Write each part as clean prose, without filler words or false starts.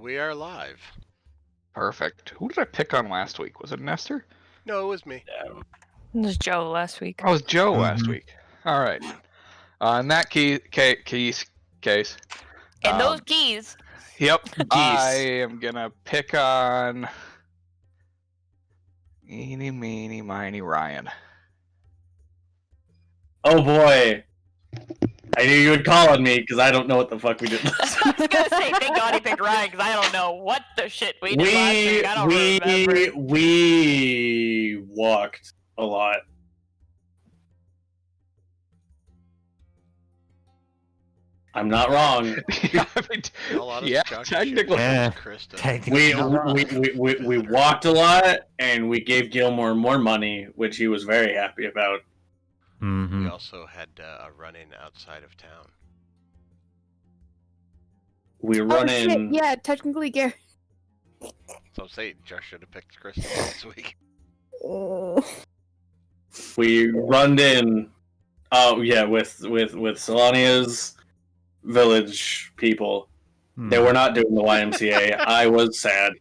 We are live. Perfect. Who did I pick on last week? Was it Nestor? No, it was me. It was Joe last week. Oh, it was Joe last week. All right. In that case. And those keys. Yep. I am gonna pick on Eeny, meeny, miny, Ryan. Oh boy. I knew you would call on me because I don't know what the fuck we did last I was gonna say, thank God he picked Ryan because I don't know what the shit we did last week. I don't remember. We walked a lot. I'm not wrong. Yeah, technically. We walked a lot, and we gave Gilmore more money, which he was very happy about. We also had a run-in outside of town. We run in. Shit. Yeah, technically, Gary. So I'm saying Josh should have picked Kristen this week. We run in. Oh yeah, with Solania's village people. They were not doing the YMCA. I was sad.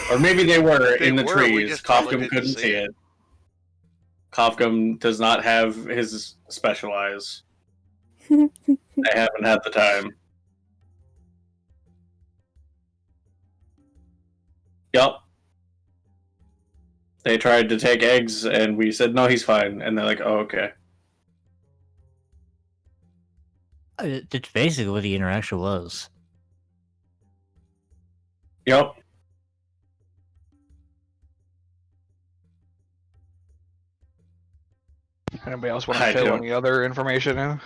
Or maybe they were in the trees. Kofkum couldn't see it. Kofkum does not have his special eyes. I haven't had the time. Yup. They tried to take eggs, and we said, no, he's fine. And they're like, oh, okay. It's basically what the interaction was. Yup. Anybody else want to fill any other information in?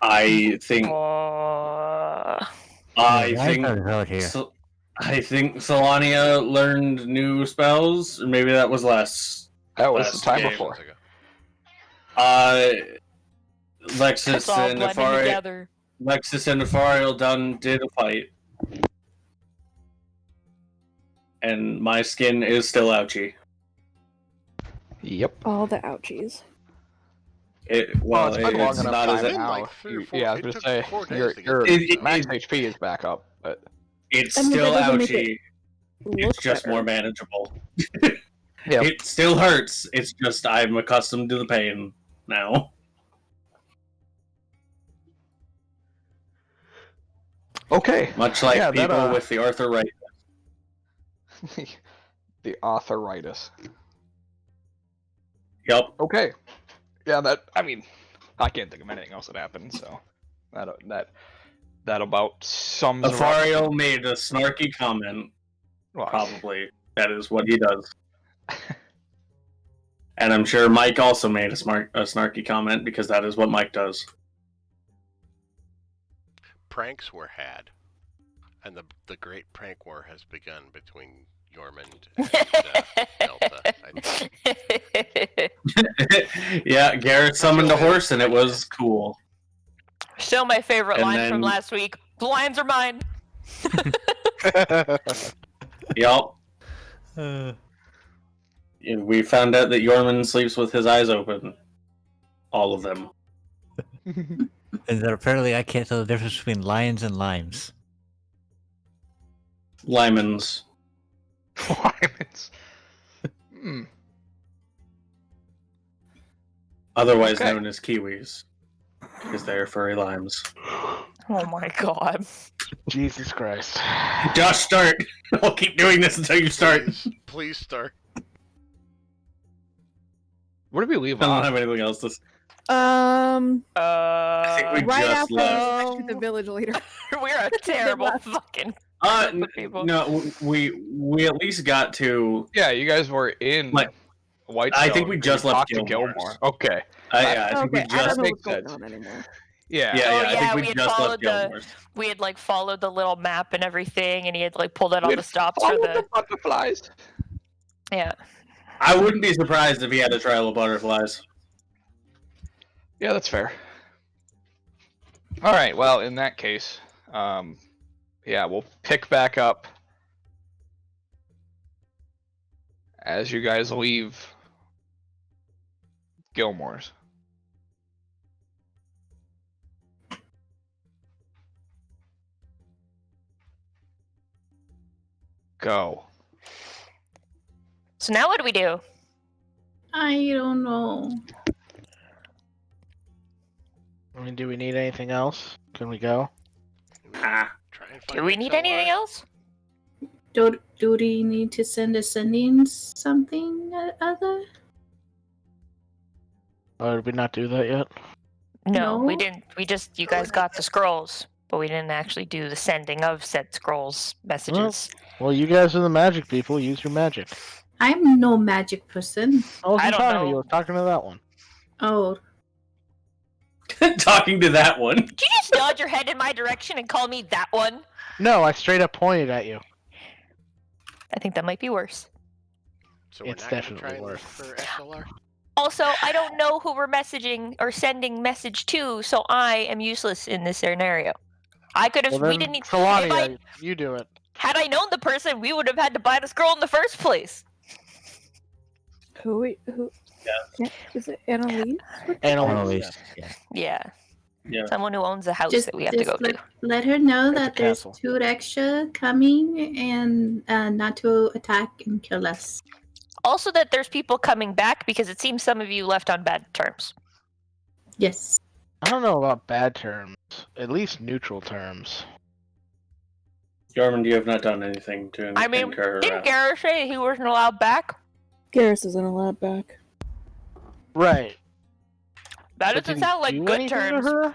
I think Solania learned new spells, or maybe that was less. That was the time before. Lexus and Nefariel did a fight, and my skin is still ouchy. Yep. All the ouchies. It's not as now. Yeah, I was gonna say your max HP is back up, but it's still ouchy. It's just more manageable. It still hurts. It's just I'm accustomed to the pain now. Okay. Much like people with the arthritis. The arthritis. Yep. Okay. Yeah, I can't think of anything else that happened, so that about sums up. Nefariel made a snarky comment. Well, probably. That is what he does. And I'm sure Mike also made a snarky comment, because that is what Mike does. Pranks were had, and the great prank war has begun between Yormund and Delta. Yeah, Garrett summoned a horse, and it was cool. Still my favorite line from last week. The lions are mine. Yup. We found out that Yormund sleeps with his eyes open. All of them. And that apparently I can't tell the difference between lions and limes. Limans. Limans. Otherwise known as kiwis. Because they are furry limes. Oh my god. Jesus Christ. Josh, start! I'll keep doing this until you start. Please start. Where did we leave off? I don't have anything else to say. I think we right just after left. the village leader. We're a terrible fucking people. No, we at least got to. Yeah, you guys were in White. I think we just left Gilmore. Okay. I think we just makes sense. Anymore. Yeah. I think we just left Gilmore. We had followed the little map and everything, and he had pulled out all the stops for the butterflies. Yeah. I wouldn't be surprised if he had a trail of butterflies. Yeah, that's fair. All right. Well, in that case, we'll pick back up as you guys leave Gilmore's. Go. So now what do we do? I don't know. I mean, do we need anything else? Can we go? Ah. Try and Do find we need XLR. anything else? Do we need to send a sending something other? Or did we not do that yet? No, we No? didn't. We just, you guys got the scrolls, but we didn't actually do the sending of said scrolls messages. Well, you guys are the magic people. Use your magic. I'm no magic person. I wasn't I don't talking to know. you. I was talking to that one. Oh, Talking to that one. Did you just nod your head in my direction and call me that one? No, I straight up pointed at you. I think that might be worse. So we're It's not gonna definitely try and look worse. for XLR. Also, I don't know who we're messaging or sending message to, so I am useless in this scenario. I could have. Well, we then, didn't. If Trelawney, you do it. had I known the person, we would have had to buy the scroll in the first place. Who? Yeah, is it Annalise? Annalise. Yeah. Yeah. Yeah. Someone who owns a house just, that we have to go let, to. let her know At the that there's castle. 2 extra coming and not to attack and kill us. Also, that there's people coming back because it seems some of you left on bad terms. Yes. I don't know about bad terms. At least neutral terms. Yarman, you have not done anything to I mean, incur. didn't Garrett say he wasn't allowed back? Garrus isn't allowed back. Right. That But doesn't did sound he like do good anything to terms. her?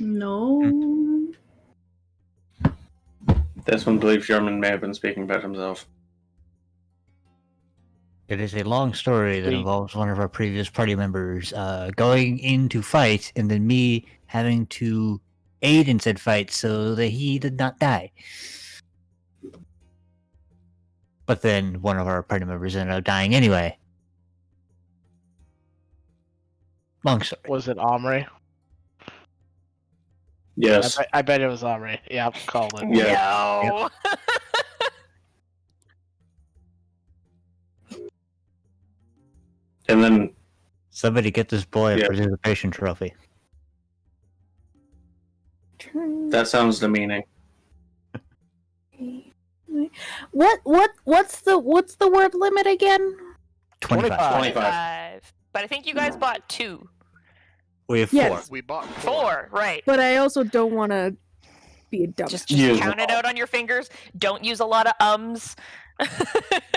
No. This one believes Yarman may have been speaking about himself. It is a long story that Sweet. involves one of our previous party members going in to fight, and then me having to aid in said fight so that he did not die. But then one of our party members ended up dying anyway. Long story. Was it Omri? Yes. I bet it was Omri. Yeah, called it. Yeah. No. And then Somebody get this boy a Yeah. participation trophy. that sounds demeaning. What's the word limit again? 25. 25. But I think you guys bought 2. We have Yes. 4. We bought 4, right. But I also don't want to be a dumb. Just Use count it out on your fingers. Don't use a lot of ums.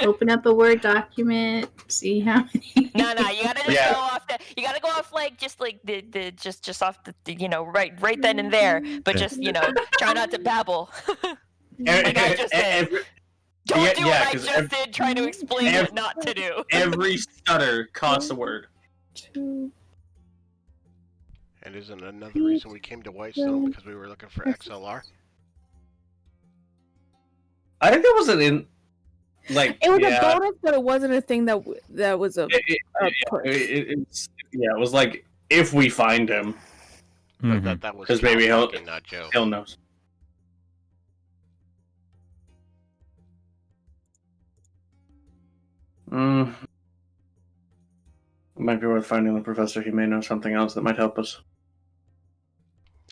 Open up a Word document, see how many. No, you gotta just Yeah. go off you gotta go off just the just off the right then and there. But Yeah. just try not to babble. Like I just said. Don't Yeah, do yeah, what I 'cause just did trying to explain what not to do. Every stutter costs a word. 2. And isn't another reason we came to Whitestone because we were looking for XLR? I think that wasn't in. Like It was yeah, a bonus, but it wasn't a thing that was a it push. was like if we find him, But Mhm. that was 'Cause Cal maybe he'll- talking, not Joe. he'll know. It might be worth finding the professor. He may know something else that might help us.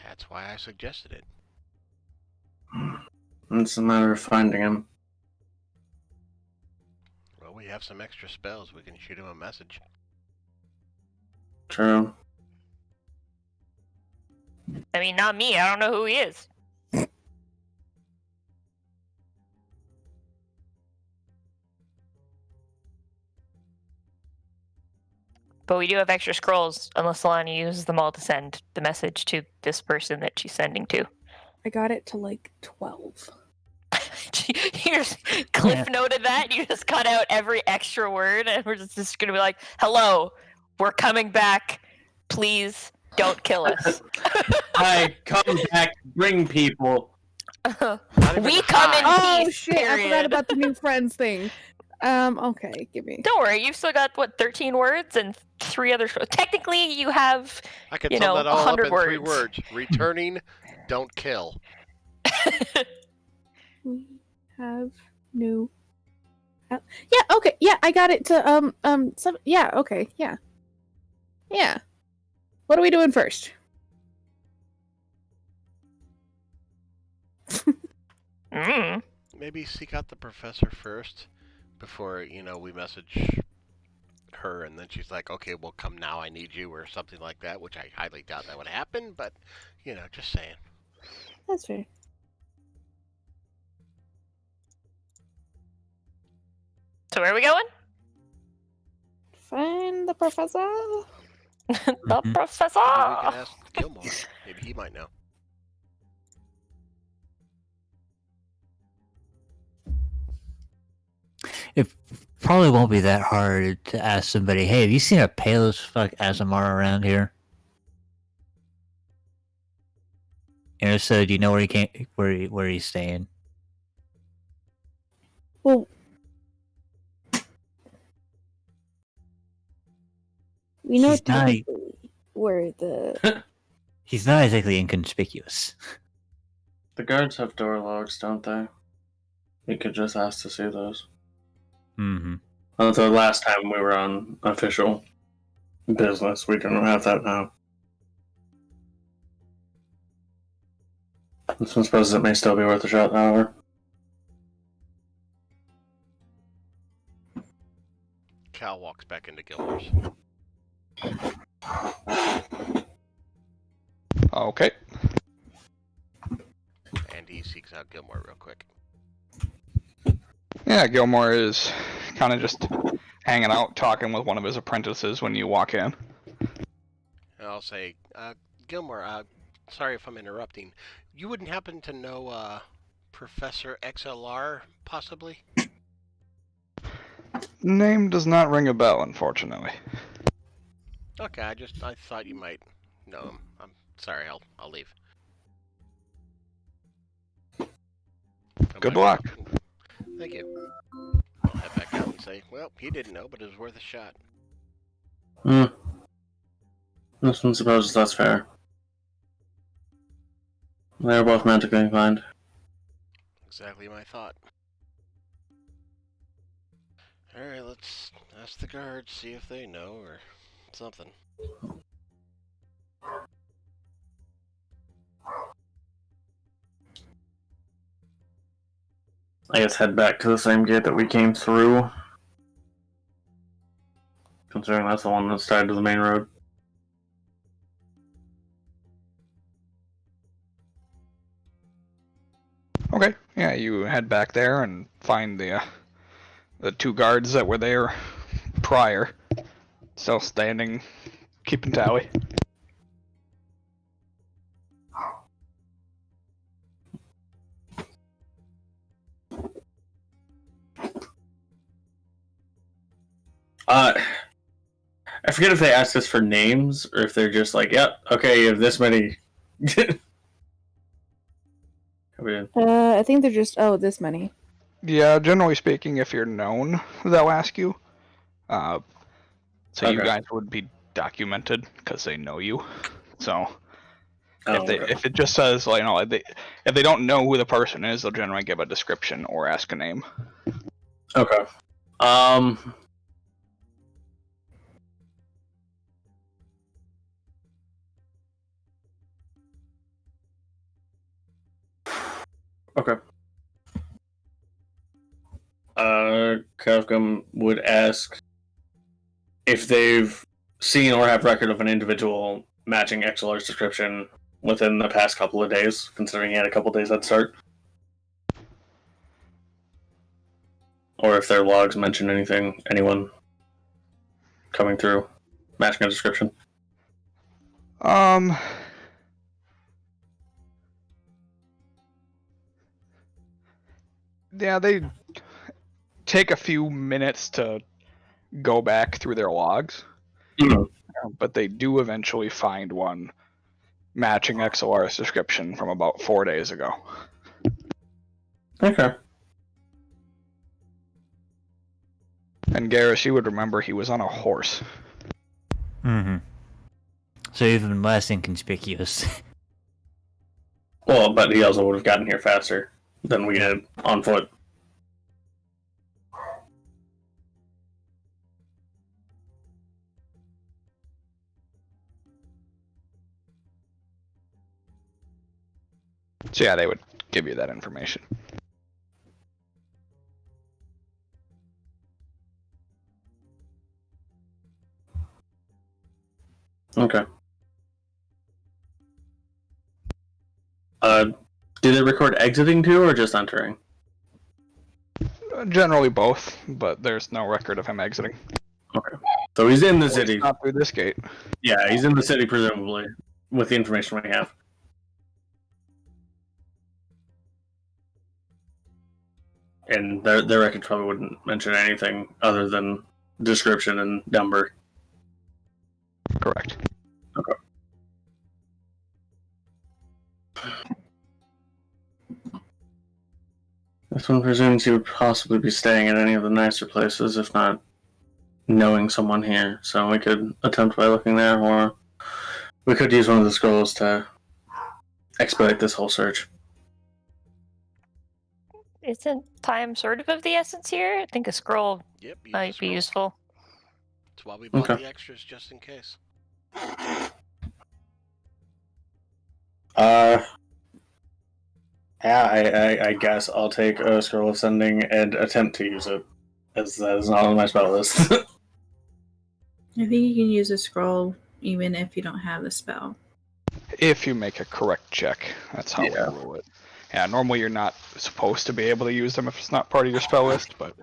That's why I suggested it. It's a matter of finding him. Well, we have some extra spells. We can shoot him a message. True. I mean, not me. I don't know who he is. But we do have extra scrolls, unless Alani uses them all to send the message to this person that she's sending to. I got it to like 12. You just cliff noted that. You just cut out every extra word, and we're just going to be like, "Hello, we're coming back. Please don't kill us." Hi, come back, bring people. Not even We come in hi. Oh peace. shit! I forgot period. about the new friends thing. Okay, give me. Don't worry, you've still got 13 words and 3 other. Technically, you have. I could you sum know, that all up 100 in 3 words. words. Returning, don't kill. We have new. Yeah. Okay. Yeah, I got it to yeah. Okay. Yeah. Yeah. What are we doing first? maybe seek out the professor first before, we message her and then she's like, okay, well, come now, I need you, or something like that, which I highly doubt that would happen, but, just saying. That's fair. So where are we going? Find the professor. The professor! Maybe we can ask Gilmore. Maybe he might know. It probably won't be that hard to ask somebody, hey, have you seen a pale as fuck Azamar around here? So do you know where he's staying? Well, we know He's not- technically where the. He's not exactly inconspicuous. The guards have door logs, don't they? You could just ask to see those. Mm-hmm. The last time we were on official business, we didn't have that now. I suppose it may still be worth a shot, however. Cal walks back into Gilmore's. Okay. And he seeks out Gilmore real quick. Yeah, Gilmore is kind of just hanging out, talking with one of his apprentices when you walk in. And I'll say, Gilmore, sorry if I'm interrupting. You wouldn't happen to know, Professor XLR, possibly? Name does not ring a bell, unfortunately. Okay, I thought you might know him. I'm sorry, I'll leave. Good luck. Thank you. I'll head back out and say, well, he didn't know, but it was worth a shot. I suppose that's fair. They're both magically inclined. Exactly my thought. Alright, let's ask the guards, see if they know, or something. I guess head back to the same gate that we came through. Considering that's the one that's tied to the main road. Okay, yeah, you head back there and find the two guards that were there prior, still standing, keeping tally. I forget if they asked us for names or if they're just like, yep, okay, you have this many. I think they're just this many. Yeah, generally speaking, if you're known, they'll ask you. So Okay. you guys would be documented because they know you. So if it just says, like, if they don't know who the person is, they'll generally give a description or ask a name. Okay. Okay. Kavgum would ask if they've seen or have record of an individual matching XLR's description within the past couple of days, considering he had a couple days head start. Or if their logs mention anyone coming through, matching a description. Yeah, they take a few minutes to go back through their logs, but they do eventually find one matching XLR's description from about 4 days ago. Okay. And Garrus, you would remember he was on a horse. Mm-hmm. So even less inconspicuous. Well, but he also would have gotten here faster than we did on foot. So yeah, they would give you that information. Okay. Do they record exiting too, or just entering? Generally both, but there's no record of him exiting. Okay. So he's in the city. Not through this gate. Yeah, he's in the city, presumably, with the information we have. And their record probably wouldn't mention anything other than description and number. Correct. Okay. This one presumes he would possibly be staying at any of the nicer places, if not knowing someone here. So we could attempt by looking there, or we could use one of the scrolls to expedite this whole search. Isn't time sort of the essence here? I think a scroll might be useful. That's why we bought the extras, just in case. Yeah, I guess I'll take a scroll of sending and attempt to use it, as that is not on my spell list. I think you can use a scroll even if you don't have the spell. If you make a correct check, that's how we rule it. Yeah, normally you're not supposed to be able to use them if it's not part of your spell list, but...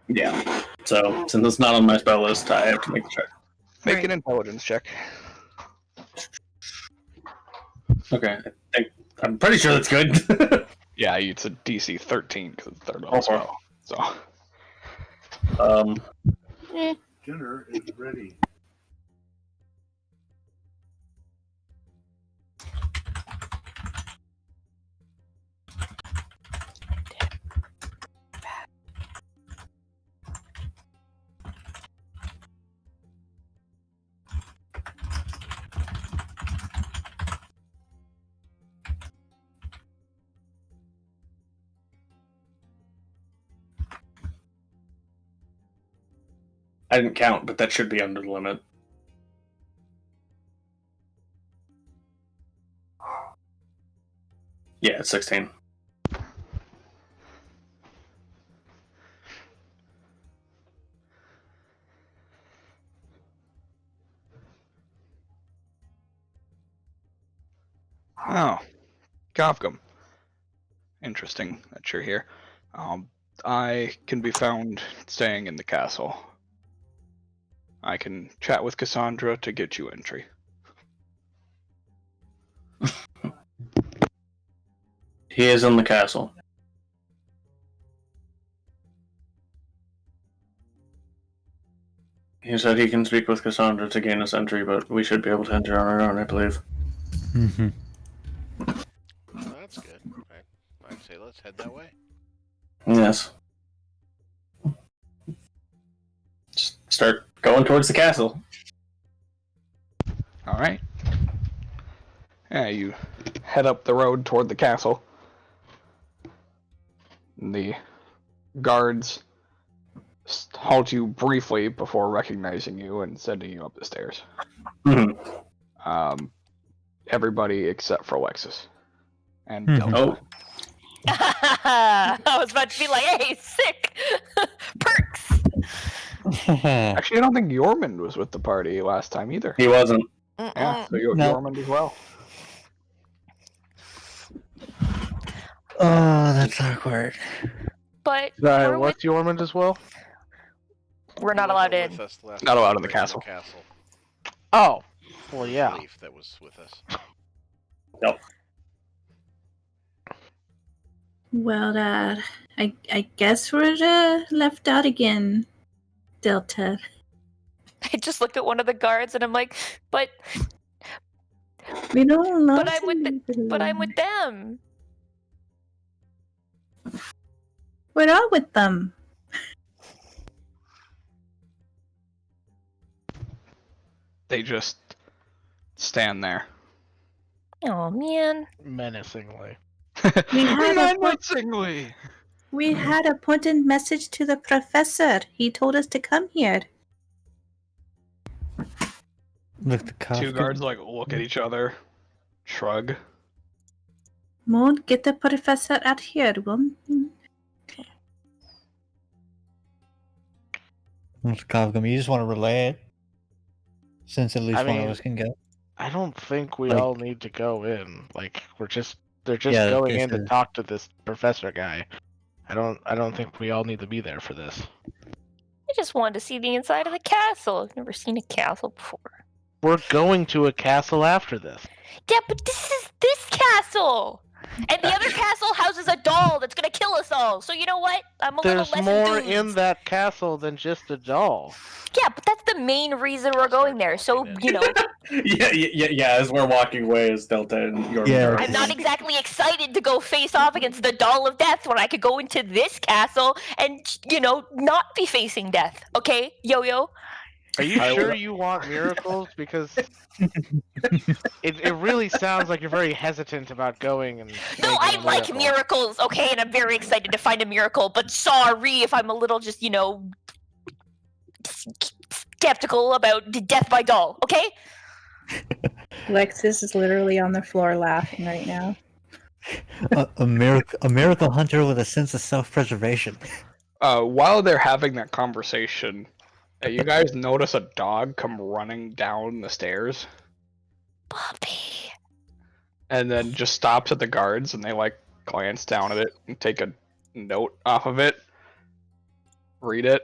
Yeah, so since it's not on my spell list, I have to make a check. Make an intelligence check. Okay, I'm pretty sure that's good. Yeah, it's a DC 13 because it's third level spell. So, Dinner is ready. I didn't count, but that should be under the limit. Yeah, it's 16. oh, Kafka. Interesting that you're here. I can be found staying in the castle. I can chat with Cassandra to get you entry. He is in the castle. He said he can speak with Cassandra to gain us entry, but we should be able to enter on our own, I believe. Mm-hmm. Well, that's good. I'd say let's head that way. Yes. Just start going towards the castle. All right. Yeah, you head up the road toward the castle. The guards halt you briefly before recognizing you and sending you up the stairs. Mm-hmm. Everybody except for Alexis and Mhm. Delta. I was about to be like, hey, sick! Perks! Actually, I don't think Yormund was with the party last time either. He wasn't. Yeah, so No. Yormund as well. Oh, that's awkward. But we're, What's Yormund as well? we're not allowed in. With us last Not allowed in the break castle. Oh, well, yeah. Leaf that was with us. Yep. Well, I guess we're left out again, Delta. I just looked at one of the guards and I'm like, but We don't know. I'm with them. We're all with them. They just stand there. Oh man. Menacingly. Menacingly. We had a important message to the professor. He told us to come here. Look, the Kafka. Two guards look at each other, shrug. Moon, get the professor out here. Look, Kafka, you just want to relay it. Since at least I one mean, of us can go. I don't think we Like- all need to go in. Like they're just Yeah, going just in to to- talk to this professor guy. I don't think we all need to be there for this. I just wanted to see the inside of the castle. I've never seen a castle before. We're going to a castle after this. Yeah, but this is this castle! And the other castle houses a doll that's gonna kill us all. So you know what? I'm a There's little less more enthused. in that castle than just a doll. Yeah, but that's the main reason we're going there. So, you know, yeah. As we're walking away, as Delta and your Yeah. I'm not exactly excited to go face off against the doll of death when I could go into this castle and, you know, not be facing death. Okay, Yo-Yo? Are you I sure will- you want miracles? Because it really sounds like you're very hesitant about going and. No, making I a like miracle. miracles, okay, and I'm very excited to find a miracle, but sorry if I'm a little just, you know, skeptical about death by doll, okay? Lexus is literally on the floor laughing right now. A miracle hunter with a sense of self-preservation. While they're having that conversation, you guys notice a dog come running down the stairs Puppy. and then just stops at the guards, and they like glance down at it and take a note off of it, read it.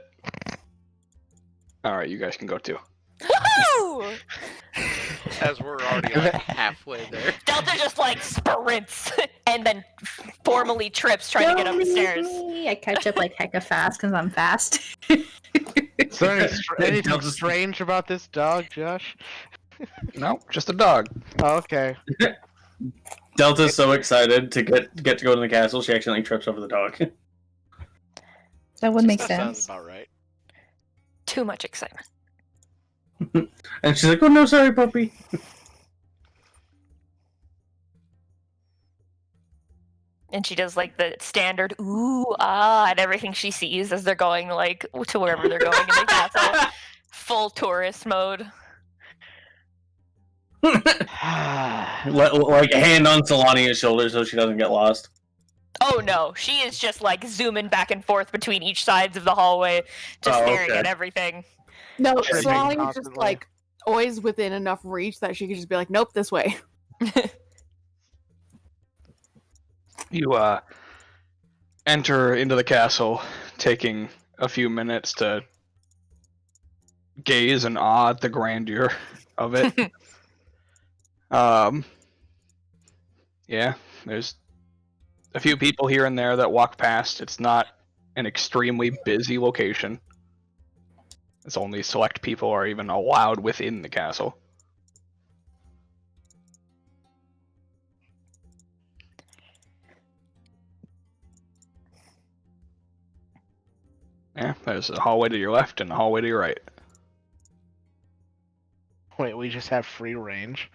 All right, you guys can go too. Woohoo! As we're already like halfway there. Delta just like sprints and then formally trips trying to get up the stairs. I catch up like hecka fast because I'm fast. Is there anything Delta's- strange about this dog, Josh? No, just a dog. Oh, okay. Delta's so excited to get to go to the castle, she accidentally trips over the dog. That would make That sounds sense. about right. Too much excitement. And she's like, "Oh no, sorry, puppy." And she does like the standard ooh ah and everything she sees as they're going like to wherever they're going in the castle. Full tourist mode. Like a hand on Solania's shoulder so she doesn't get lost. Oh no, she is just like zooming back and forth between each sides of the hallway, just Oh, staring okay. at everything. No, Tripping Solania's just constantly. like always within enough reach that she could just be like, nope, this way. You enter into the castle, taking a few minutes to gaze and awe at the grandeur of it. Yeah, there's a few people here and there that walk past. It's not an extremely busy location. It's only select people are even allowed within the castle. Yeah, there's a hallway to your left and a hallway to your right. Wait, we just have free range?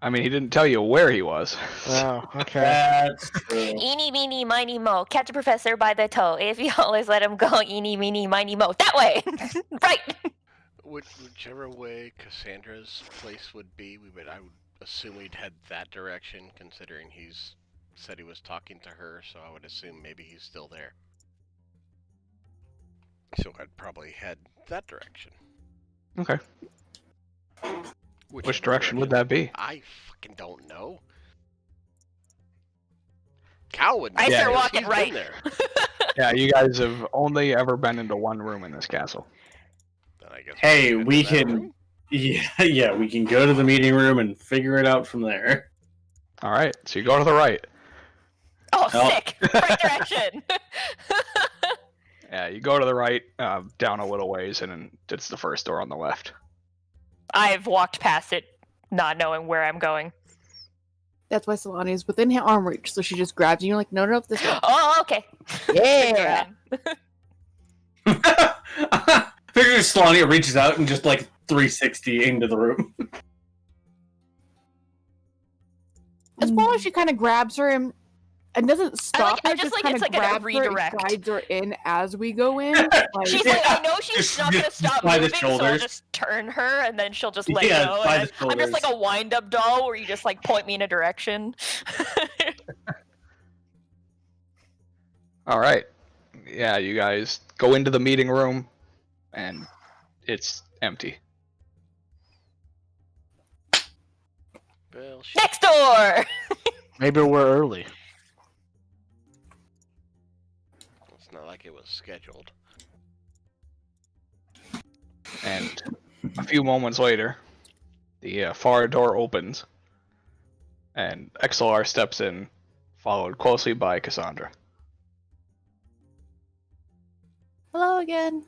I mean, he didn't tell you where he was. Oh, okay. That's true. Eeny, meeny, miny, mo. Catch a professor by the toe. If you always let him go, eeny, meeny, miny, mo. That way! Right! Whichever way Cassandra's place would be, I would assume we'd head that direction, considering he's said he was talking to her, so I would assume maybe he's still there. So I'd probably head that direction. Okay. Which Whichever direction would that be? I fucking don't know. Cal would know. I start because walking he's right. been there. Yeah, you guys have only ever been into one room in this castle. Then I guess Hey, head to we that can. room. Yeah, we can go to the meeting room and figure it out from there. All right, so you go to the right. Oh, Oh. sick! Right direction! Yeah, you go to the right, down a little ways, and then it's the first door on the left. I've walked past it, not knowing where I'm going. That's why Solania's within arm reach, so she just grabs you and you're like, no, no, this way. Oh, okay. Yeah! Figure Solania reaches out and just like 360 into the room. As well as she kind of grabs her and doesn't stop I her, just just like- kind it's of like a grabs her redirect. and guides her in as we go in. Like, She's Yeah. like, I know she's Just- not gonna just stop by the moving, so I'll shoulders. just turn her, and then she'll just let Yeah, go. by And the I'm just like shoulders. a wind-up doll where you just like point me in a direction. All right. Yeah, you guys go into the meeting room, and it's empty. Bullshit. Next door! Maybe we're early. It's not like it was scheduled. And a few moments later, the far door opens, and XLR steps in, followed closely by Cassandra. Hello again.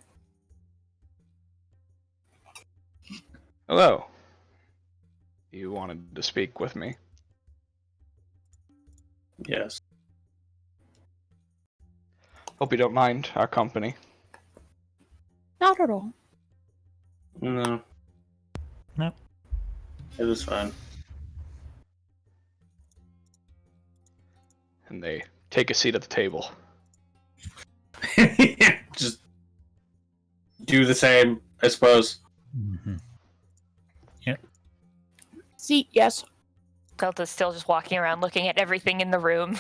Hello. You wanted to speak with me? Yes. Hope you don't mind our company. Not at all. No. No. It was fine. And they take a seat at the table. Just do the same, I suppose. Mm-hmm. Seat, yes. Delta's still just walking around looking at everything in the room.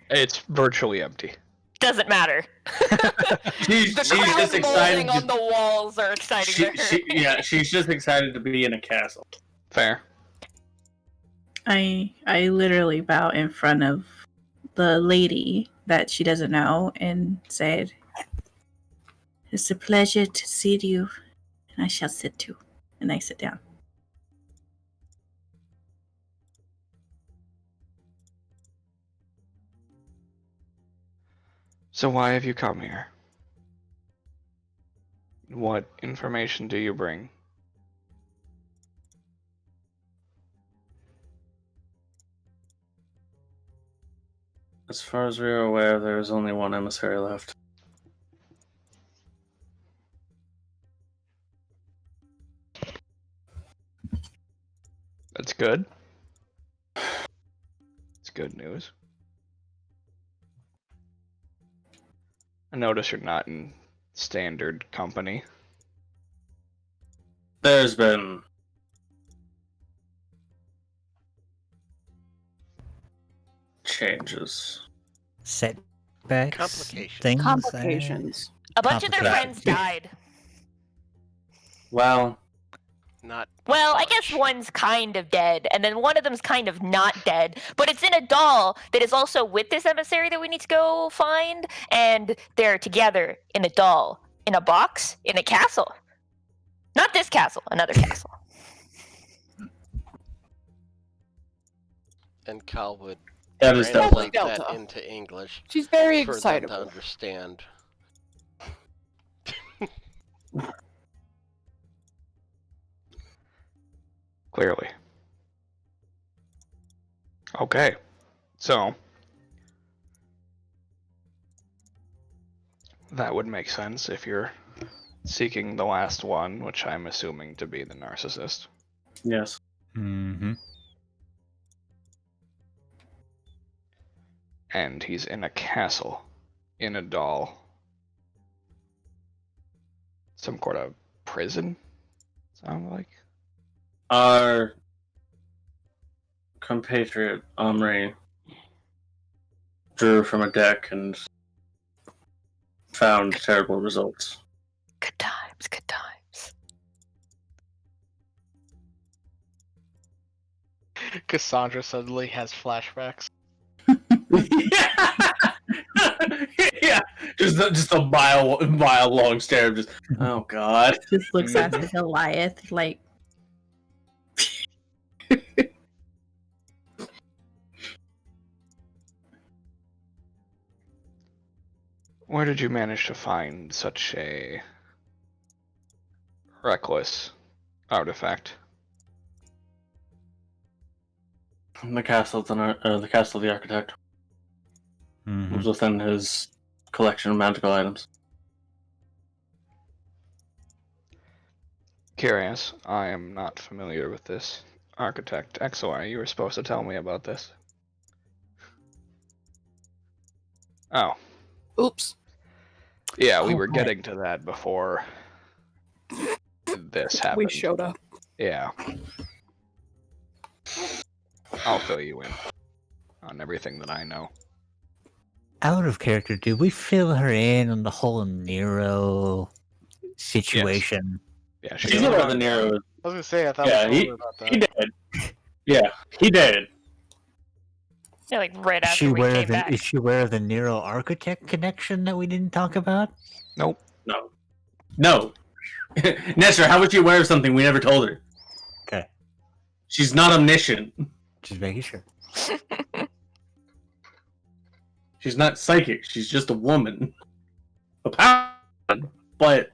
It's virtually empty. Doesn't matter. She's The just crowd excited. molding on the walls are exciting to her. She's just excited to be in a castle. Fair. I literally bow in front of the lady that she doesn't know and said, "It's a pleasure to see you, and I shall sit too." And I sit down. So why have you come here? What information do you bring? As far as we are aware, there is only one emissary left. That's good. It's good news. I notice you're not in standard company. There's been changes. Setbacks. Complications. Things. Complications. A bunch of their Complicated. friends died. Well, Not. Well, I guess one's kind of dead, and then one of them's kind of not dead. But it's in a doll that is also with this emissary that we need to go find, and they're together in a doll, in a box, in a castle. Not this castle, another castle. And Cal would that is translate Delta. that into English She's very for them excitable. to understand. Clearly. Okay. So that would make sense if you're seeking the last one, which I'm assuming to be the narcissist. yes. Mm-hmm. And he's in a castle, in a doll. Some sort of prison, sound like? Our compatriot Omri drew from a deck and found terrible results. Good times, good times. Cassandra suddenly has flashbacks. Yeah, just a mile long stare of just, oh god. Just looks at the Goliath like, Where did you manage to find such a reckless artifact? The castle of the castle of the architect Mm-hmm. was within his collection of magical items. Curious, I am not familiar with this architect. XOR, you were supposed to tell me about this. Oh, Oops. yeah, we were Alright. getting to that before this happened. We showed up. Yeah. I'll fill you in on everything that I know. Out of character, did we fill her in on the whole Nero situation? Yeah, She's aware the Nero. I was gonna say, I thought Yeah, we told her about that. He did. Yeah, he did. Yeah, like right after we came back. Is she aware of the Nero architect connection that we didn't talk about? Nope. No. Nestor, how would she aware of something we never told her? Okay. She's not omniscient. Just making sure. She's not psychic. She's just a woman. A power woman, but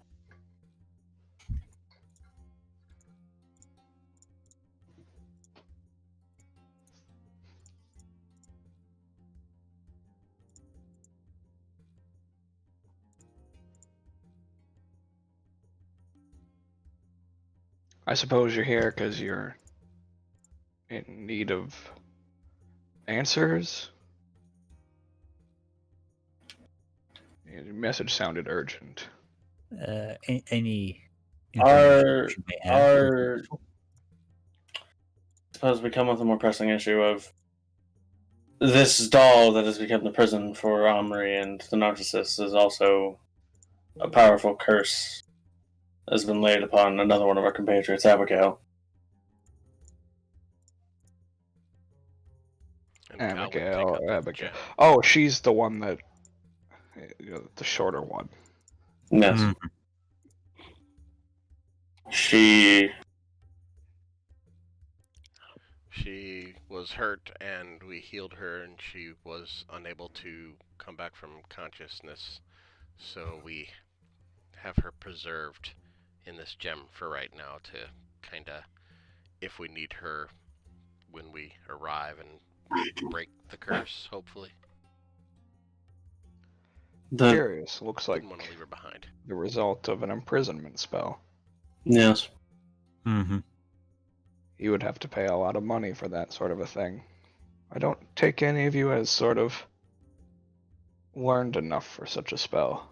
I suppose you're here because you're in need of answers. Your message sounded urgent. Any our information you may have? suppose we come with a more pressing issue of this doll that has become the prison for Omri and the Narcissus is also a powerful curse that has been laid upon another one of our compatriots, Abigail. And Cal would pick up Abigail. the Abigail. gem. Oh, she's the one that, the shorter one. Yes. Mm. She was hurt, and we healed her, and she was unable to come back from consciousness. So we have her preserved in this gem for right now to kind of, if we need her when we arrive and break the curse, hopefully. Curious. Looks like Didn't want to leave her behind. the result of an imprisonment spell. Yes. Mm-hmm. You would have to pay a lot of money for that sort of a thing. I don't take any of you as sort of learned enough for such a spell.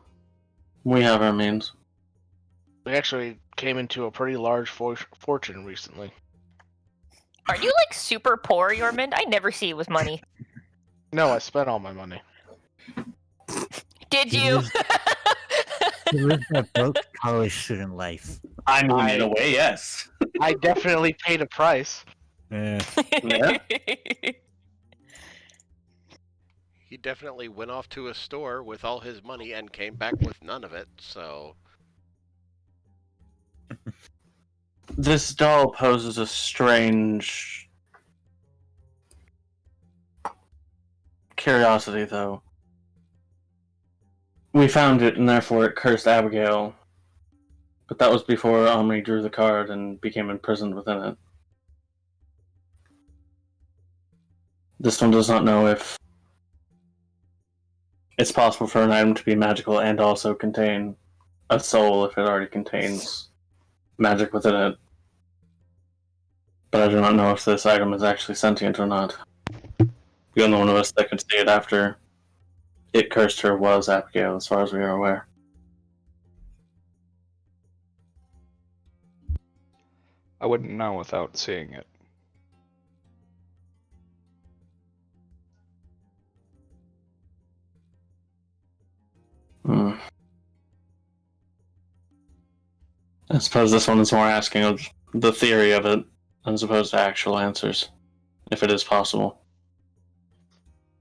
We have our means. We actually came into a pretty large fortune recently. Are you like super poor, Yormund? I never see you with money. No, I spent all my money. Did you? You lived a broke college student life. I mean, in a way, yes. I definitely paid a price. Yeah. He definitely went off to a store with all his money and came back with none of it, so... This doll poses a strange curiosity, though. We found it, and therefore it cursed Abigail. But that was before Omri drew the card and became imprisoned within it. This one does not know if it's possible for an item to be magical and also contain a soul if it already contains magic within it. But I do not know if this item is actually sentient or not. The only one of us that could see it after it cursed her was Abigail, as far as we are aware. I wouldn't know without seeing it. I suppose this one is more asking of the theory of it as opposed to actual answers, if it is possible.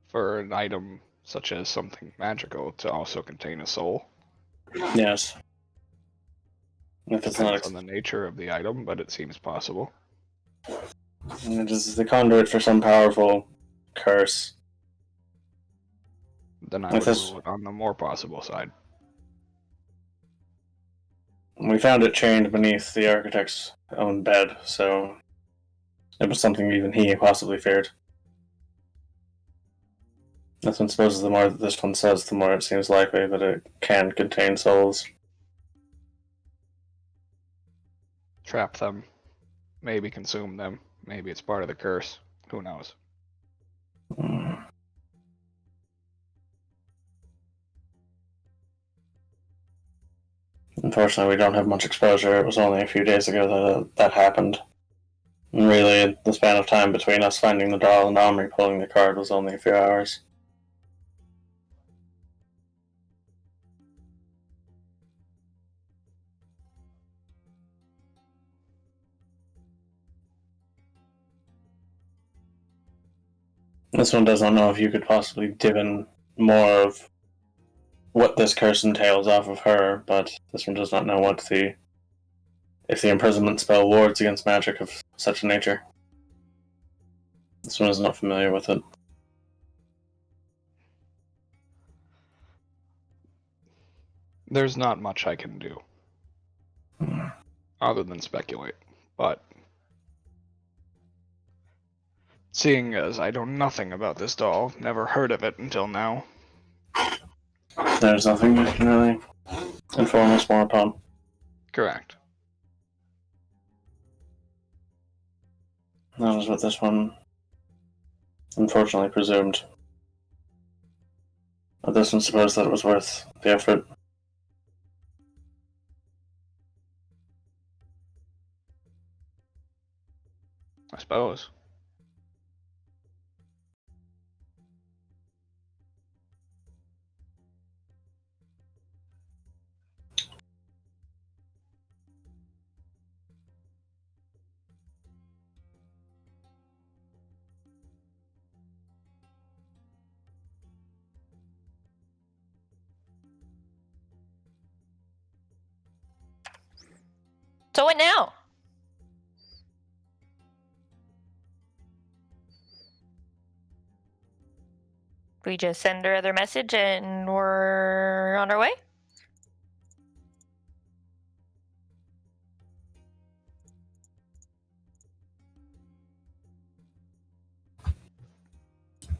For an item such as something magical to also contain a soul. Yes. If it's Depends not on the nature of the item, but it seems possible. it is the conduit for some powerful curse. Then I If would this- rule it on the more possible side. We found it chained beneath the architect's own bed, so it was something even he possibly feared. That's one supposes the more that this one says, the more it seems likely that it can contain souls. Trap them. Maybe consume them. Maybe it's part of the curse. Who knows? Unfortunately, we don't have much exposure. It was only a few days ago that happened. And really, the span of time between us finding the doll and Omri pulling the card was only a few hours. This one does not know if you could possibly divin more of what this curse entails off of her, but this one does not know if the imprisonment spell wards against magic of such a nature. This one is not familiar with it. There's not much I can do other than speculate, but seeing as I know nothing about this doll, never heard of it until now. There's nothing you can really inform us more upon. Correct. That is what this one unfortunately presumed. But this one supposed that it was worth the effort. I suppose. So what now? We just send her other message and we're on our way?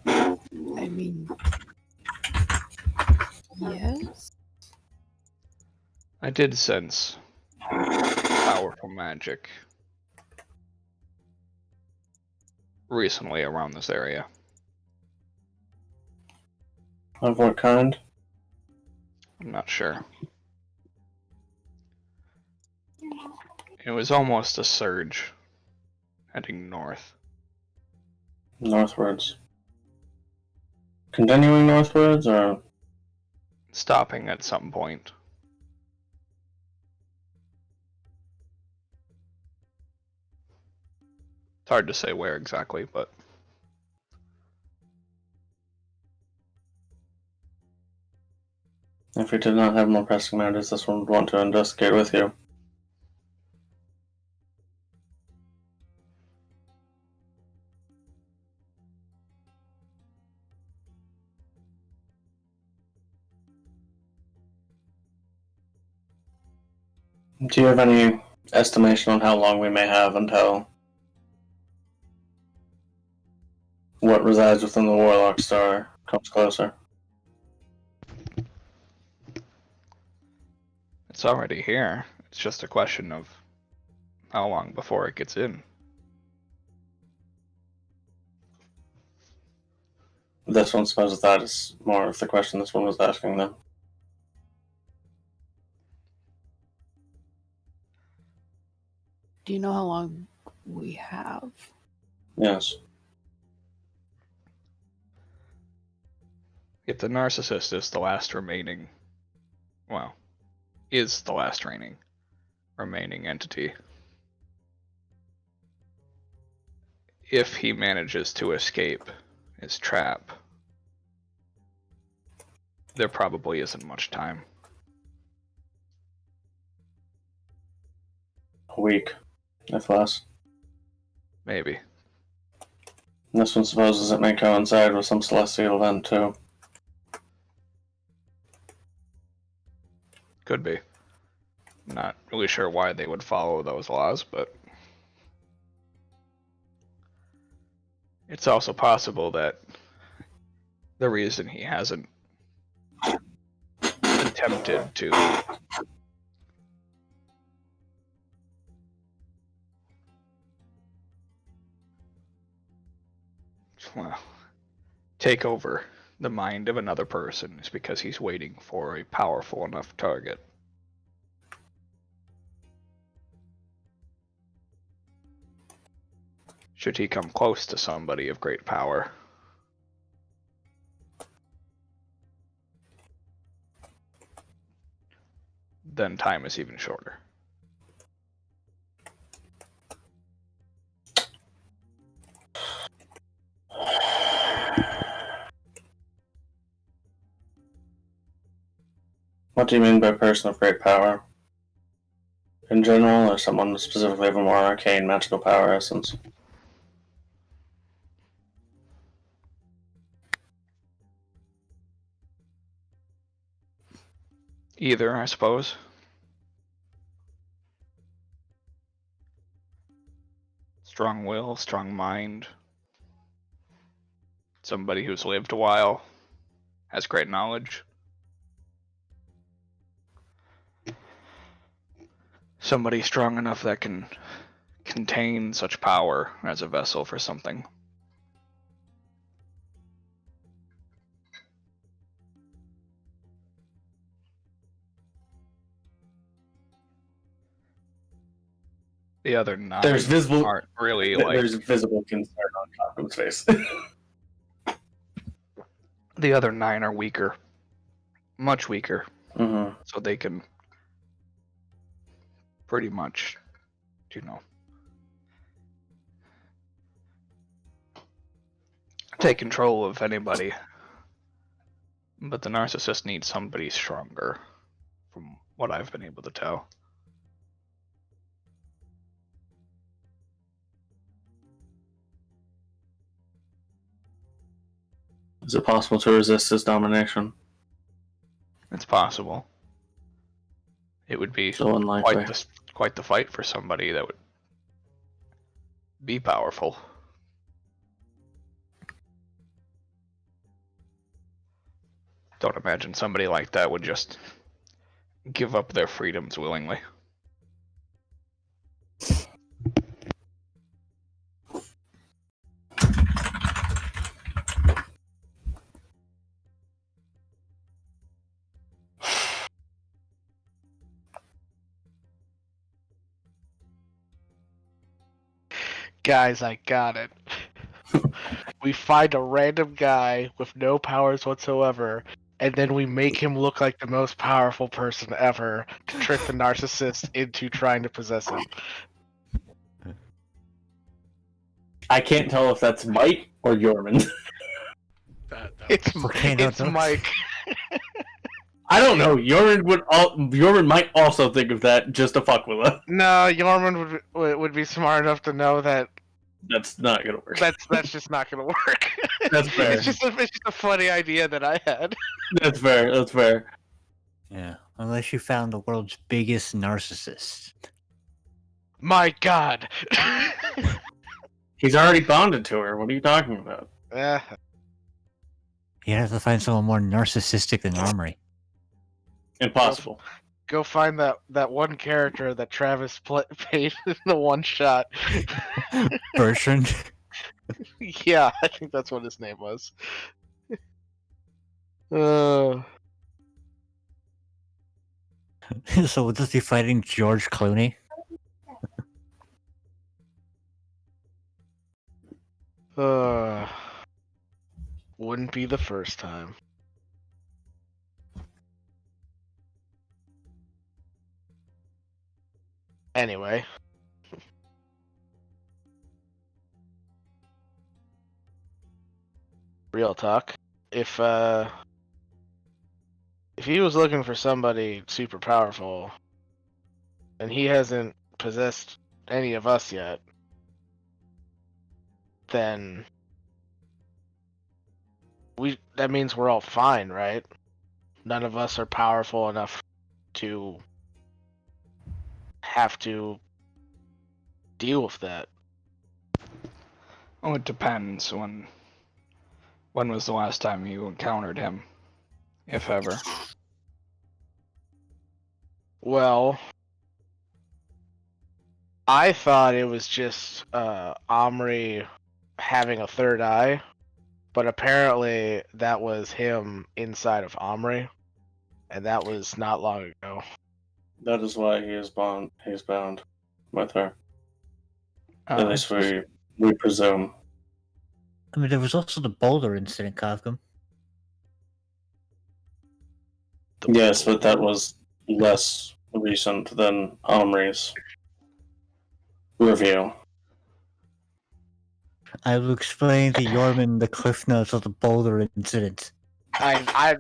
I mean, yes. I did sense powerful magic recently around this area. Of what kind? I'm not sure. It was almost a surge heading north. Northwards. Continuing northwards, or Stopping at some point. It's hard to say where exactly, but if we did not have more pressing matters, this one would want to investigate with you. Do you have any estimation on how long we may have until what resides within the Warlock Star comes closer? it's already here. It's just a question of how long before it gets in. This one supposes that is more of the question this one was asking, then. Do you know how long we have? Yes. If the narcissist is the last remaining, well, is the last remaining entity, if he manages to escape his trap, there probably isn't much time. A week, if less. Maybe. And this one supposes it may coincide with some celestial event, too. Could be. Not really sure why they would follow those laws, but it's also possible that the reason he hasn't attempted to take over the mind of another person is because he's waiting for a powerful enough target. Should he come close to somebody of great power, then time is even shorter. What do you mean by person of great power? In general, or someone specifically of a more arcane magical power essence? Either, I suppose. Strong will, strong mind. Somebody who's lived a while, has great knowledge. Somebody strong enough that can contain such power as a vessel for something. The other 9 There's visible, aren't really like... There's visible concern on Kaka's face. The other 9 are weaker. Much weaker. Mm-hmm. So they can pretty much, take control of anybody. But the narcissist needs somebody stronger, from what I've been able to tell. Is it possible to resist his domination? It's possible. It would be So unlikely. quite the fight for somebody that would be powerful. Don't imagine somebody like that would just give up their freedoms willingly. Guys, I got it. We find a random guy with no powers whatsoever, and then we make him look like the most powerful person ever to trick the narcissist into trying to possess him. I can't tell if that's Mike or Yorman. It's Mike. I don't know. Yorman might also think of that just to fuck with us. No, Yorman would be smart enough to know that that's not gonna work. That's just not gonna work. That's fair. It's just a funny idea that I had. That's fair. That's fair. Yeah, unless you found the world's biggest narcissist. My God. He's already bonded to her. What are you talking about? You have to find someone more narcissistic than Armory. Impossible. Go find that one character that Travis paid in the one shot. Bertrand? Yeah, I think that's what his name was. So we'll just be fighting George Clooney? Wouldn't be the first time. Anyway. Real talk. If he was looking for somebody super powerful, and he hasn't possessed any of us yet, then that means we're all fine, right? None of us are powerful enough to have to deal with that. Oh, it depends. When was the last time you encountered him, if ever? Well, I thought it was just Omri having a third eye, but apparently that was him inside of Omri, and that was not long ago. That is why he is bound. He's bound with her. At least we presume. I mean, there was also the boulder incident, Kafka. Yes, but that was less recent than Omri's review. I will explain to Yorman the cliff notes of the boulder incident.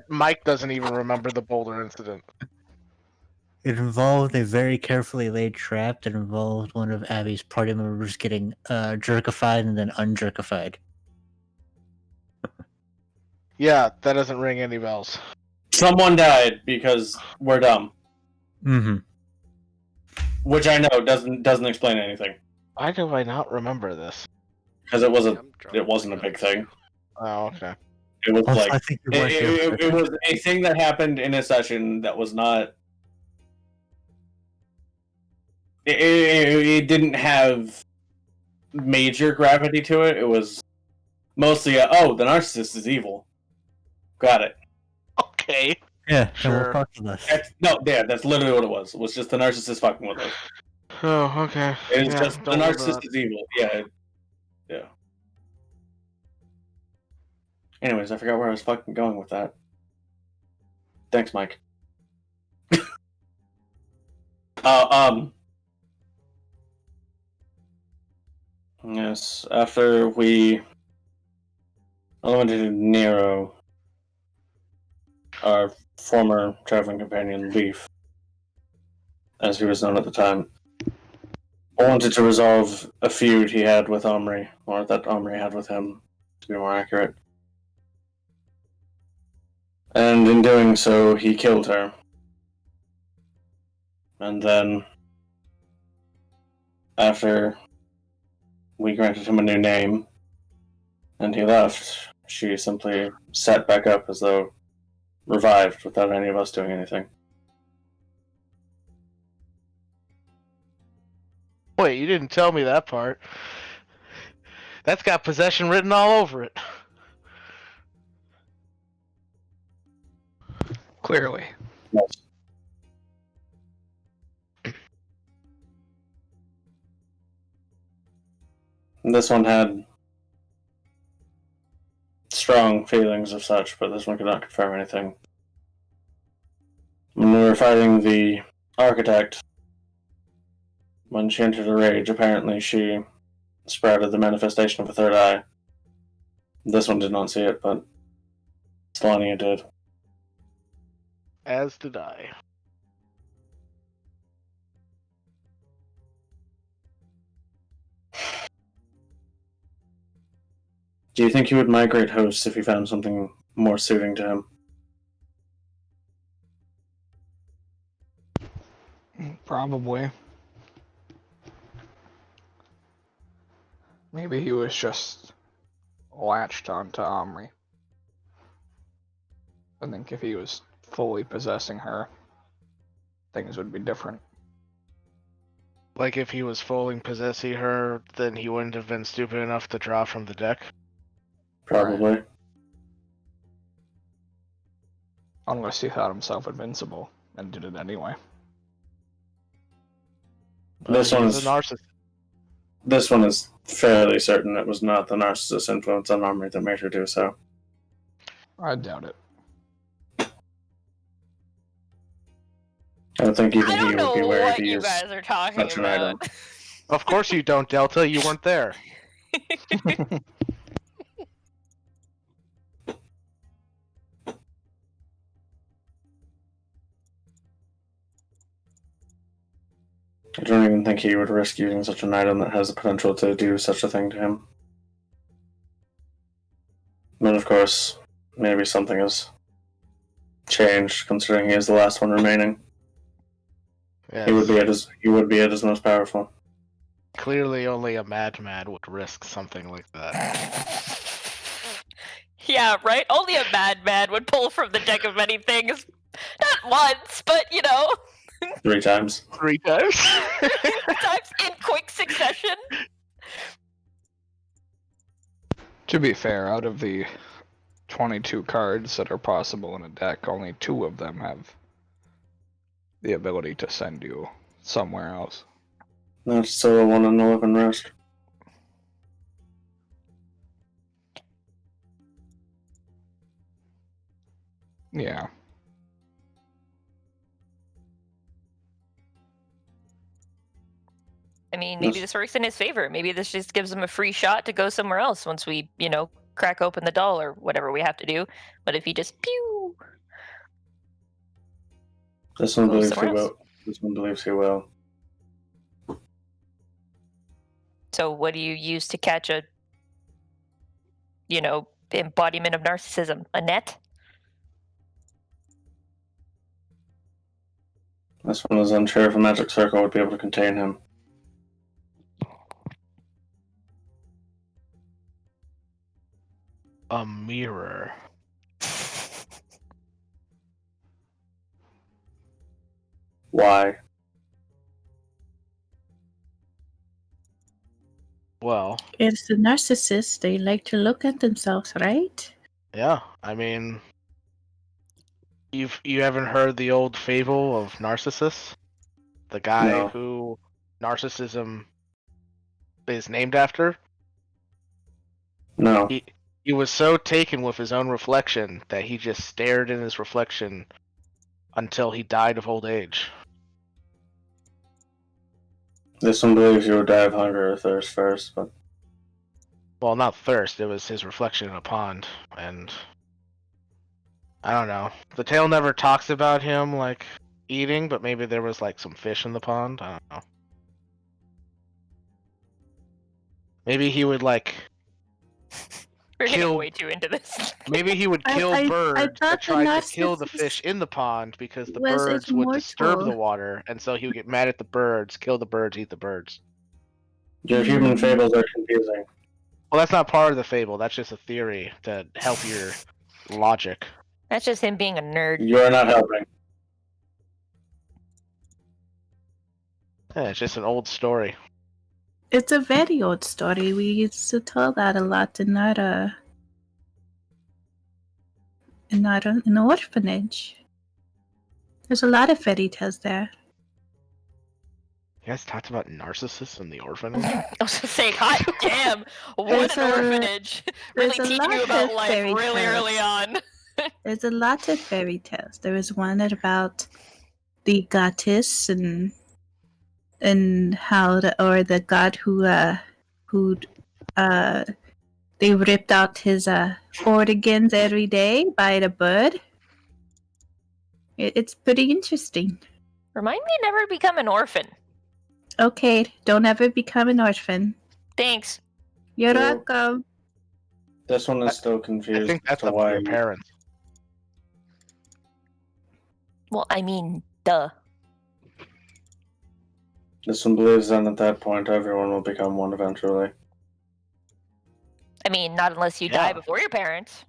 Mike doesn't even remember the boulder incident. It involved a very carefully laid trap that involved one of Abby's party members getting jerkified and then unjerkified. Yeah, that doesn't ring any bells. Someone died because we're dumb, Mm-hmm. which I know doesn't explain anything Why do I not remember this? because I'm drunk. it wasn't a big thing. Oh, okay. It was Also, like I think you weren't there for it was a thing that happened in a session that was not. It didn't have major gravity to it. It was mostly the narcissist is evil. Got it. Okay. Yeah, Sure. well, fuck us. That's literally what it was. It was just the narcissist fucking with us. Oh, okay. It's Yeah, just the don't narcissist remember is evil. Yeah. Anyways, I forgot where I was fucking going with that. Thanks, Mike. Yes, after we eliminated Nero, our former traveling companion, Leaf, as he was known at the time, wanted to resolve a feud he had with Omri, or that Omri had with him, to be more accurate. And in doing so, he killed her. And then, after we granted him a new name, and he left, she simply sat back up as though revived without any of us doing anything. Wait, you didn't tell me that part. That's got possession written all over it. Clearly. Yes. This one had strong feelings of such, but this one could not confirm anything. When we were fighting the architect, when she entered a rage, apparently she sprouted the manifestation of a third eye. This one did not see it, but Stelania did. As did I. Do you think he would migrate hosts if he found something more suiting to him? Probably. Maybe he was just latched onto Omri. I think if he was fully possessing her, things would be different. Like if he was fully possessing her, then he wouldn't have been stupid enough to draw from the deck. Probably. Unless he thought himself invincible and did it anyway. This He's one's a narcissist. This one is fairly certain it was not the narcissist influence on Omri that made her do so. I doubt it. I don't think even I he don't would know be wary what to you use guys are talking such an item. about. Of course you don't, Delta. You weren't there. I don't even think he would risk using such an item that has the potential to do such a thing to him. But of course, maybe something has changed, considering he is the last one remaining. Yes. He would be at his most powerful. Clearly only a madman would risk something like that. Yeah, right? Only a madman would pull from the deck of many things. Not once, but, 3 times. 3 times? times in quick succession. To be fair, out of the 22 cards that are possible in a deck, only 2 of them have the ability to send you somewhere else. That's still a 1 in 11 risk. Yeah. I mean, maybe Yes. this works in his favor. Maybe this just gives him a free shot to go somewhere else once we, crack open the doll or whatever we have to do. But if he just pew, This one Go believes he somewhere else. will. This one believes he will. so what do you use to catch a, embodiment of narcissism? A net? This one is unsure if a magic circle would be able to contain him. A mirror. Why? Well, It's the narcissist. They like to look at themselves, right? yeah. I mean, you haven't heard the old fable of Narcissus, the guy No. who narcissism is named after. No. He was so taken with his own reflection that he just stared in his reflection until he died of old age. This one believes you would die of hunger or thirst first, but Well, not thirst. It was his reflection in a pond, and I don't know. The tale never talks about him like eating, but maybe there was like some fish in the pond. I don't know. Maybe he would like. We're getting Kill- way too into this. Maybe he would kill I birds thought that the tried to kill the narcissist fish in the pond because the was birds would disturb the immortal. water, and so he would get mad at the birds, kill the birds, eat the birds. your human fables are confusing. Well, that's not part of the fable. That's just a theory to help your logic. That's just him being a nerd. You are not helping. Yeah, it's just an old story. It's a very old story. We used to tell that a lot in our in the orphanage. There's a lot of fairy tales there. You guys talked about Narcissus in the orphanage? I was gonna say, hot damn, what There's an a- orphanage. Really there's a teaching you lot about of life fairy really tales. early on. There's a lot of fairy tales. There was one about the goddess and how the god who they ripped out his organs every day by the bird. It's pretty interesting. Remind me to never become an orphan. Okay, don't ever become an orphan. Thanks. You're Well, welcome. This one is still I confused think as that's to up to why. your parents. Well, I mean, duh. This one believes then at that point everyone will become one eventually. I mean, not unless you Yeah. die before your parents.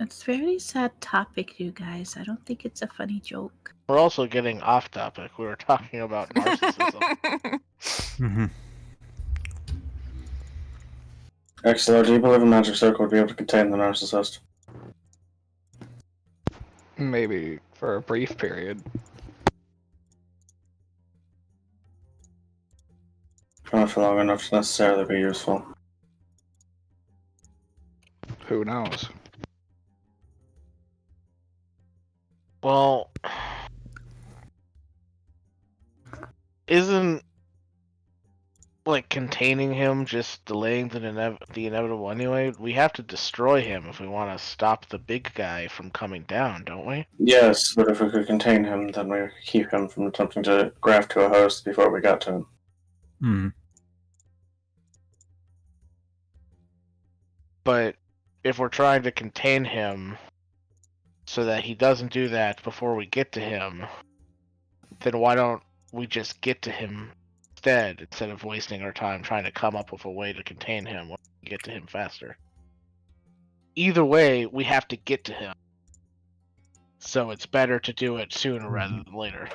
It's a very sad topic, you guys. I don't think it's a funny joke. We're also getting off topic. We were talking about narcissism. Mm-hmm. Excellent. Do you believe a magic circle would be able to contain the narcissist? Maybe for a brief period. Not for long enough to necessarily be useful. Who knows? Well, isn't like containing him just delaying the inevitable anyway? We have to destroy him if we want to stop the big guy from coming down, don't we? Yes, but if we could contain him, then we could keep him from attempting to graft to a host before we got to him. Hmm. But if we're trying to contain him so that he doesn't do that before we get to him, then why don't we just get to him instead of wasting our time trying to come up with a way to contain him when we get to him faster? Either way, we have to get to him. So it's better to do it sooner rather than later.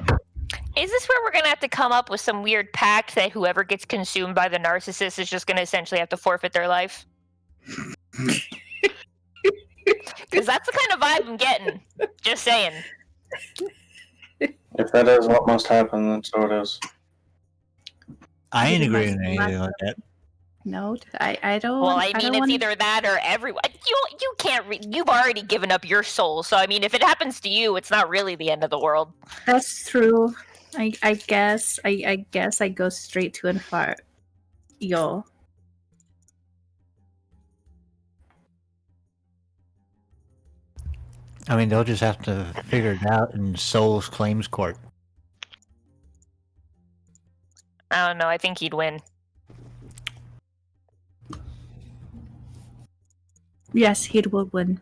Is this where we're going to have to come up with some weird pact that whoever gets consumed by the narcissist is just going to essentially have to forfeit their life? Because that's the kind of vibe I'm getting. Just saying. If that is what must happen, then so it is. I ain't Pretty much agreeing with anything like that. No, I don't. Well, I mean, don't it's wanna- either that or everyone. You can't. You've already given up your soul, so I mean, if it happens to you, it's not really the end of the world. That's true. I guess I go straight to and fart. Yo. I mean, they'll just have to figure it out in Soul's Claims Court. I don't know. I think he'd win. Yes, he would win.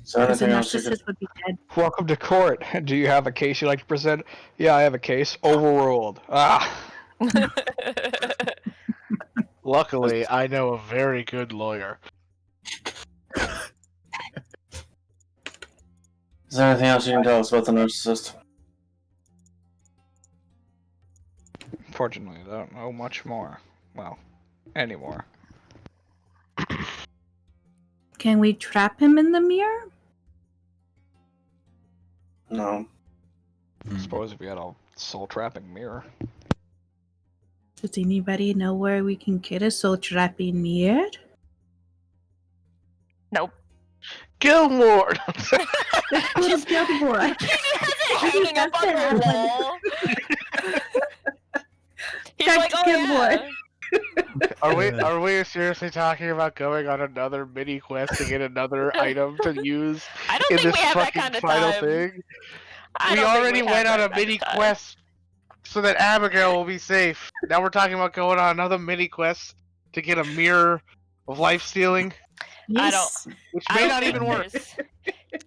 Is there Because the anything else you could... narcissist would be dead. Welcome to court. Do you have a case you'd like to present? Yeah, I have a case. Overruled. Ah. Luckily, I know a very good lawyer. Is there anything else you can tell us about the narcissist? Fortunately, I don't know much more. Well, anymore. Can we trap him in the mirror? No. I suppose if we had a soul trapping mirror. Does anybody know where we can get a soul trapping mirror? Nope. Gilmore! Who's Gilmore? He just has it hanging up on the wall. He's Dr. like, oh Gilmore. yeah. Are we seriously talking about going on another mini quest to get another item to use I don't in think this we have that fucking kind of final time. thing? I We don't think already have went on that a kind of mini time. quest so that Abigail will be safe. Now we're talking about going on another mini quest to get a mirror of life stealing, Yes. which I may don't not think even work.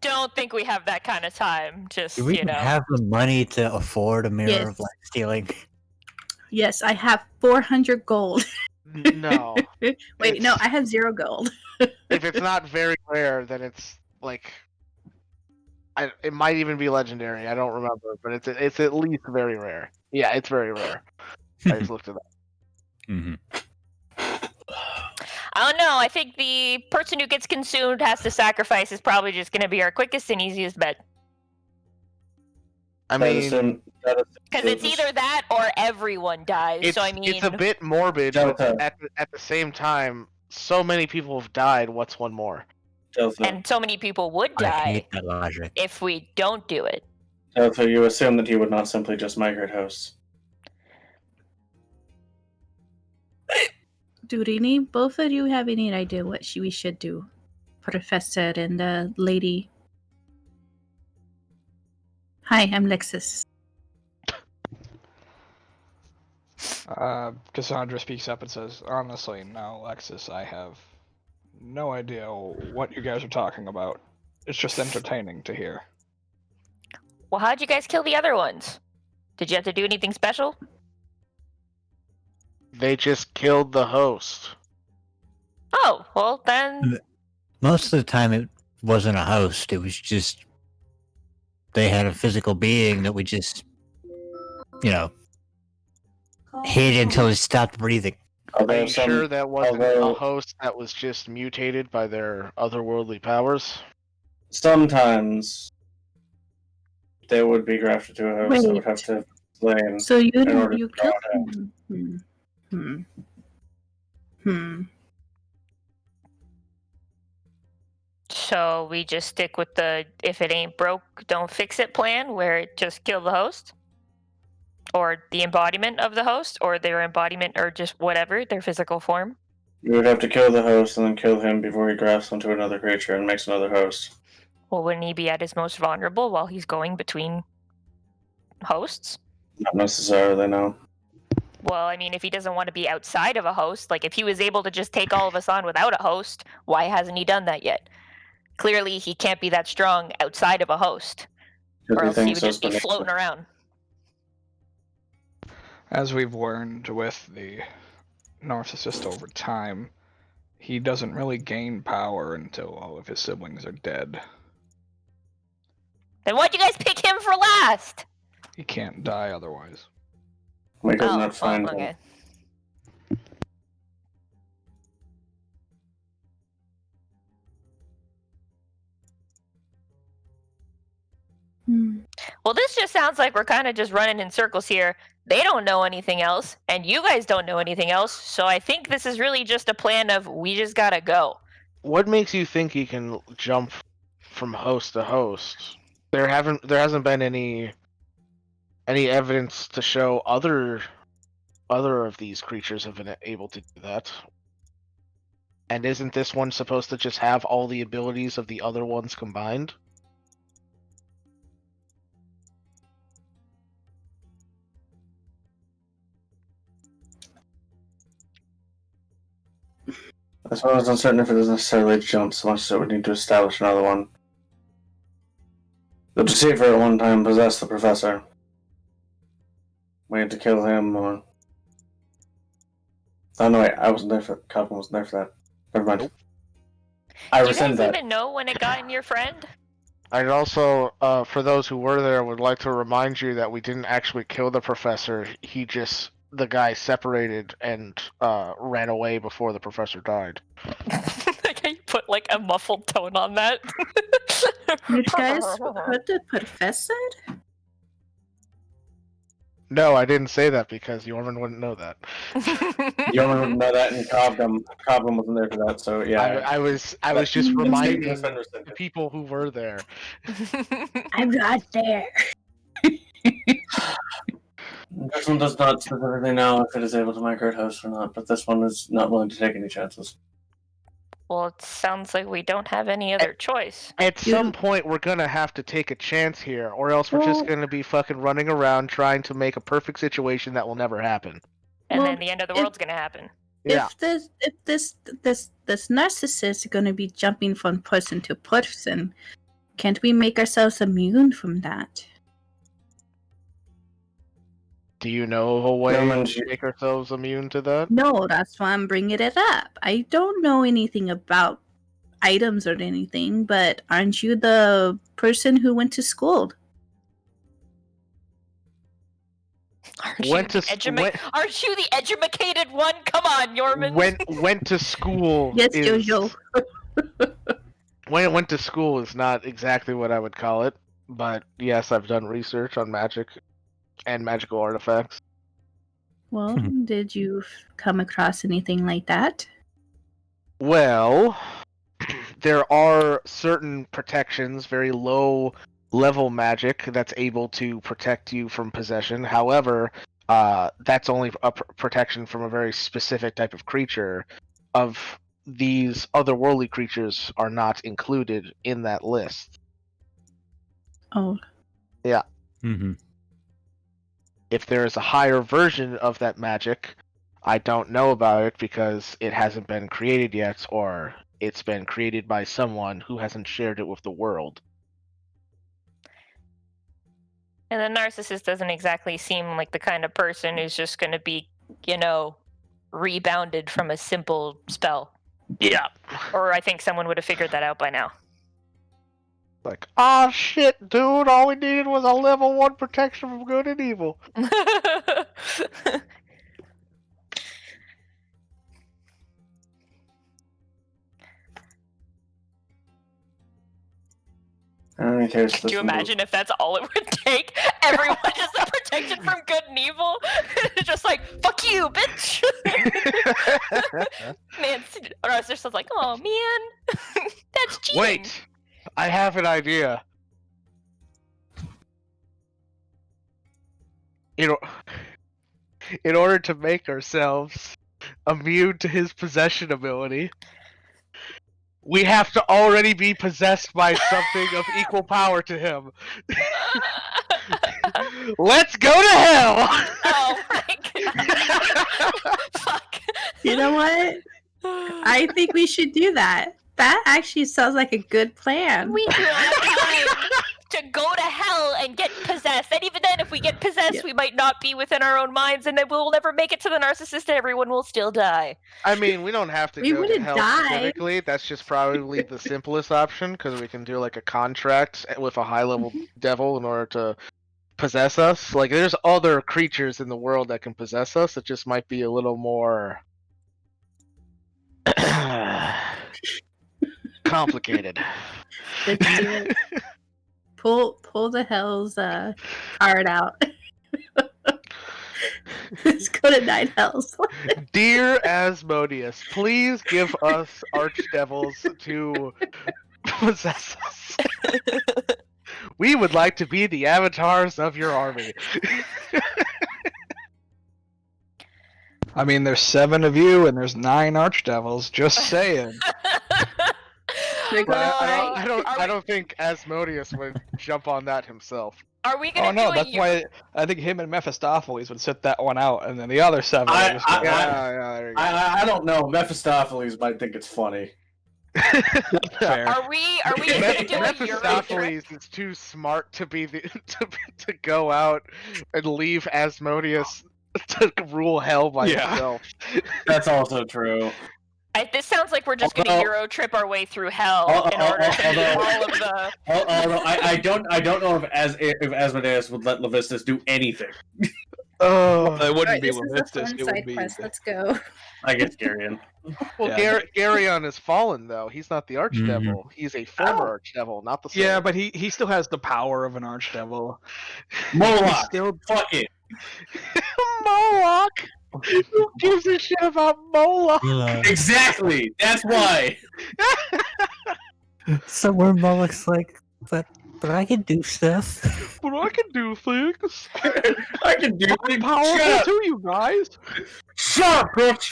Don't think we have that kind of time. Just, Do we you know. have the money to afford a mirror Yes. of life stealing? Yes, I have 400 gold. No. Wait, no, I have 0 gold. If it's not very rare, then it's like it might even be legendary. I don't remember, but it's at least very rare. Yeah, it's very rare. I just looked it up. Mm-hmm. I don't know. I think the person who gets consumed has to sacrifice is probably just going to be our quickest and easiest bet. I mean, Because it's either that or everyone dies. it's, So I mean, it's a bit morbid, but at the same time, so many people have died. What's one more? and so many people would I die hate that logic. if we don't do it. So you assume that he would not simply just migrate hosts. Do any both of you have any idea what we should do? Professor and the lady. Hi, I'm Lexus. Cassandra speaks up and says, honestly, no, Alexis, I have no idea what you guys are talking about. It's just entertaining to hear. Well, how'd you guys kill the other ones? Did you have to do anything special? They just killed the host. Oh, well then. Most of the time, it wasn't a host. It was just they had a physical being that we just, hid until it stopped breathing. Are you sure that wasn't a host that was just mutated by their otherworldly powers? Sometimes they would be grafted to a host that would have to explain. So you order you to draw killed him. So we just stick with the if it ain't broke, don't fix it plan, where it just kill the host? Or the embodiment of the host, or their embodiment, or just whatever, their physical form? You would have to kill the host and then kill him before he grafts onto another creature and makes another host. Well, wouldn't he be at his most vulnerable while he's going between hosts? Not necessarily, no. Well, I mean, if he doesn't want to be outside of a host, like if he was able to just take all of us on without a host, why hasn't he done that yet? Clearly, he can't be that strong outside of a host, or else he would just be floating around. As we've learned with the narcissist over time, he doesn't really gain power until all of his siblings are dead. Then why'd you guys pick him for last? He can't die otherwise. We could not find him. Okay. Well, this just sounds like we're kind of just running in circles here. They don't know anything else, and you guys don't know anything else, so I think this is really just a plan of we just gotta go. What makes you think he can jump from host to host? There hasn't been any evidence to show other of these creatures have been able to do that. And isn't this one supposed to just have all the abilities of the other ones combined? As well as uncertain if it is necessarily jump so much that we need to establish another one. The Deceiver at one time possessed the Professor. We had to kill him, or... Oh no, wait, I wasn't there for... Calvin wasn't there for that. Never mind. Nope. I Do you rescind guys that. even know when it got in your friend? I'd also, for those who were there, would like to remind you that we didn't actually kill the Professor. The guy separated and ran away before the Professor died. Can you put like a muffled tone on that? You guys heard the Professor? No, I didn't say that because Yorman wouldn't know that. You only wouldn't know that, and Cobham wasn't there for that, so yeah. I was just reminding the people who were there. I'm not there. This one does not specifically know if it is able to migrate hosts or not, but this one is not willing to take any chances. Well, it sounds like we don't have any other choice. At some point, we're gonna have to take a chance here, or else we're just gonna be fucking running around trying to make a perfect situation that will never happen. And Well, then the end of the world's gonna happen. Yeah. If this narcissist is gonna be jumping from person to person, can't we make ourselves immune from that? Do you know a way Norman, to make ourselves immune to that? No, that's why I'm bringing it up. I don't know anything about items or anything, but aren't you the person who went to school? Aren't Went you to the s- went- Aren't you the educated one? Come on, Yorman. Went to school. Yes, is, Jojo. Went to school is not exactly what I would call it, but yes, I've done research on magic and magical artifacts. Well, did you come across anything like that? Well, there are certain protections, very low level magic that's able to protect you from possession. However, that's only a protection from a very specific type of creature. Of these otherworldly creatures are not included in that list. Oh, Mm-hmm. If there is a higher version of that magic, I don't know about it because it hasn't been created yet, or it's been created by someone who hasn't shared it with the world. And the narcissist doesn't exactly seem like the kind of person who's just going to be, rebounded from a simple spell. Yeah. Or I think someone would have figured that out by now. Like, ah, shit, dude, all we needed was a level 1 protection from good and evil. Could you imagine if that's all it would take? Everyone just a protection from good and evil? Just like, fuck you, bitch! Man, or else they're just like, oh man, that's cheating. Wait, I have an idea. In order to make ourselves immune to his possession ability, we have to already be possessed by something of equal power to him. Let's go to hell! Oh my god. Fuck. you know what? I think we should do that. That actually sounds like a good plan. We do have time to go to hell and get possessed. And even then, if we get possessed, we might not be within our own minds, and then we'll never make it to the narcissist, and everyone will still die. I mean, we don't have to We go to wouldn't hell die. specifically. That's just probably the simplest option, because we can do like a contract with a high-level devil in order to possess us. Like, there's other creatures in the world that can possess us. It just might be a little more complicated. Let's do it. Pull the hell's card out. Let's go to Nine Hells. Dear Asmodeus, please give us archdevils to possess us. We would like to be the avatars of your army. I mean, there's 7 of you and there's 9 archdevils. Just saying. But I don't think Asmodeus would jump on that himself. Are we gonna Oh no, do that's why I think him and Mephistopheles would sit that one out, and then the other 7 would just go. There you go. I don't know. Mephistopheles might think it's funny. Fair. Are we gonna do a Euro trip? Mephistopheles is too smart to be to go out and leave Asmodeus to rule hell by Yeah. himself. That's also true. This sounds like we're just gonna Although- Euro trip our way through hell in Al- order to do although- all of the. Although I don't know if Asmodeus would let Levistus do anything. Oh, It wouldn't Alright, be this is a Levistus. fun It would side be. quest. Let's go. I guess Garion. well, Yeah. Garion is fallen though. He's not the Archdevil. He's a former Archdevil, not the. Yeah, Sword. but he still has the power of an archdevil. Moloch. Still, Fuck it. Moloch. Who gives a shit about Moloch? Exactly. That's why. Somewhere Moloch's like, but I can do stuff. But I can do things. I can do I'm it. powerful Shut up. too, you guys. Shut up, bitch.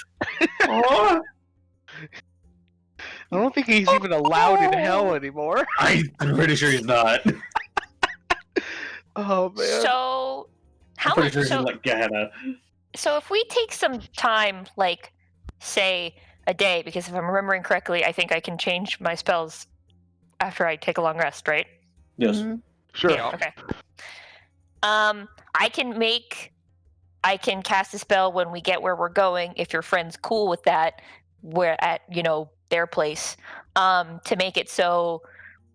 Oh, I don't think he's even allowed in hell anymore. I'm pretty sure he's not. Oh man. So, I'm how pretty much? sure he's So, like Gehenna. so if we take some time, like say a day, because if I'm remembering correctly, I think I can change my spells after I take a long rest, right? Yes. Mhm. Sure. Yeah, okay. I can cast a spell when we get where we're going, if your friend's cool with that. We're at, their place. To make it so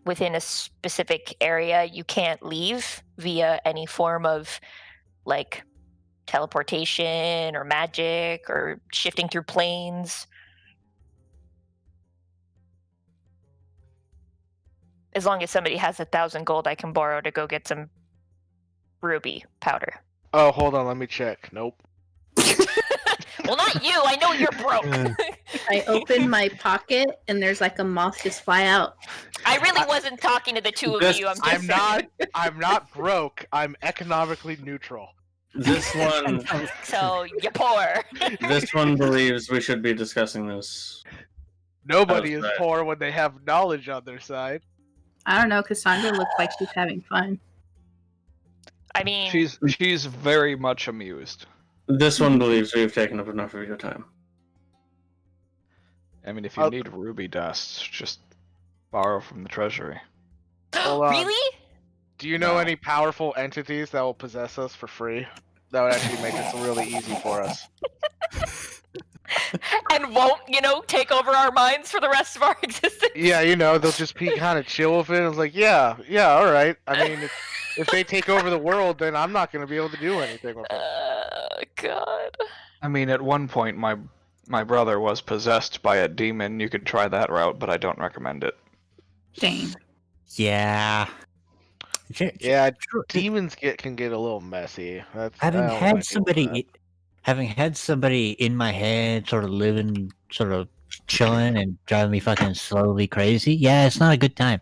within a specific area you can't leave via any form of like teleportation or magic or shifting through planes. As long as somebody has 1,000 gold I can borrow to go get some ruby powder. Oh, hold on. Let me check. Nope. Well, not you. I know you're broke. I open my pocket and there's like a moth just fly out. I really wasn't talking to the two of you. I'm just I'm saying. not. I'm not broke. I'm economically neutral. This one. So you're poor. This one believes we should be discussing this. Nobody How's is that? poor when they have knowledge on their side. I don't know, Cassandra looks like she's having fun. I mean, She's very much amused. This one believes we've taken up enough of your time. I mean, if you need ruby dust, just borrow from the treasury. Hold on. really? Do you know No. any powerful entities that will possess us for free? That would actually make this really easy for us. And won't, take over our minds for the rest of our existence? Yeah, they'll just be kind of chill with it. It's like, yeah, all right. I mean, if they take over the world, then I'm not going to be able to do anything with it. God. I mean, at one point, my brother was possessed by a demon. You could try that route, but I don't recommend it. Dang. Yeah. Yeah, demons can get a little messy. I Having don't wanna had deal with that. somebody in my head, sort of living, sort of chilling, and driving me fucking slowly crazy. Yeah, it's not a good time.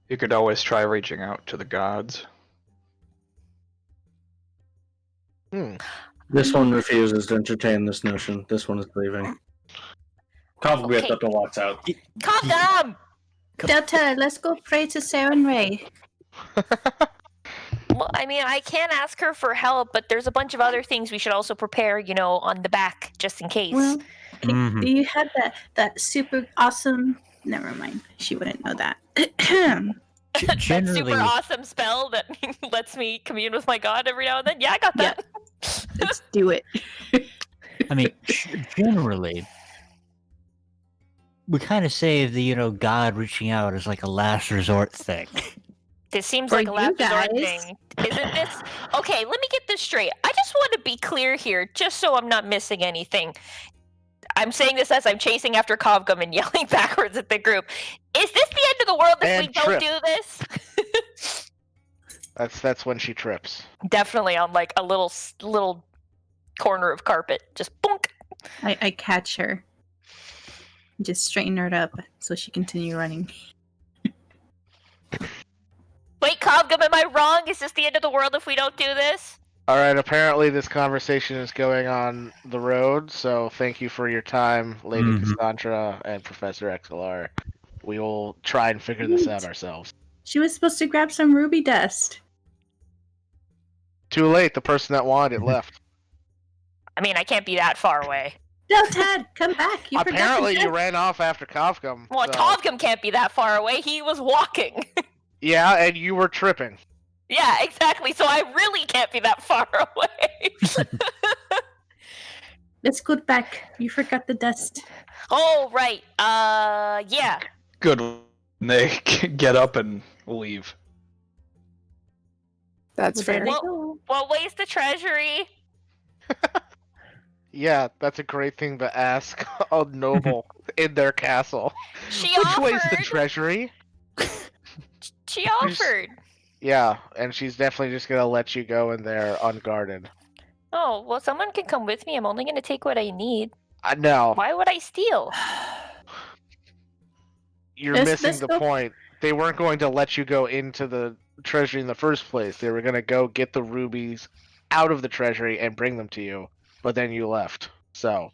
You could always try reaching out to the gods. This one refuses to entertain this notion. This one is leaving. Probably Okay. Delta walks out. Calm down! Delta, let's go pray to Saren Ray. Well, I mean, I can ask her for help, but there's a bunch of other things we should also prepare, on the back, just in case. Well, Mhm. do you have that super awesome? Never mind. She wouldn't know that. That Generally, super awesome spell that lets me commune with my god every now and then. Yeah, I got that. Let's do it. I mean, generally, we kind of say the God reaching out is like a last resort thing. This seems For like a last you resort guys. thing. Isn't this? Okay, let me get this straight. I just want to be clear here, just so I'm not missing anything. I'm saying this as I'm chasing after Kovgum and yelling backwards at the group. Is this the end of the world if And we don't trip. do this? That's when she trips. Definitely on like a little corner of carpet. Just bonk. I catch her. Just straighten her up so she continue running. Wait, Kovgum, am I wrong? Is this the end of the world if we don't do this? All right, apparently this conversation is going on the road, so thank you for your time, Lady Mhm. Cassandra and Professor XLR. We will try and figure this out ourselves. She was supposed to grab some ruby dust. Too late. The person that wanted it left. I mean, I can't be that far away. No, Ted, come back. You Apparently, forgot you ran off after Kovgum. Well, so- Tovgum can't be that far away. He was walking. Yeah, and you were tripping. Yeah, exactly. So I really can't be that far away. Let's go back. You forgot the dust. Oh, right. Yeah. Good. They get up and leave. That's Well, there fair. they Well- go. What way's the treasury? Yeah, that's a great thing to ask a noble in their castle. She Which offered. way's the treasury? She offered. Yeah, and she's definitely just gonna let you go in there unguarded. Oh, well, someone can come with me. I'm only going to take what I need. No, Why would I steal? you're Let's missing the go. point. They weren't going to let you go into the treasury in the first place. They were gonna go get the rubies out of the treasury and bring them to you, but then you left. So,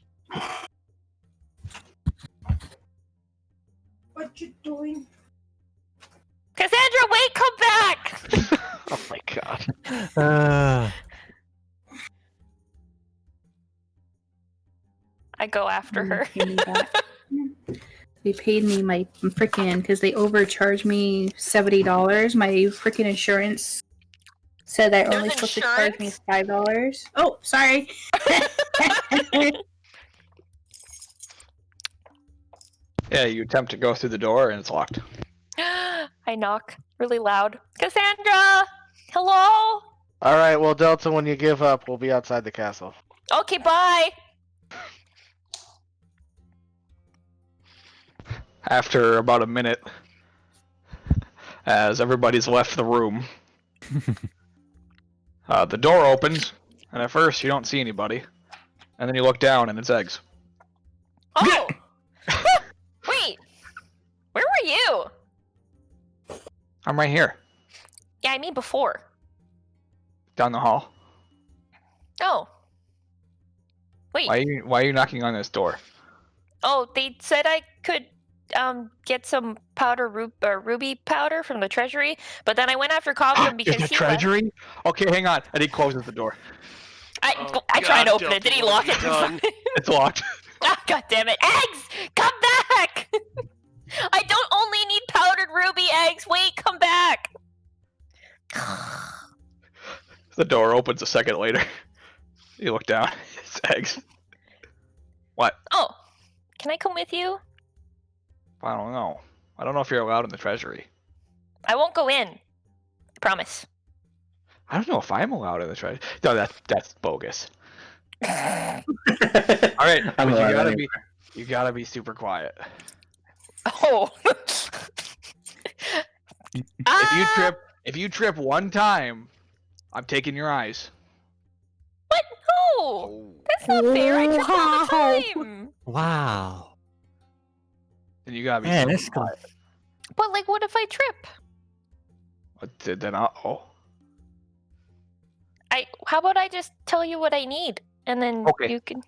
What you doing? Cassandra, wait, come back! oh my god. I go after her. Pay me back. They paid me my freaking because they overcharged me $70. My freaking insurance said they're only There's supposed to charge me $5. Oh, sorry. Yeah, you attempt to go through the door and it's locked. I knock really loud. Cassandra! Hello? Alright, well, Delta, when you give up, we'll be outside the castle. Okay, bye. After about a minute, as everybody's left the room, the door opens, and at first you don't see anybody, and then you look down and it's eggs. Oh! Wait! Where were you? I'm right here, Yeah, I mean before. down the hall. Oh. Wait. Why are you knocking on this door? Oh, they said I could get some ruby powder from the treasury, but then I went after Cobham because Is it he left. treasury? Okay, hang on. And he closes the door. Oh, I tried to God, open it. Did he Delta, lock what it? have you done? It's locked. Ah, God damn it! Eggs, come back! I don't only need powdered ruby eggs. Wait, come back. The door opens a second later. You look down. It's eggs. What? Oh, can I come with you? I don't know. I don't know if you're allowed in the treasury. I won't go in. I promise. I don't know if I'm allowed in the treasury. No, that's bogus. All right, but I'm you allowed gotta anyway. you gotta be super quiet. Oh. If you trip one time, I'm taking your eyes. What? No, Oh. that's not fair. I trip all Wow. the time. Wow. Then you gotta be Man, super that's cool. quiet. But like, what if I trip? Then How about I just tell you what I need, and then Okay. you can.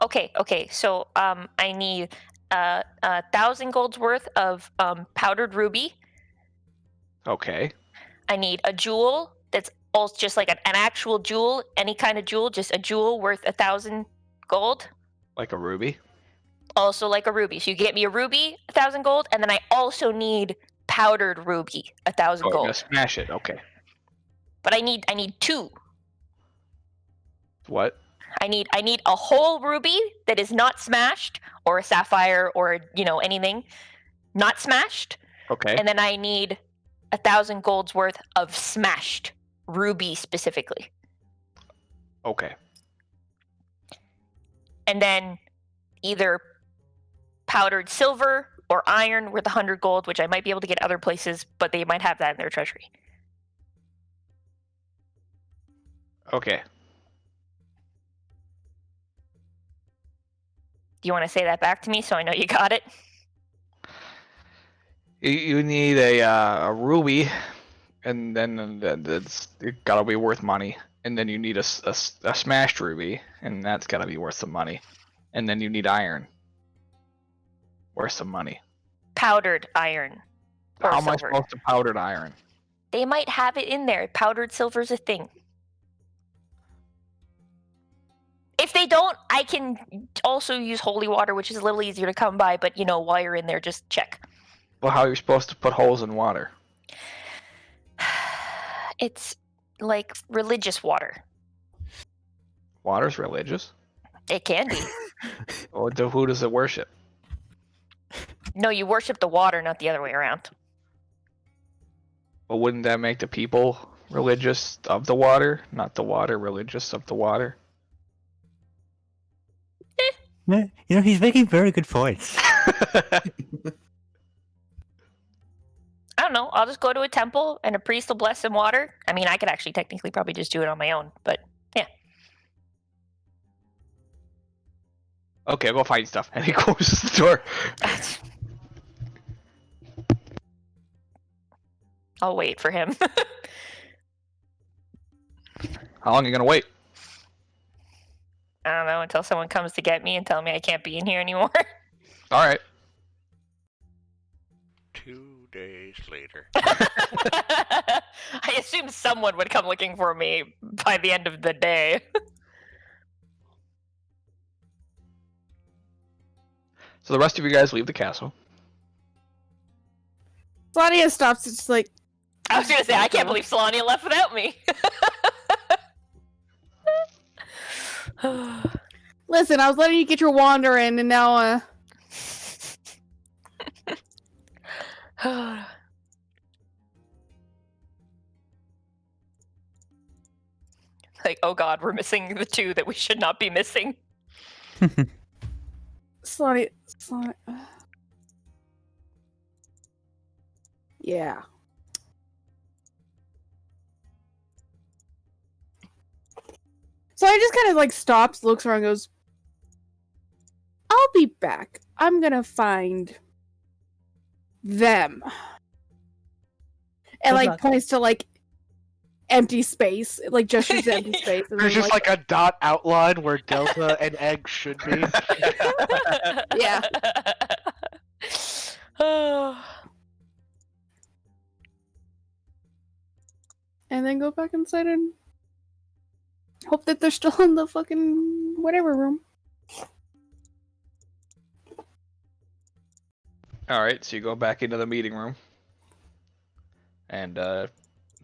Okay. So I need 1,000 gold's worth of powdered ruby. okay. I need a jewel that's also just like an actual jewel, any kind of jewel, just a jewel worth 1,000 gold. Like a ruby. Also like a ruby. So you get me a ruby, 1,000 gold, and then I also need powdered ruby, 1,000 Oh, you're gonna gold. smash it. Okay. But I need two. What? I need a whole ruby that is not smashed, or a sapphire, or anything not smashed, Okay. and then I need 1,000 gold's worth of smashed ruby specifically, Okay. and then either powdered silver or iron worth 100 gold, which I might be able to get other places, but they might have that in their treasury. Okay. Do you want to say that back to me so I know you got it? You need a ruby, and then it's gotta be worth money. And then you need a smashed ruby, and that's gotta be worth some money. And then you need iron. Worth some money. Powdered iron or How am I silver. supposed to powdered iron? They might have it in there. Powdered silver's a thing. If they don't, I can also use holy water, which is a little easier to come by. But while you're in there, just check. Well, how are you supposed to put holes in water? It's like religious water. Water's religious. It can be. Well, who does it worship? No, you worship the water, not the other way around. Well, wouldn't that make the people religious of the water, not the water religious of the water? Yeah, he's making very good points. I don't know. I'll just go to a temple and a priest will bless some water. I mean, I could actually technically probably just do it on my own, but yeah. Okay, go find stuff. And he closes the door. I'll wait for him. How long are you gonna wait? I don't know, until someone comes to get me and tell me I can't be in here anymore. Alright. 2 days later. I assume someone would come looking for me by the end of the day. So the rest of you guys leave the castle. Claudia stops. It's like, I was gonna say, I can't believe Solania left without me. listen, I was letting you get your wander in, and now, like, oh god, we're missing the two that we should not be missing. Slotty. Yeah. So I just kind of like stops, looks around, goes, I'll be back. I'm gonna find them. And Good like luck. points to like empty space, like gestures to empty space. And There's then, just like a dot outline where Delta and Egg should be. yeah. And then go back inside and hope that they're still in the fucking whatever room. Alright, so you go back into the meeting room. And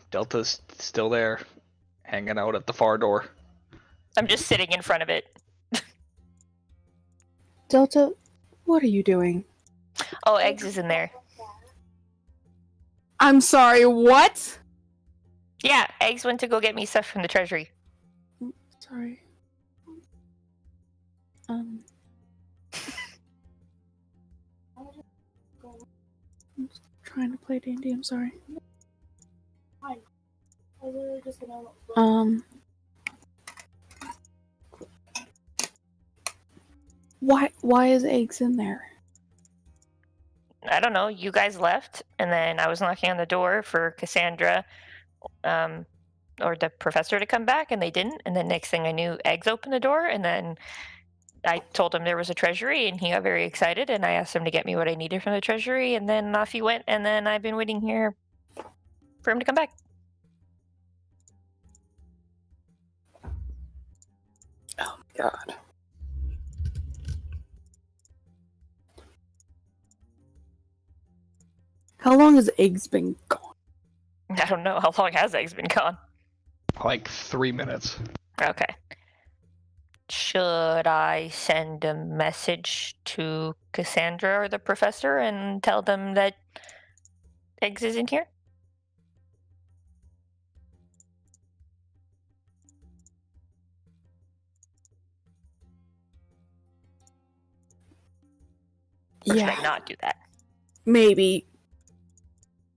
Delta's still there, hanging out at the far door. I'm just sitting in front of it. Delta, what are you doing? Oh, Eggs is in there. I'm sorry, what? Yeah, Eggs went to go get me stuff from the treasury. Sorry. I'm just trying to play D&D, I'm sorry. Why is Eggs in there? I don't know. You guys left, and then I was knocking on the door for Cassandra, or the professor to come back, and they didn't. And then next thing I knew, Eggs opened the door, and then I told him there was a treasury, and he got very excited, and I asked him to get me what I needed from the treasury, and then off he went, and then I've been waiting here for him to come back. Oh my god. How long has Eggs been gone? I don't know. How long has Eggs been gone? Like 3 minutes. Okay. Should I send a message to Cassandra or the professor and tell them that Eggs is in here? Or should I not do that? Maybe.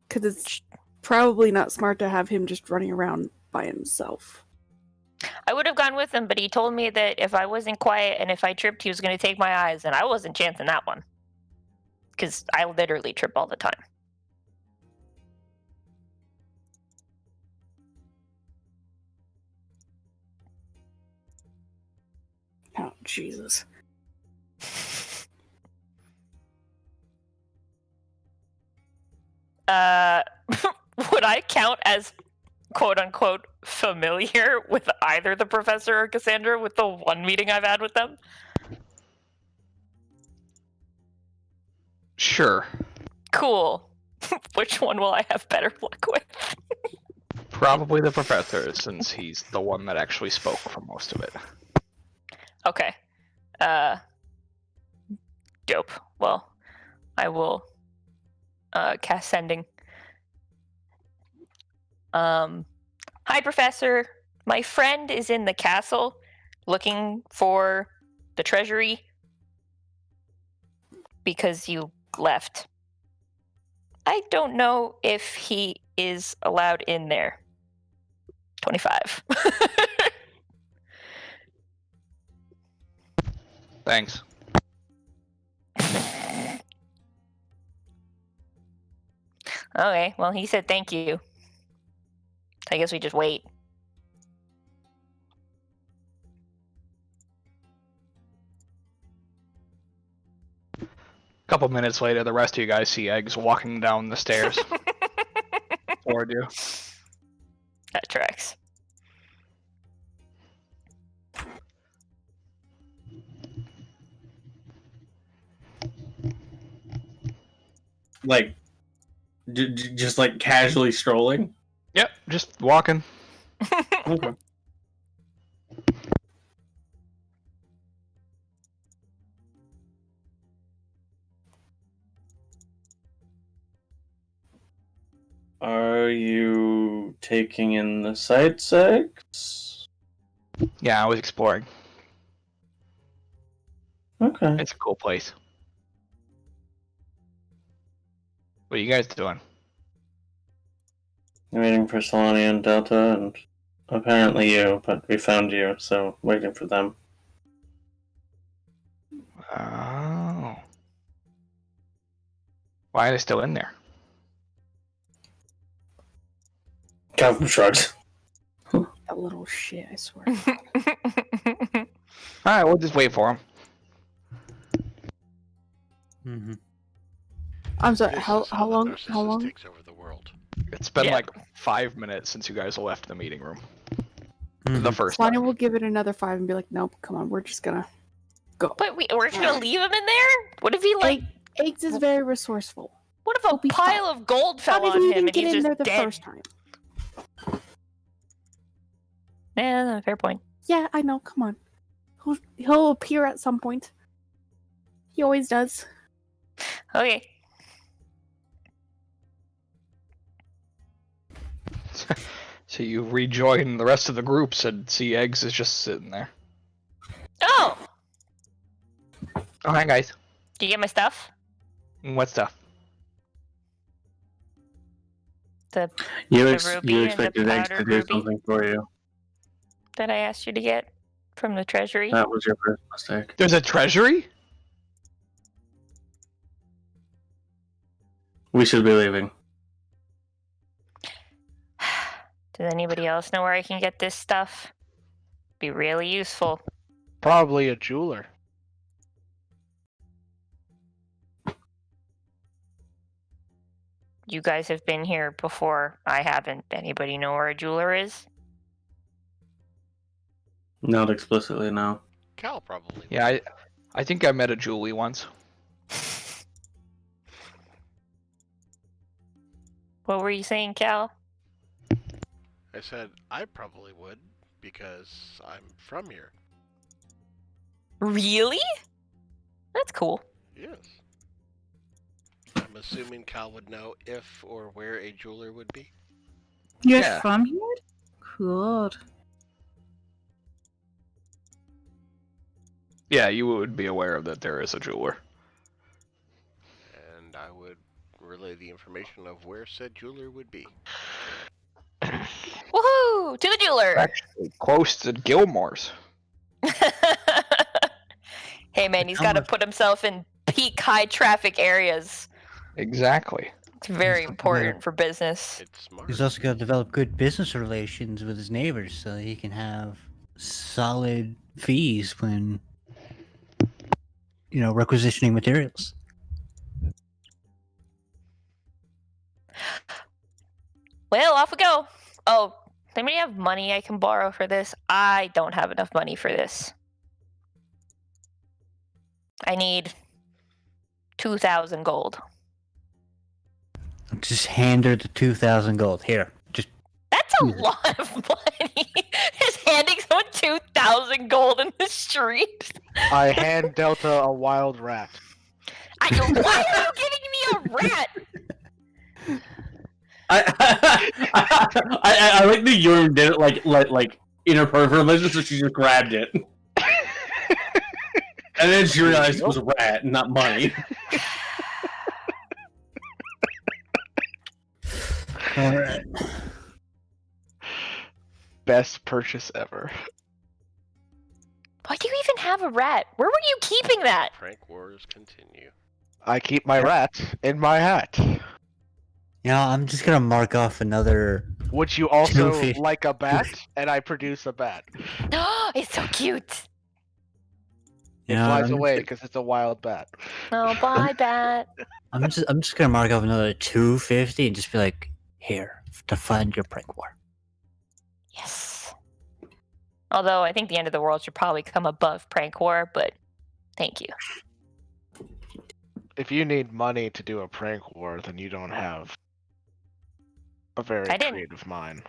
Because it's probably not smart to have him just running around by himself. I would have gone with him, but he told me that if I wasn't quiet and if I tripped, he was going to take my eyes, and I wasn't chancing that one. Because I literally trip all the time. Oh, Jesus. Would I count as quote unquote familiar with either the professor or Cassandra with the one meeting I've had with them? Sure. Cool. Which one will I have better luck with? Probably the professor, since he's the one that actually spoke for most of it. Okay. Dope. Well, I will cast sending. Hi, Professor. My friend is in the castle looking for the treasury because you left. I don't know if he is allowed in there. 25. Thanks. Okay, well, he said thank you. I guess we just wait. A couple minutes later, the rest of you guys see Eggs walking down the stairs toward you. That tracks. Like, just like casually strolling. Yep, just walking. Okay. Are you taking in the sights, Eggs? Yeah, I was exploring. Okay. It's a cool place. What are you guys doing? Waiting for Solani and Delta, and apparently you, but we found you, so waiting for them. Oh. Why are they still in there? Calvin shrugs. That little shit, I swear. Alright, we'll just wait for them. Mm-hmm. I'm sorry. This How is the long? narcissist How long? takes over the world. It's been Yeah. like 5 minutes since you guys left the meeting room. Mhm. The first Sonny time. will give it another 5 and be like, "Nope, come on, we're just gonna go." But we're gonna leave him in there? What if he like? Eggs is very resourceful. What if a He'll be pile of gold How fell did on he him even and get he's in just there the dead? first time? Yeah, fair point. Yeah, I know. Come on, he'll appear at some point. He always does. Okay. So you rejoin the rest of the groups and see Eggs is just sitting there. Oh, Oh, hi guys. do you get my stuff? What stuff? The You, The ruby you and the expected Eggs to powdered do ruby. something for you. that I asked you to get from the treasury. That was your first mistake. There's a treasury? We should be leaving. Does anybody else know where I can get this stuff? Be really useful. Probably a jeweler. You guys have been here before. I haven't. Anybody know where a jeweler is? Not explicitly, no. Cal probably. Yeah, I think I met a Julie once. What were you saying, Cal? I said I probably would because I'm from here. Really? That's cool. Yes. I'm assuming Cal would know if or where a jeweler would be. You're Yeah. from here? Cool. Yeah, you would be aware of that there is a jeweler. And I would relay the information of where said jeweler would be. Woohoo! To the jeweler! Actually, close to Gilmore's. Hey man, he's got to put himself in peak high traffic areas. Exactly. It's very He's important for business. It's smart. He's also got to develop good business relations with his neighbors so he can have solid fees when, requisitioning materials. Well, off we go. Oh, anybody have money I can borrow for this? I don't have enough money for this. I need 2,000 gold. Just hand her the 2,000 gold. Here, just That's a lot of money. Just handing someone 2,000 gold in the street. I hand Delta a wild rat. Why are you giving me a rat? I like that Yorm did it like in her pervert, so she just grabbed it. And then she realized it was a rat, not money. alright. Best purchase ever. Why do you even have a rat? Where were you keeping that? Prank wars continue. I keep my rat in my hat. You know, I'm just gonna mark off another. Would you also 250. like a bat? And I produce a bat. It's so cute. It flies away because it's a wild bat. Oh, bye, bat. I'm just gonna mark off another 250 and just be like, here to fund your prank war. Yes. Although I think the end of the world should probably come above prank war, but thank you. If you need money to do a prank war, then you don't have a very I didn't- creative mind.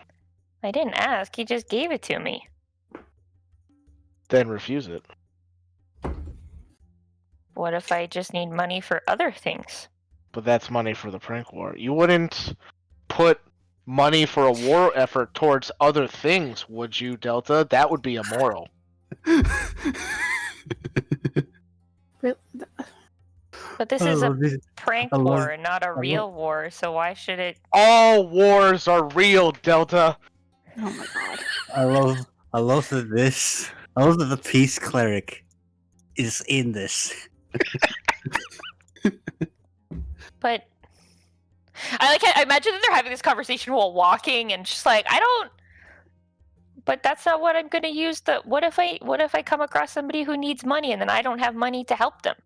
I didn't ask. He just gave it to me. Then refuse it. What if I just need money for other things? But that's money for the prank war. You wouldn't put money for a war effort towards other things, would you, Delta? That would be immoral. But this I is a love this. prank I love- war and not a love- real war, so why should it... All wars are real, Delta. Oh my god. I love that this. I love that the peace cleric is in this. But I imagine that they're having this conversation while walking, and just like, I don't. But that's not what I'm gonna use. What if I come across somebody who needs money and then I don't have money to help them?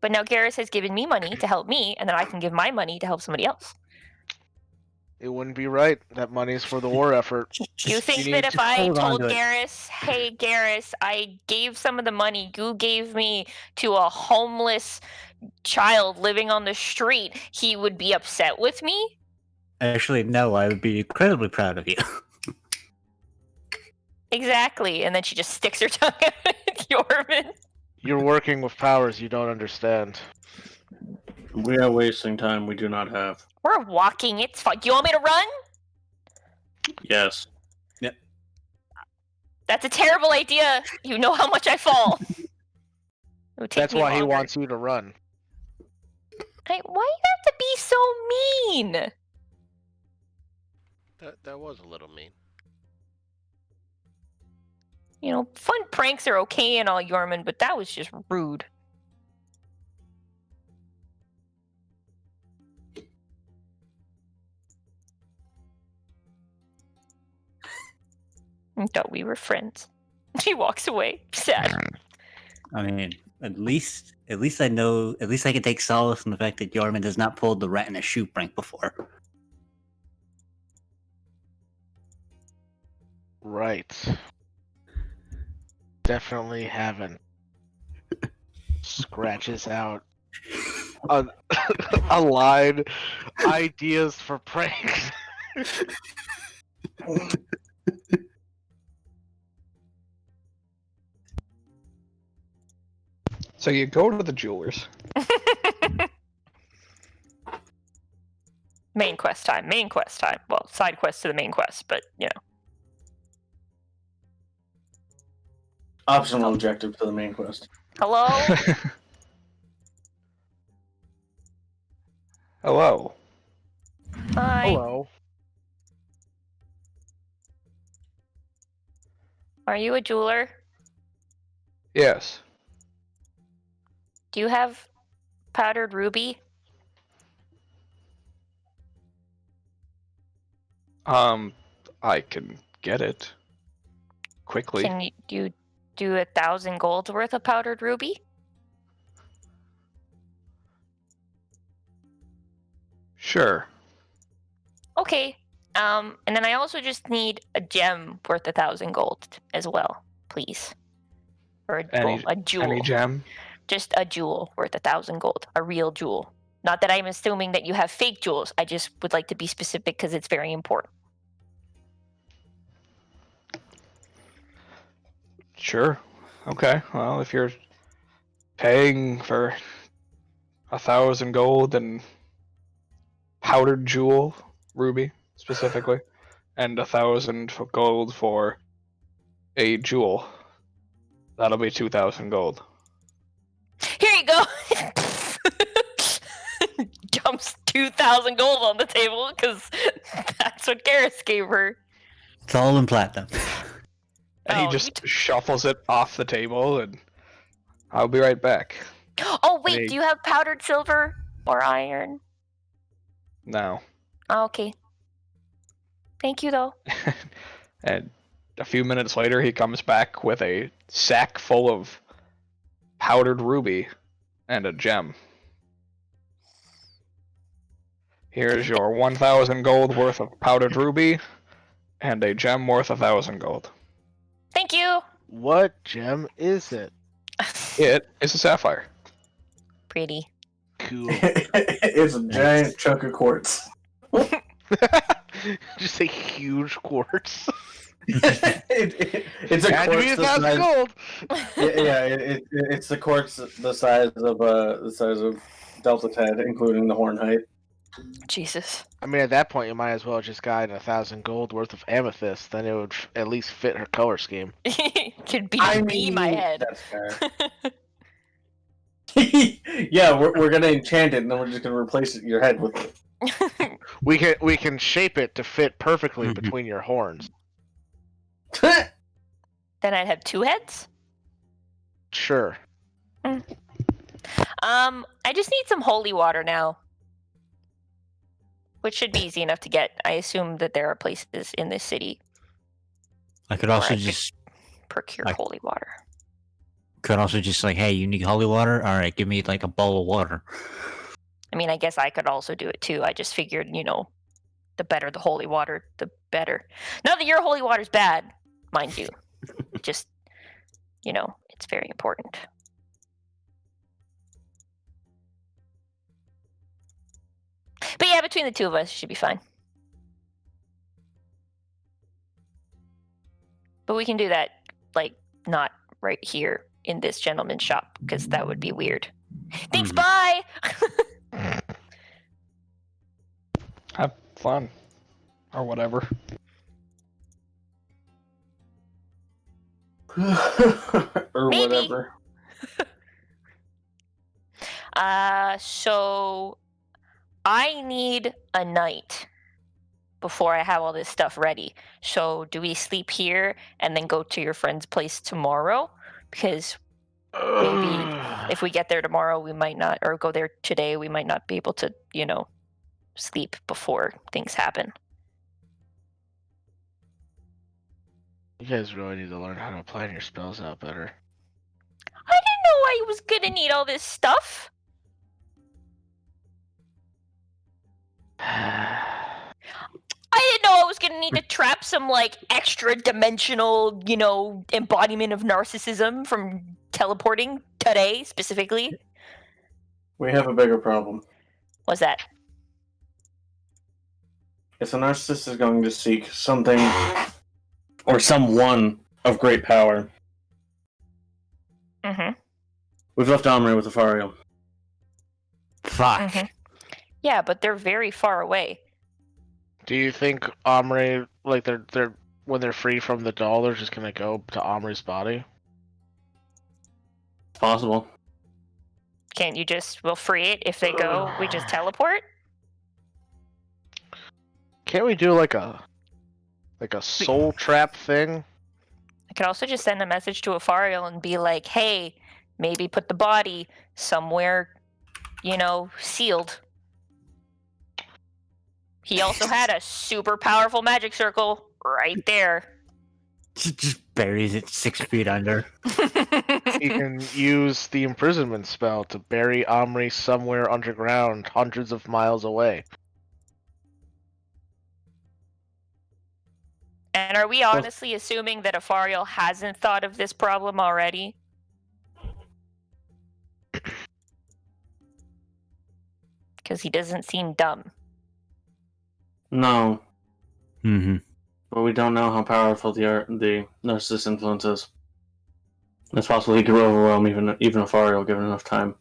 But now Garrus has given me money to help me, and then I can give my money to help somebody else. It wouldn't be right. That money's for the war effort. Do you think you that need if to I hold on told to it. Garrus, hey Garrus, I gave some of the money you gave me to a homeless child living on the street, he would be upset with me? Actually, no, I would be incredibly proud of you. Exactly. And then she just sticks her tongue out at Yorman. You're working with powers you don't understand. We are wasting time we do not have. We're walking, it's fine. Do you want me to run? Yes. That's a terrible idea. You know how much I fall. It would take That's me why he longer. wants you to run. Why do you have to be so mean? That was a little mean. You know, fun pranks are okay and all, Yorman, but that was just rude. I thought we were friends. She walks away, sad. I mean, at least I know. At least I can take solace in the fact that Yorman has not pulled the rat in a shoe prank before. Right. Definitely haven't. Scratches out a line. Ideas for pranks. So you go to the jewelers. Main quest time. Main quest time. Well, side quest to the main quest, but you know. Optional objective to the main quest. Hello? Hello. Hi. Hello. Are you a jeweler? Yes. Do you have powdered ruby? I can get it quickly. Can you do 1,000 gold's worth of powdered ruby? Sure. Okay. And then I also just need a gem worth 1,000 gold as well, please. Or a jewel. Any gem? Just a jewel worth 1,000 gold. A real jewel. Not that I'm assuming that you have fake jewels. I just would like to be specific because it's very important. Sure. Okay. Well, if you're paying for 1,000 gold and powdered jewel, ruby specifically, and 1,000 gold for a jewel, that'll be 2,000 gold. Here you go. Jumps 2,000 gold on the table because that's what Garrus gave her. It's all in platinum. And he just shuffles it off the table, and I'll be right back. Oh, wait, do you have powdered silver or iron? No. Oh, okay. Thank you, though. And a few minutes later, he comes back with a sack full of powdered ruby and a gem. Here's your 1,000 gold worth of powdered ruby and a gem worth 1,000 gold. Thank you. What gem is it? It is a sapphire. Pretty. Cool. It's a giant chunk of quartz. Just a huge quartz. It's a Had to be quartz the 1,000 size. gold. It's the quartz the size of Delta Ted, including the horn height. Jesus. I mean, at that point, you might as well just guide 1,000 gold worth of amethyst. Then it would at least fit her color scheme. Could be my head. That's fair. Yeah, we're gonna enchant it, and then we're just gonna replace your head with it. We can shape it to fit perfectly between your horns. Then I'd have 2 heads? Sure. I just need some holy water now. Which should be easy enough to get. I assume that there are places in this city I could also Right. just procure Like- holy water. like, hey, you need holy water? All right, give me like a bowl of water. I mean, I guess I could also do it too. I just figured, the better the holy water, the better. Not that your holy water's bad, mind you. Just, it's very important. But yeah, between the two of us, it should be fine. But we can do that, not right here in this gentleman's shop, because that would be weird. Thanks, bye! Have fun. Or whatever. Or Maybe. whatever. So I need a night before I have all this stuff ready. So do we sleep here and then go to your friend's place tomorrow? Because maybe if we get there tomorrow, we might not, or go there today, we might not be able to, sleep before things happen. You guys really need to learn how to plan your spells out better. I didn't know I was gonna need all this stuff. I didn't know I was gonna need to trap some extra dimensional, embodiment of narcissism from teleporting today specifically. We have a bigger problem. What's that? If the narcissist is going to seek something or someone of great power, Mm-hmm. we've left Omri with Afario. Fuck. Mm-hmm. Yeah, but they're very far away. Do you think Omri, they're when they're free from the doll, they're just gonna go to Omri's body? It's possible. Can't you we'll free it if they go, we just teleport? Can't we do like a soul trap thing? I could also just send a message to Afariel and be like, hey, maybe put the body somewhere, sealed. He also had a super powerful magic circle right there. Just buries it 6 feet under. You can use the imprisonment spell to bury Omri somewhere underground, hundreds of miles away. And are we honestly assuming that Afariel hasn't thought of this problem already? Because he doesn't seem dumb. No, Mm-hmm. but we don't know how powerful the narcissist influence is. It's possible he could overwhelm even if Ariel given enough time.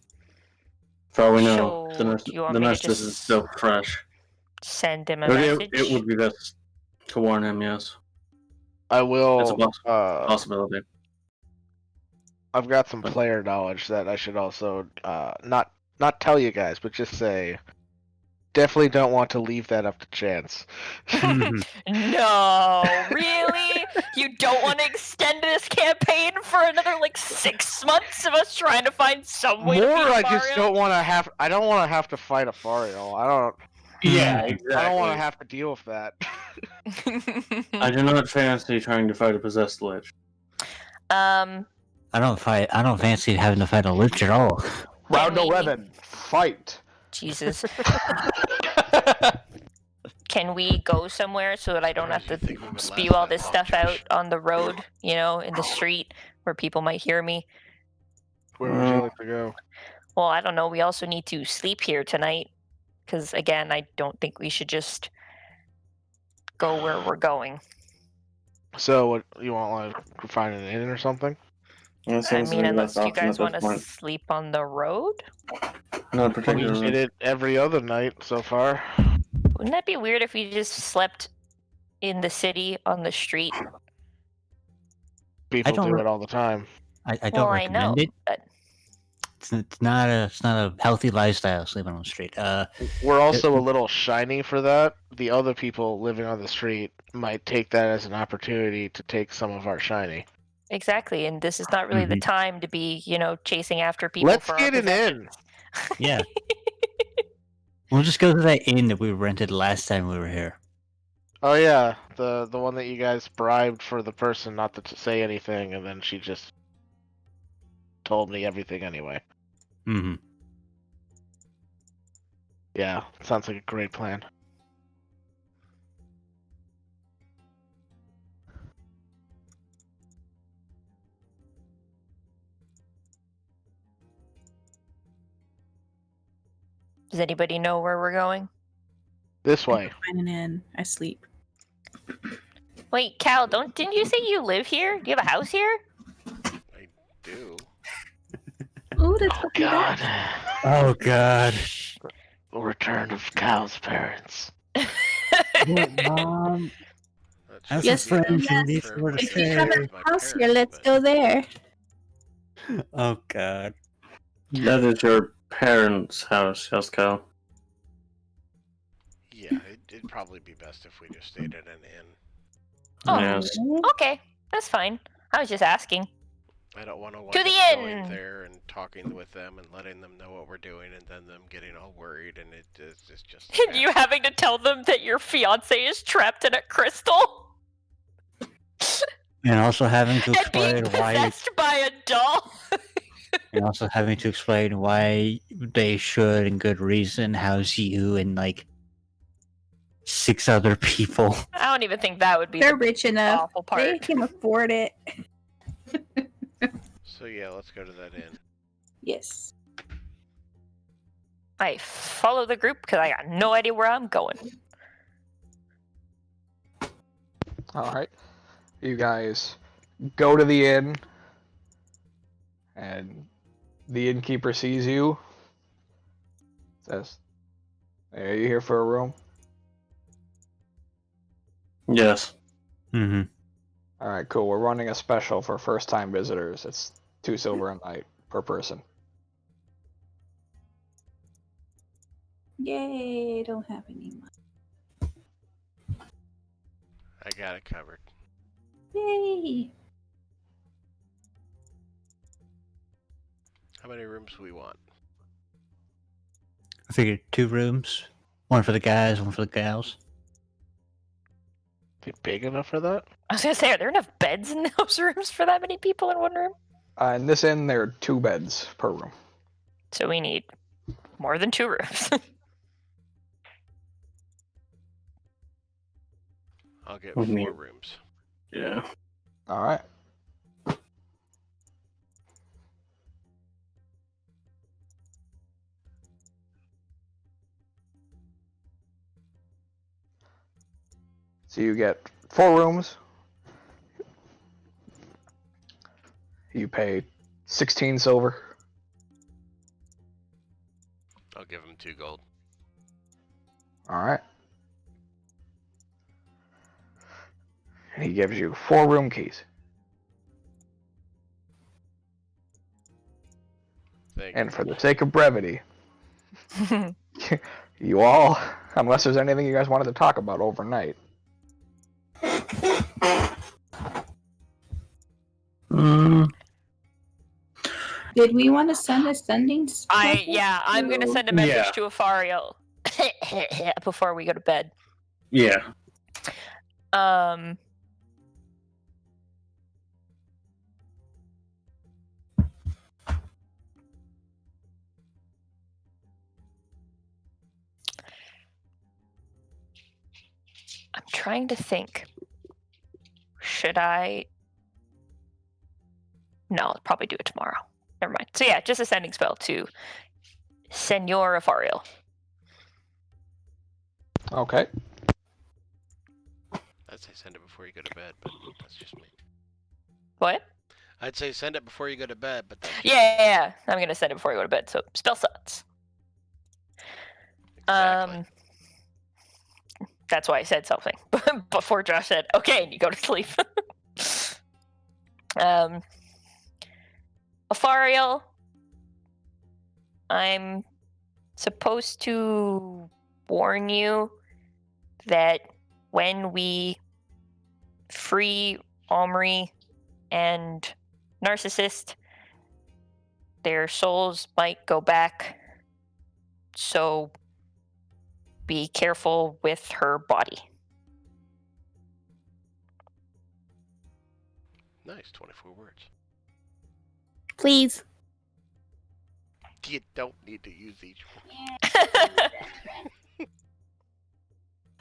For all we know, So, do you want the me to narcissist is just still fresh. send him a message? It would be best to warn him, yes. I It's a will. possibility. I've got some player knowledge that I should also not tell you guys, but just say. Definitely don't want to leave that up to chance. No, really? You don't want to extend this campaign for another 6 months of us trying to find some way to More, beat I just Mario? don't want to have. I don't want to have to fight Afariel. Yeah, exactly. I don't want to have to deal with that. I do not fancy trying to fight a possessed lich. Um, I don't fancy having to fight a lich at all. Round Can we- 11, fight. Jesus. Can we go somewhere so that I don't Where have do you to think we would spew last all that this long, stuff Josh? out on the road, in the street where people might hear me? Where would you like to go? Well, I don't know. We also need to sleep here tonight. Because, again, I don't think we should just go where we're going. So, what you want to find an inn or something? That I seems to mean, be the unless best you option guys at want this to point. sleep on the road? Not We particularly. did it every other night so far. Wouldn't that be weird if we just slept in the city on the street? People don't do re- it all the time. I don't Well, I know, recommend it. but It's not a healthy lifestyle sleeping on the street. We're also a little shiny for that. The other people living on the street might take that as an opportunity to take some of our shiny. exactly. And this is not really the time to be, chasing after people Let's for our get an inn. possessions. Yeah. We'll just go to that inn that we rented last time we were here. Oh yeah, the one that you guys bribed for the person not to say anything, and then she just told me everything anyway. Mm-hmm. Yeah, sounds like a great plan. Does anybody know where we're going? This way. Find an inn. I sleep. Wait, Cal, didn't you say you live here? Do you have a house here? I do. Oh, that's Oh fucking bad. god. Oh God. The return of Cal's parents. Mom. That's Yes, just the friend, yes. you need somewhere to If you have stay. a house here, let's go there. Oh God. That is your parents' house, yes, Cal. Yeah, it'd probably be best if we just stayed at an inn. Oh. Yes. Okay, that's fine. I was just asking. I don't want to wind To the up going inn! there and talking with them and letting them know what we're doing, and then them getting all worried, and it's just. And you having to tell them that your fiance is trapped in a crystal? And also having to And being explain why. possessed by a doll? And also having to explain why they should, in good reason, house you and 6 other people. I don't even think that would be They're the rich enough. awful part. They can afford it. So yeah, let's go to that inn. Yes. I follow the group because I got no idea where I'm going. All right. You guys go to the inn, and the innkeeper sees you. Says, "Hey, are you here for a room?" Yes. Mm-hmm. All right, cool. We're running a special for first-time visitors. It's 2 silver a night per person. Yay, don't have any money. I got it covered. Yay. How many rooms we want? I figured 2 rooms. One for the guys, one for the gals. Is it big enough for that? I was gonna say, are there enough beds in those rooms for that many people in one room? In this inn, there are 2 beds per room. So we need more than 2 rooms. I'll get Mhm. 4 rooms. Yeah. All right. So you get 4 rooms. You pay 16 silver. I'll give him 2 gold. All right. And he gives you 4 room keys. Thank And you. for the sake of brevity, you all, unless there's anything you guys wanted to talk about overnight. Did we want to send a sending message? I'm gonna send a message to Afariel before we go to bed. Yeah. I'm trying to think. Should I? No, I'll probably do it tomorrow. Never mind. So yeah, just a sending spell to Senor Afariel. Okay. I'd say send it before you go to bed, but that's just me. What? I'd say send it before you go to bed, but that's just Yeah. I'm gonna send it before you go to bed. So spell slots. Exactly. That's why I said something before Josh said, "Okay," and you go to sleep. Afariel, I'm supposed to warn you that when we free Omri and Narcissist, their souls might go back. So be careful with her body. Nice, 24 words. Please. You don't need to use each one.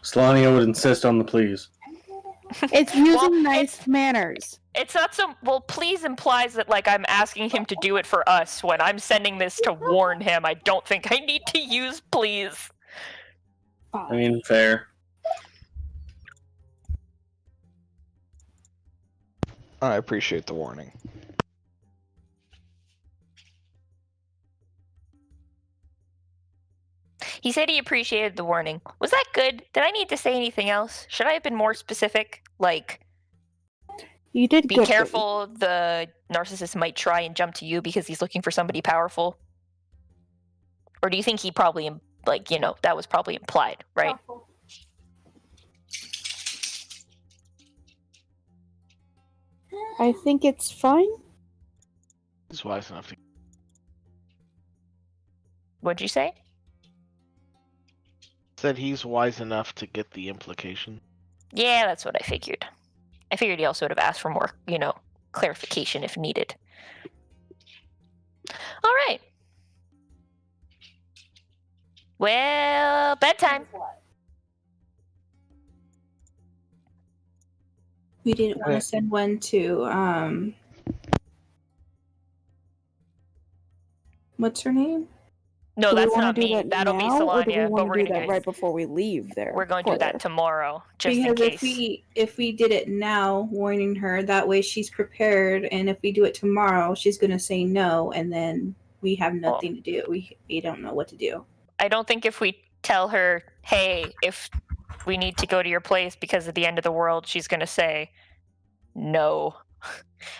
Slania would insist on the please. It's using nice manners. It's not so. Well, please implies that like I'm asking him to do it for us when I'm sending this to warn him. I don't think I need to use please. I mean, fair. I appreciate the warning. He said he appreciated the warning. Was that good? Did I need to say anything else? Should I have been more specific? Like, You did be good. careful, the narcissist might try and jump to you because he's looking for somebody powerful? Or do you think he probably, like, you know, that was probably implied, right? I think it's fine. He's wise enough to. What'd you say? Said he's wise enough to get the implication. Yeah, that's what I figured. I figured he also would have asked for more, you know, clarification if needed. All right. Well, bedtime. We didn't want to send one to what's her name? No, Do we that's wanna not do me. that That'll be now, or do we Solania, want but we're to do gonna that do right before we leave there? We're going to do that tomorrow, just because in case. if we did it now, warning her, that way she's prepared, and if we do it tomorrow, she's gonna say no, and then we have nothing to do. We don't know what to do. I don't think if we tell her, hey, if we need to go to your place because of the end of the world, she's going to say no.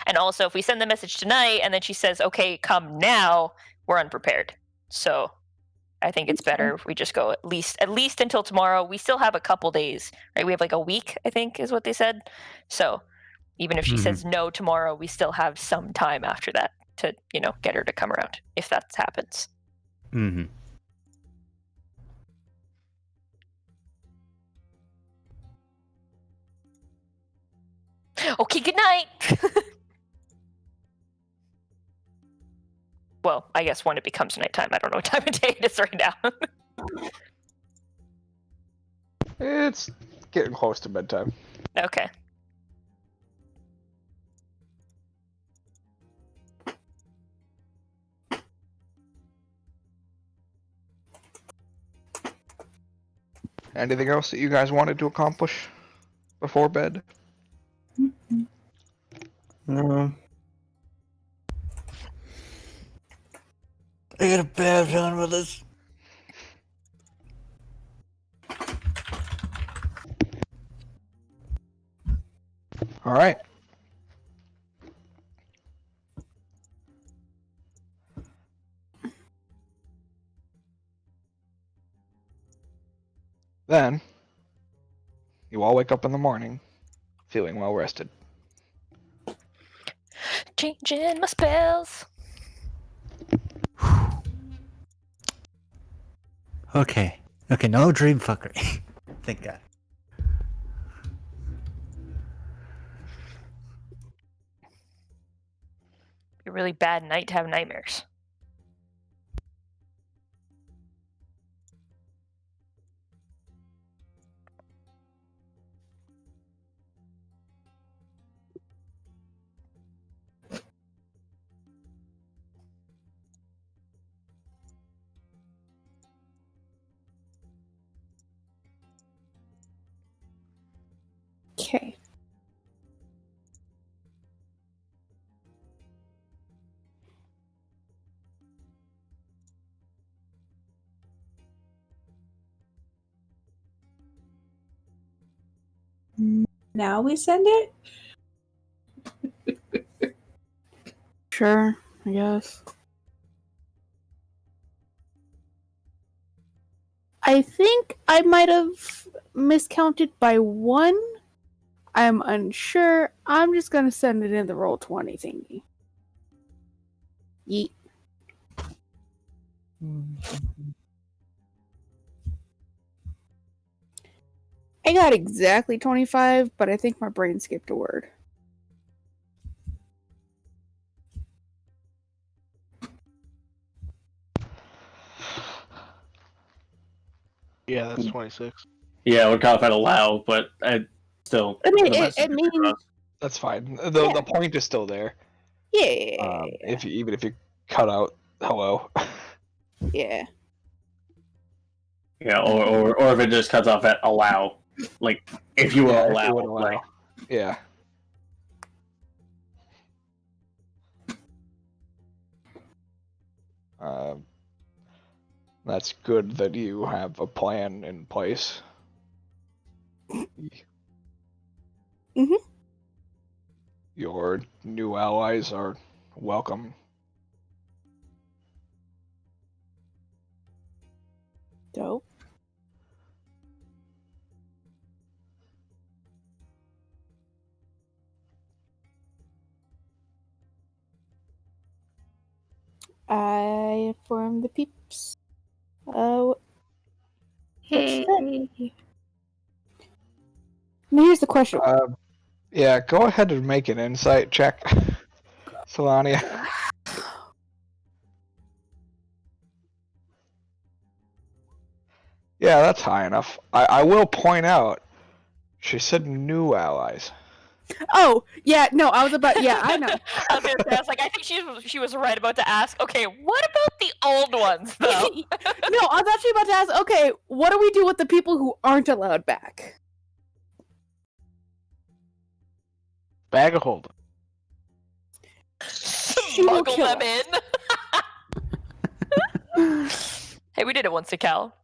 And also, if we send the message tonight and then she says, okay, come now, we're unprepared. So I think it's better if we just go at least until tomorrow. We still have a couple days, right? We have like a week, I think is what they said. So even if she says no tomorrow, we still have some time after that to, you know, get her to come around if that happens. Mm-hmm. Okay, good night. Well, I guess when it becomes nighttime, I don't know what time of day it is right now. It's getting close to bedtime. Okay. Anything else that you guys wanted to accomplish before bed? No. I got a bad feeling with this. All right. Then, you all wake up in the morning, feeling well rested. Changing my spells. Okay. Okay, no dream fuckery. Thank God. A really bad night to have nightmares. Okay. Now we send it? Sure, I guess. I think I might have miscounted by 1. I'm unsure. I'm just gonna send it in the roll 20 thingy. Yeet. I got exactly 25, but I think my brain skipped a word. Yeah, that's 26. Yeah, I would call if I'd allow, but I still. I mean, the message it means across. That's fine. Yeah. The point is still there. yeah, Even if you cut out hello. yeah. Yeah, or if it just cuts off at allow, like if you will Yeah, if allow, you would allow. like Yeah. That's good that you have a plan in place. Mhm. Your new allies are welcome. Dope. I inform the peeps. Hey. Now here's the question. Yeah, go ahead and make an insight check, Solania. Yeah, that's high enough. I will point out, she said new allies. Oh, yeah, no, I was about, yeah, I know. I was gonna say, I was like, I think she was right about to ask. Okay, what about the old ones though? No, I was actually about to ask, okay, what do we do with the people who aren't allowed back? Bag of holding. She will Smuggle kill them in. Hey, we did it once to Cal.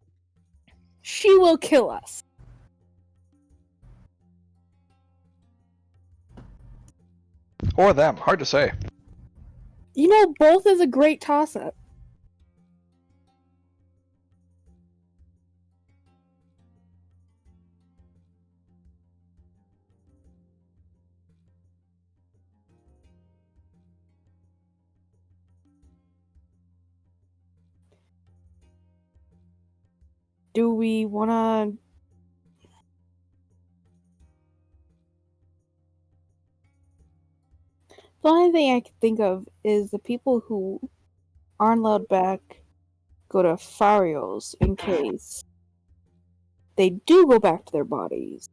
She will kill us. Or them, hard to say. You know, both is a great toss-up. Do we wanna... The only thing I can think of is the people who aren't allowed back go to Farios in case they do go back to their bodies.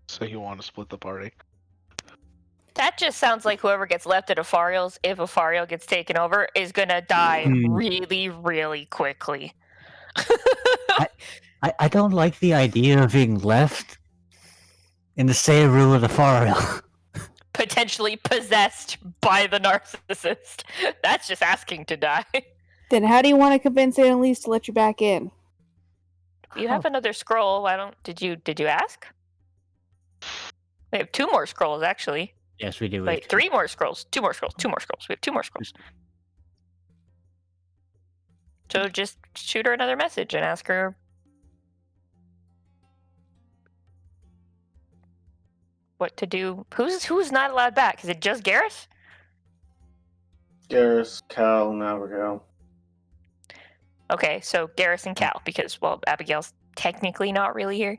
So you want to split the party? That just sounds like whoever gets left at Afariel's, if Afariel gets taken over, is gonna die Hmm. really, really quickly. I don't like the idea of being left in the same room with the Fariel. Potentially possessed by the narcissist. That's just asking to die. Then how do you want to convince Annalise to let you back in? You have another scroll. Why don't did you ask? We have 2 more scrolls actually. Yes, we do. Wait, 3 more scrolls. 2 more scrolls. 2 more scrolls. We have 2 more scrolls. So just shoot her another message and ask her. What to do? Who's not allowed back? Is it just Garrus? Garrus, Cal, and Abigail. Okay, so Garrus and Cal, because Abigail's technically not really here.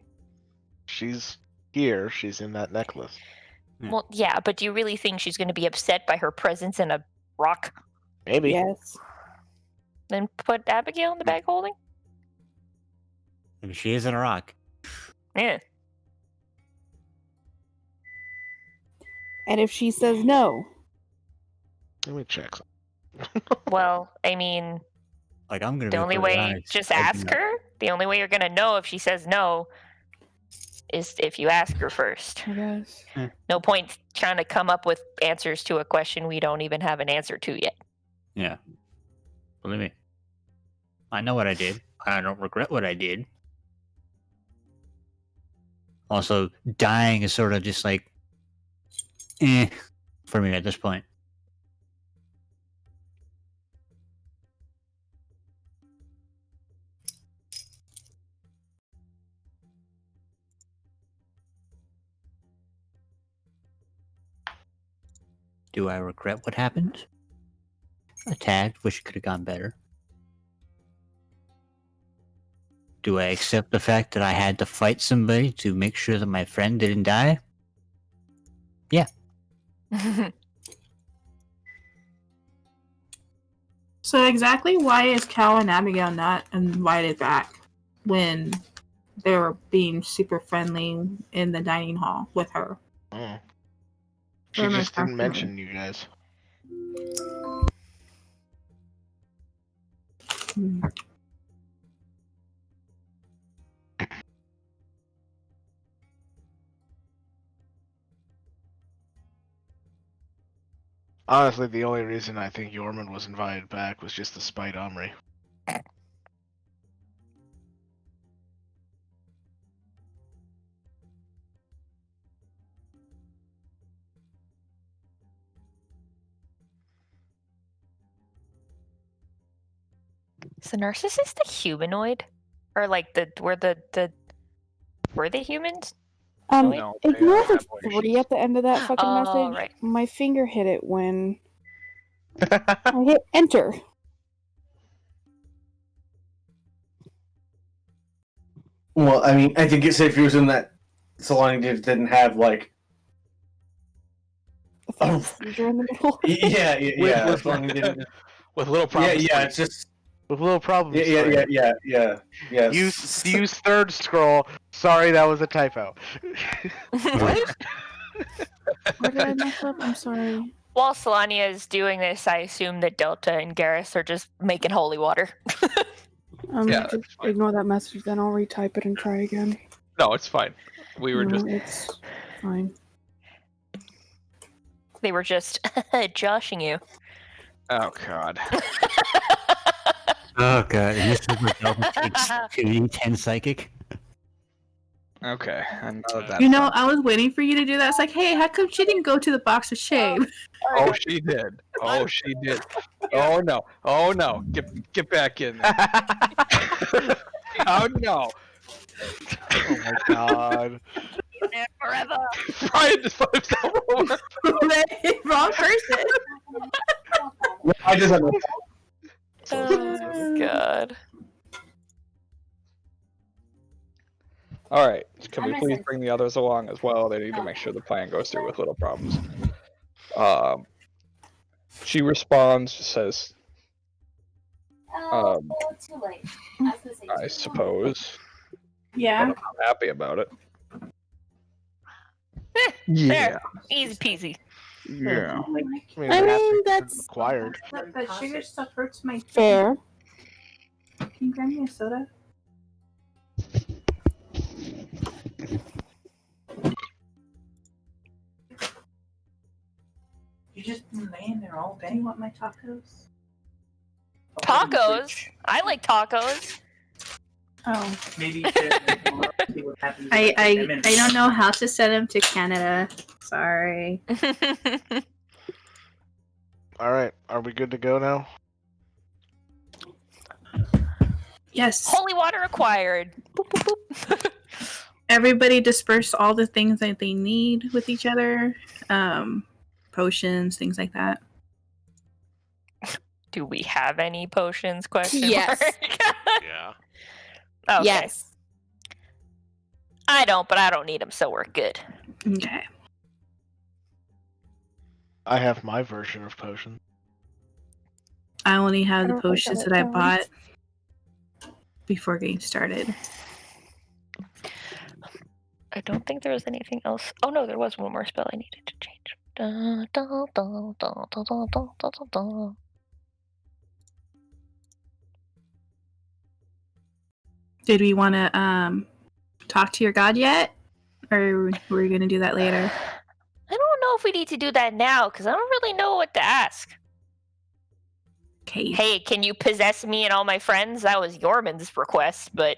She's here. She's in that necklace. Yeah. Well, yeah, but do you really think she's going to be upset by her presence in a rock? Maybe. Yes. Then put Abigail in the bag holding? Maybe she is in a rock. Yeah. And if she says no, Let me check. Well, I mean, Like, I'm gonna the be only completely way, honest, just I do ask not- her. The only way you're going to know if she says no is if you ask her first. I guess. No point trying to come up with answers to a question we don't even have an answer to yet. Yeah. Believe me. I know what I did. I don't regret what I did. Also, dying is sort of just like, for me at this point. Do I regret what happened? A tad. Wish it could have gone better. Do I accept the fact that I had to fight somebody to make sure that my friend didn't die? So exactly why is Cal and Abigail not invited back when they were being super friendly in the dining hall with her? Oh. She Or am I just didn't talking mention you guys. Hmm. Honestly, the only reason I think Yorman was invited back was just to spite Omri. Is the narcissist a humanoid? Or like were they humans? No, they Ignore the have voices. 3 at the end of that fucking Oh, message. right. My finger hit it when I hit enter. Well, I mean, I think it's if he was in that salon, he didn't have like. A fucking seizure in the middle. Yeah. With- As long as he didn't. With little problems. It's just. With little problems. Yeah. Use third scroll. Sorry, that was a typo. What? Where did I mess up? I'm sorry. While Solania is doing this, I assume that Delta and Garrus are just making holy water. Yeah, Just that's fine. ignore that message, then I'll retype it and try again. No, it's fine. We were No, just. it's fine. They were just joshing you. Oh god. Oh god, and this is what Delta takes 2d10 psychic? Okay. I know that. You know, I was waiting for you to do that. It's like, hey, how come she didn't go to the box of shame? Oh, she did. Oh, she did. Oh no. Oh no. Get back in there. Oh no. Oh my god. Forever. Brian just put himself over. Wrong person. I just have. Oh god. All right. Can we please bring the others along as well? They need to make sure the plan goes through with little problems. She responds, says, too late. I suppose. Yeah. But I'm not happy about it. There. Easy peasy. Yeah. I mean, I that mean, isn't that's required. That sugar stuff hurts my fair. Can you grab me a soda? You just been laying there all day. You want my tacos? Tacos? I like tacos. Oh. Maybe see what happens. I don't know how to send him to Canada. Sorry. All right, are we good to go now? Yes. Holy water acquired. Boop, boop, boop. Everybody disperse all the things that they need with each other. Potions, things like that. Do we have any potions? Question Yes. mark. Yeah. Okay. Yes. I don't, but I don't need them, so we're good. Okay. I have my version of potion. I only have the don't think potions that that I counts. bought before game started. I don't think there was anything else. Oh no, there was one more spell I needed to change. Da, da, da, da, da, da, da, da, da, da. Did we want to talk to your god yet, or we're gonna do that later? I don't know if we need to do that now because I don't really know what to ask. Okay. Hey, can you possess me and all my friends? That was Yorman's request, but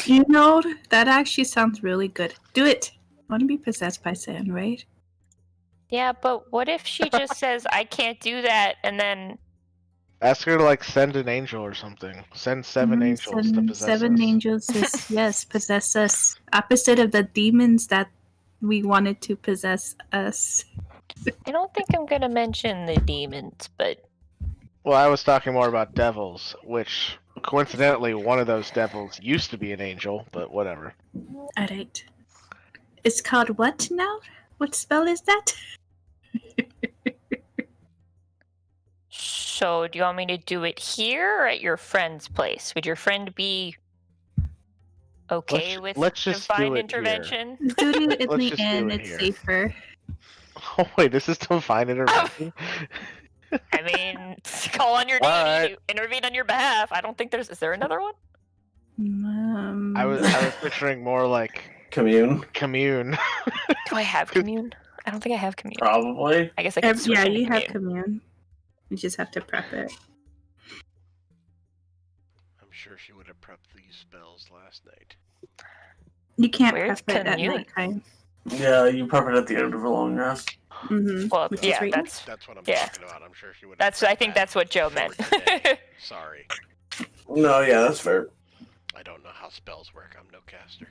You know, that actually sounds really good. Do it. I want to be possessed by Sand, right? yeah, but what if she just says I can't do that and then Ask her to like send an angel or something. Send 7 angels to Seven, possess seven us. angels is yes, possess us. Opposite of the demons that we wanted to possess us. I don't think I'm gonna mention the demons, but Well, I was talking more about devils, which coincidentally one of those devils used to be an angel, but whatever. Alright. It's called what now? What spell is that? so do you want me to do it here or at your friend's place? Would your friend be okay with let's just do divine it here. intervention? Do it in Let's the just do end, it it's here. safer. Oh wait, this is divine intervention? I mean, call on your deity Alright. to intervene on your behalf. I don't think there's. Is there another one? I was picturing more like Commune, commune. Do I have commune? I don't think I have commune. probably. I guess I can switch Yeah, into you have commune. commune. You just have to prep it. I'm sure she would have prepped these spells last night. You can't Where's prep it at commune? nighttime. Yeah, you prep it at the end of a long rest. Mm-hmm. Well, Which is yeah, right. that's what I'm Yeah. talking about. I'm sure she would. that's. I think that's what Joe meant. Sorry, No, yeah, that's fair. I don't know how spells work. I'm no caster.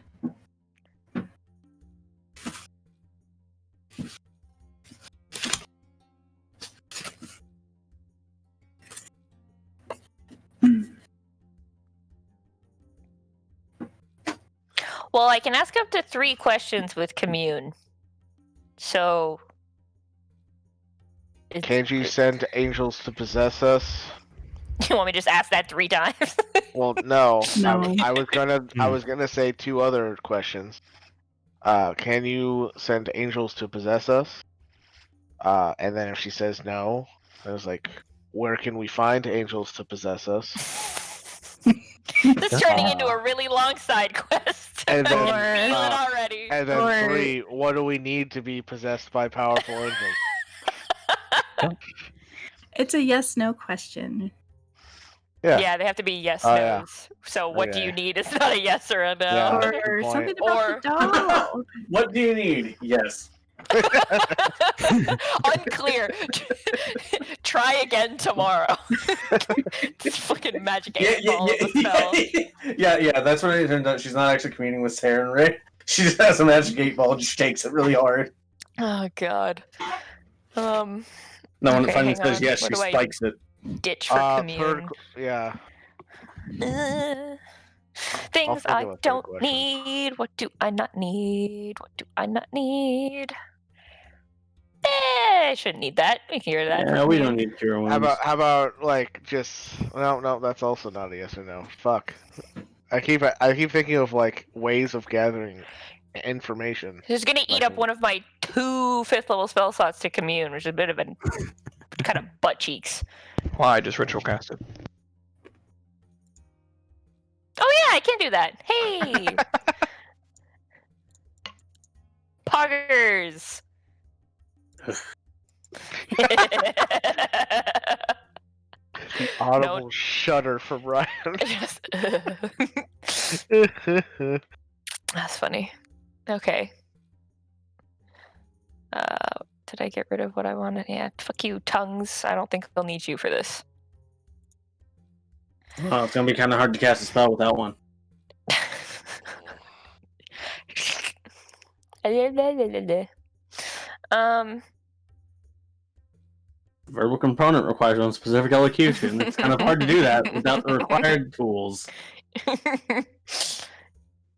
Well, I can ask up to 3 questions with commune. So, Can't you send angels to possess us? you want me to just ask that 3 times? Well, no. No. I was gonna say 2 other questions. Can you send angels to possess us? And then if she says no, I was like, where can we find angels to possess us? This is turning into a really long side quest. And then, I feel it uh, already. And then Or- 3, what do we need to be possessed by powerful angels? It's a yes/no question. Yeah, they have to be yes Oh, no's. yeah. So what do Okay. you need is not a yes or a no. Yeah. Or good point. something about the dog. What do you need? Yes. Unclear. Try again tomorrow. This fucking magic 8-ball of a spell. Yeah, that's what it turns out. She's not actually communing with Saren, right? She just has a magic 8-ball, just shakes it really hard. Oh god. No, when Okay, it finally hang says on. yes, What she do I spikes it. ditch for commune. Yeah. Things think I of a third don't question. need. What do I not need? What do I not need? I shouldn't need that. We can hear that. Yeah, we don't need cure wounds. How about like just no, that's also not a yes or no. Fuck. I keep thinking of like ways of gathering information. Who's gonna eat up one of my 2 5th level spell slots to commune, which is a bit of a kind of butt cheeks. Well, I just ritual casted. I can do that. Hey! Poggers! Audible shudder from Ryan. Just- That's funny. Okay. Did I get rid of what I wanted? Yeah, fuck you, tongues. I don't think they'll need you for this. Oh, it's gonna be kind of hard to cast a spell without one. Verbal component requires one specific elocution. It's kind of hard to do that without the required tools.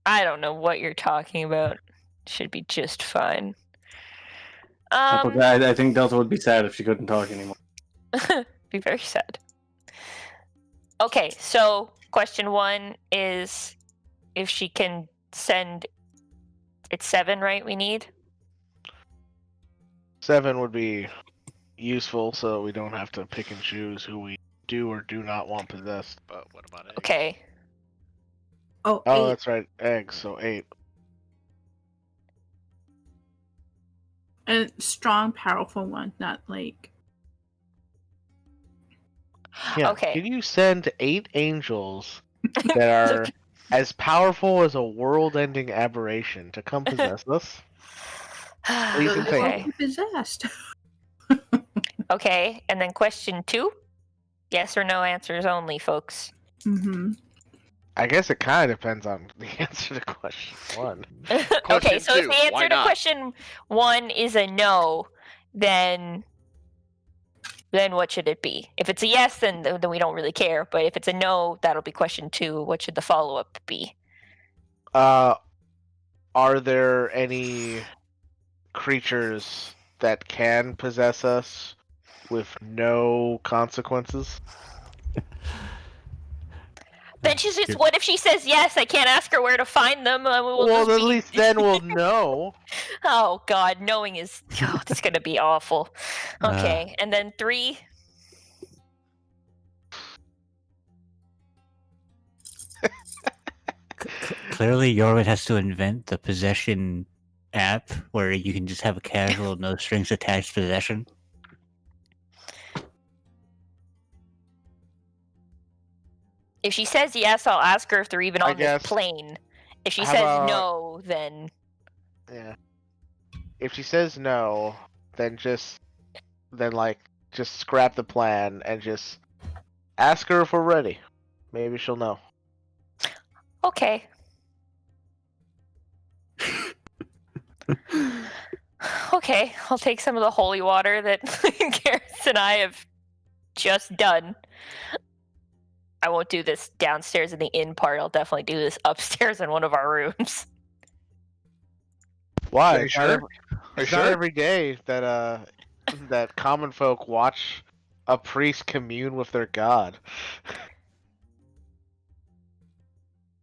I don't know what you're talking about. Should be just fine. I think Delta would be sad if she couldn't talk anymore. Be very sad. Okay, so question 1 is if she can send. It's 7, right? We need. 7 would be useful, so we don't have to pick and choose who we do or do not want possessed. But what about it? Okay. Oh, Oh, 8. that's right, eggs. So 8. A strong, powerful one, not like. Yeah. Okay. Can you send 8 angels that are as powerful as a world-ending aberration to come possess us? Please and thank Okay. you. Possessed. Okay, and then question 2. Yes or no answers only, folks. Mm-hmm. I guess it kind of depends on the answer to question 1. Okay, so if two, the why answer to not? question 1 is a no, then what should it be? If it's a yes, then we don't really care. But if it's a no, that'll be question 2. What should the follow-up be? Are there any creatures that can possess us with no consequences? Then she's just. What if she says yes? I can't ask her where to find them. We'll Well, just at be- least then we'll know. Oh God, knowing is. Oh, it's gonna be awful. Okay, and then 3. Clearly, Yorwin has to invent the possession app where you can just have a casual, no strings attached possession. If she says yes, I'll ask her if they're even I on the guess- plane. If she How says about- no, then Yeah. If she says no, then just scrap the plan and just ask her if we're ready. Maybe she'll know. okay. Okay, I'll take some of the holy water that Garrus and I have just done. I won't do this downstairs in the inn part. I'll definitely do this upstairs in one of our rooms. Why? Are you sure? Are you It's not sure? every day that that common folk watch a priest commune with their god.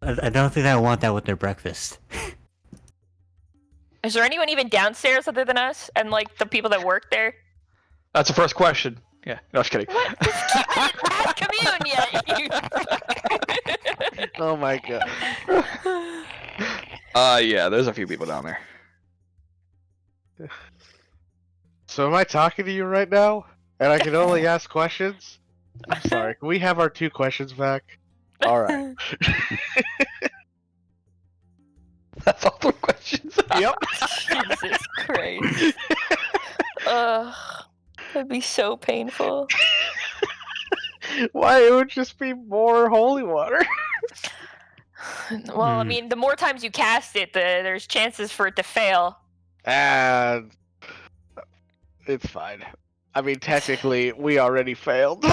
I don't think I want that with their breakfast. Is there anyone even downstairs other than us and like the people that work there? That's the first question. Yeah, no, just kidding. What? I didn't have commune yet. you- Oh my god. Yeah, there's a few people down there. So am I talking to you right now? And I can only ask questions? I'm sorry. Can we have our 2 questions back? Alright. That's all the questions. Yep. Jesus Christ. Ugh. That'd be so painful. Why? It would just be more holy water. Well, I mean, the more times you cast it, there's chances for it to fail. And it's fine. I mean, technically, we already failed.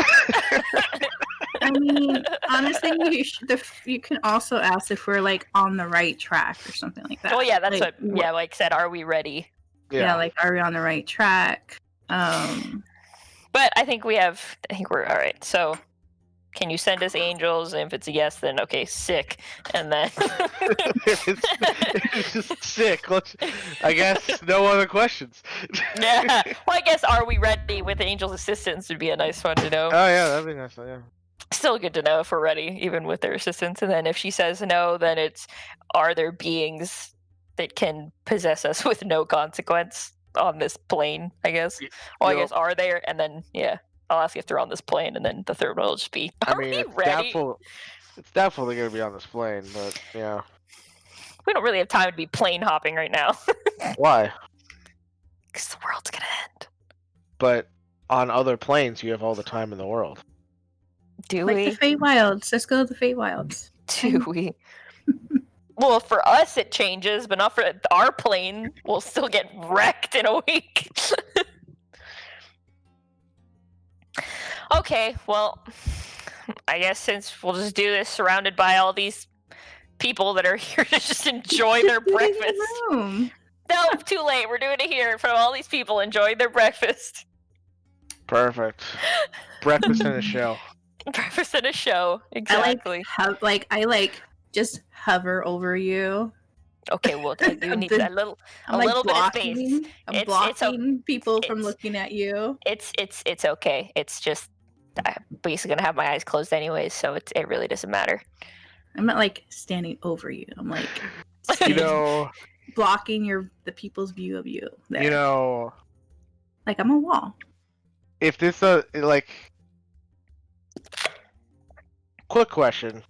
I mean, honestly, you can also ask if we're like on the right track or something like that. Oh yeah, that's Like, what. Yeah, like I said, are we ready? Yeah, like are we on the right track? But I think we're all right. So, can you send us angels? And if it's a yes, then okay, sick. And then it's just sick. I guess no other questions. yeah. Well, I guess are we ready with angels' assistance would be a nice one to know. Oh yeah, that'd be nice. Yeah. Still good to know if we're ready, even with their assistance. And then if she says no, then it's, are there beings that can possess us with no consequence on this plane, I guess? Well, I guess, are there? And then, yeah, I'll ask if they're on this plane, and then the third one will just be, are we ready? It's definitely going to be on this plane, but yeah. We don't really have time to be plane hopping right now. Why? Because the world's going to end. But on other planes, you have all the time in the world. Do Like we? the Feywilds. Let's go to the Feywilds. Do we? Well, for us it changes, but not for our plane. We'll still get wrecked in a week. Okay, well, I guess since we'll just do this surrounded by all these people that are here to just enjoy their breakfast. No, too late. We're doing it here in front of all these people enjoying their breakfast. Perfect. Breakfast and a show. Breakfast and a show. Exactly. I just hover over you. Okay, well, you need a little bit of space. I'm blocking people from looking at you. It's okay. It's just I'm basically gonna have my eyes closed anyways, so it really doesn't matter. I'm not like standing over you. I'm like blocking the people's view of you. There. Like I'm a wall. If this quick question.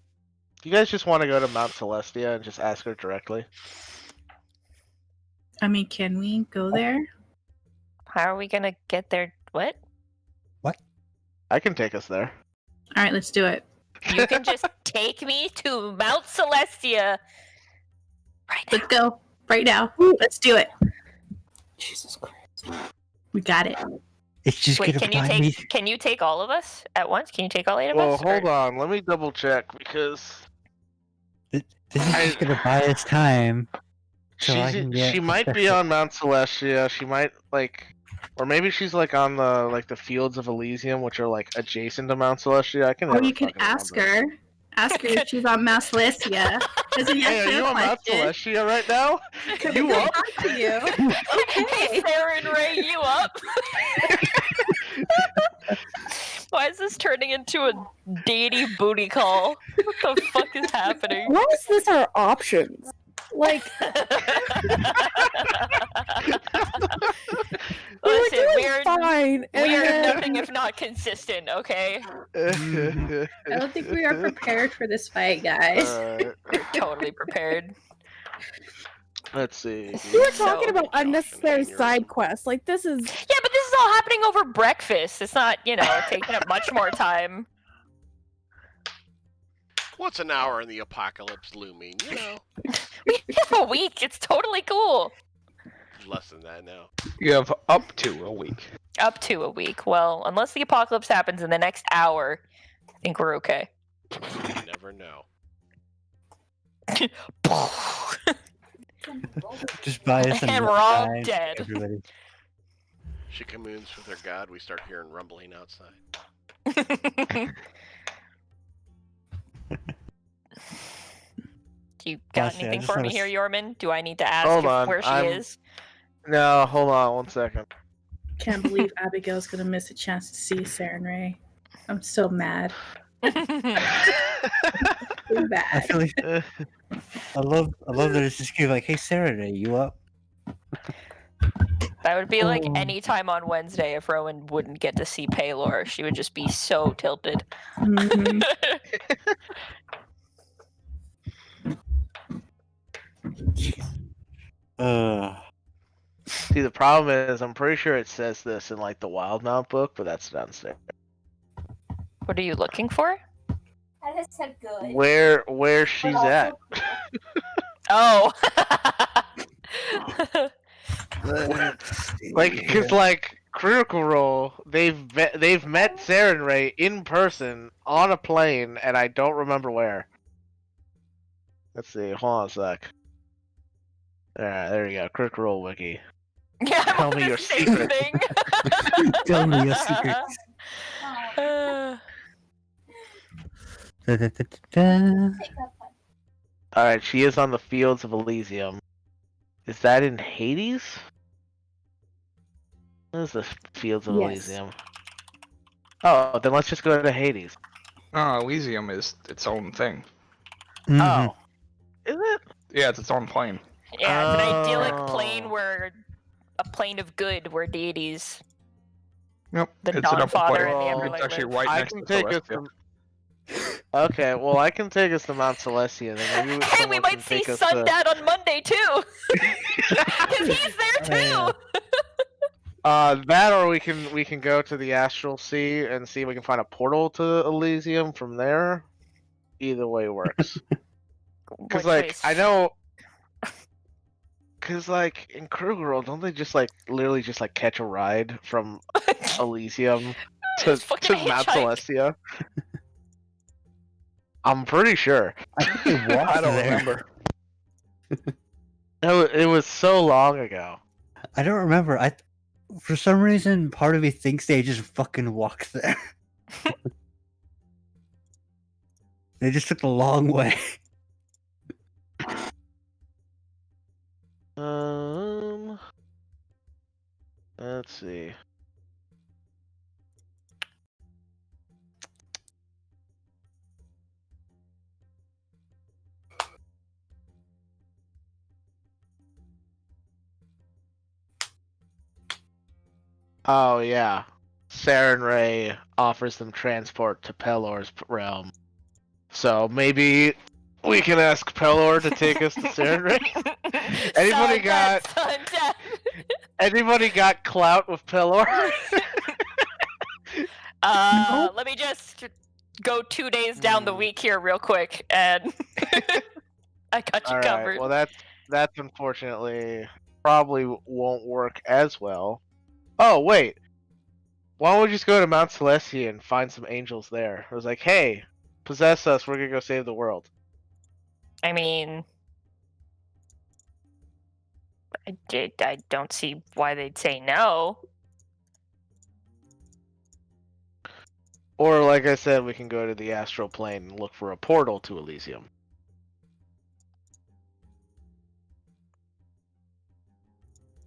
Do you guys just want to go to Mount Celestia and just ask her directly? I mean, can we go there? How are we gonna get there? What? I can take us there. All right, let's do it. You can just take me to Mount Celestia. Let's go right now. Let's do it. Jesus Christ. We got it. It's just Wait, gonna can you take all of us at once? Can you take all 8 of Well, us? hold on. Let me double check because This is just gonna buy us time. She might be on Mount Celestia. She might or maybe she's on the fields of Elysium, which are adjacent to Mount Celestia. I can. Or you can ask her. Ask her if she's on Mount Celestia. Hey, are you on Mount Celestia right now? You up? To you. Hey, Sarah and Ray, you up? Why is this turning into a deity booty call? What the fuck is happening? Why is this our options? Like, listen, we're fine. We are nothing if not consistent, okay? I don't think we are prepared for this fight, guys. We're totally prepared. Let's see. We were talking about unnecessary side quests. Like, this is... Yeah, but this is all happening over breakfast. It's not, taking up much more time. What's an hour in the apocalypse looming, We have a week. It's totally cool. Less than that now. You have up to a week. Up to a week. Well, unless the apocalypse happens in the next hour, I think we're okay. You never know. Just buy us some And we're all time, dead. everybody. She communes with her god. We start hearing rumbling outside. You got Gotcha, I anything just for me wanna here, Yorman? Do I need to ask Hold on, where she I'm- is? No, hold on 1 second. Can't believe Abigail's gonna miss a chance to see Sarah and Ray. I'm so mad. So I bad. feel like I love that it's just like, hey Sarah, you up? That would be like Oh. any time on Wednesday if Rowan wouldn't get to see Paylor. She would just be so tilted. Mhm. See, the problem is, I'm pretty sure it says this in the Wildmount book, but that's downstairs. What are you looking for? I just said good. Where she's at? Oh. Because Critical Role, they've met Sarah and Ray in person on a plane, and I don't remember where. Let's see. Hold on a sec. Alright, there you go. Critical Role wiki. Yeah, Tell me the your same secret. thing. Tell me your secrets. Da-da-da-da-da. Alright, she is on the Fields of Elysium. Is that in Hades? What is the Fields of Yes. Elysium? Oh, then let's just go to Hades. Elysium is its own thing. Mhm. Oh, is it? Yeah, it's its own plane. Yeah, it's an idyllic Oh. plane where a plane of good where deities, Yep, the it's an upper non-father plane. and the Well, afterlife It's actually live. right I next can to take us Celestia. to. Okay, well, I can take us to Mount Celestia. Then maybe Hey, we someone might can see take us to. Sundad on Monday too. Cause he's there too. That or we can go to the Astral Sea and see if we can find a portal to Elysium from there. Either way works. Because What like choice? I know, because like in Krugerrell, don't they just like literally just like catch a ride from Elysium to Just fucking Mount hitchhike. Celestia? I'm pretty sure. I think they walked I don't there. remember. It was so long ago. I don't remember. For some reason, part of me thinks they just fucking walked there. They just took the long way. Let's see. Oh yeah, Saren Ray offers them transport to Pelor's realm. So maybe we can ask Pelor to take us to Saren Ray. Anybody Anybody got clout with Pelor? Let me just go 2 days down the week here real quick, and I got you All covered. right. Well, that's unfortunately probably won't work as well. Oh wait, why don't we just go to Mount Celestia and find some angels there? I was like, hey, possess us. We're gonna go save the world. I mean, I don't see why they'd say no. Or like I said, we can go to the astral plane and look for a portal to Elysium.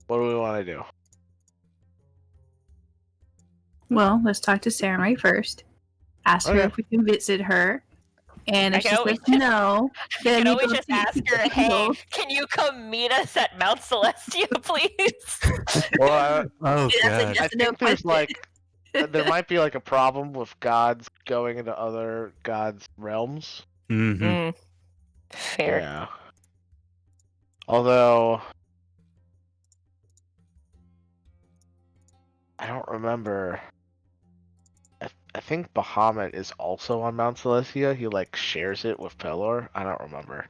What do we want to do? Well, let's talk to Sarah Ray first. Ask her Okay. if we can visit her. And I if can she always says just- no, You then can we always go just see ask her, the hey, angels. can you come meet us at Mount Celestia, please? Well, Oh That's a god. yes I or no think there's question. like there might be like a problem with gods going into other gods' realms. Mm-hmm. Fair. Yeah. Although I don't remember. I think Bahamut is also on Mount Celestia. He like shares it with Pelor. I don't remember.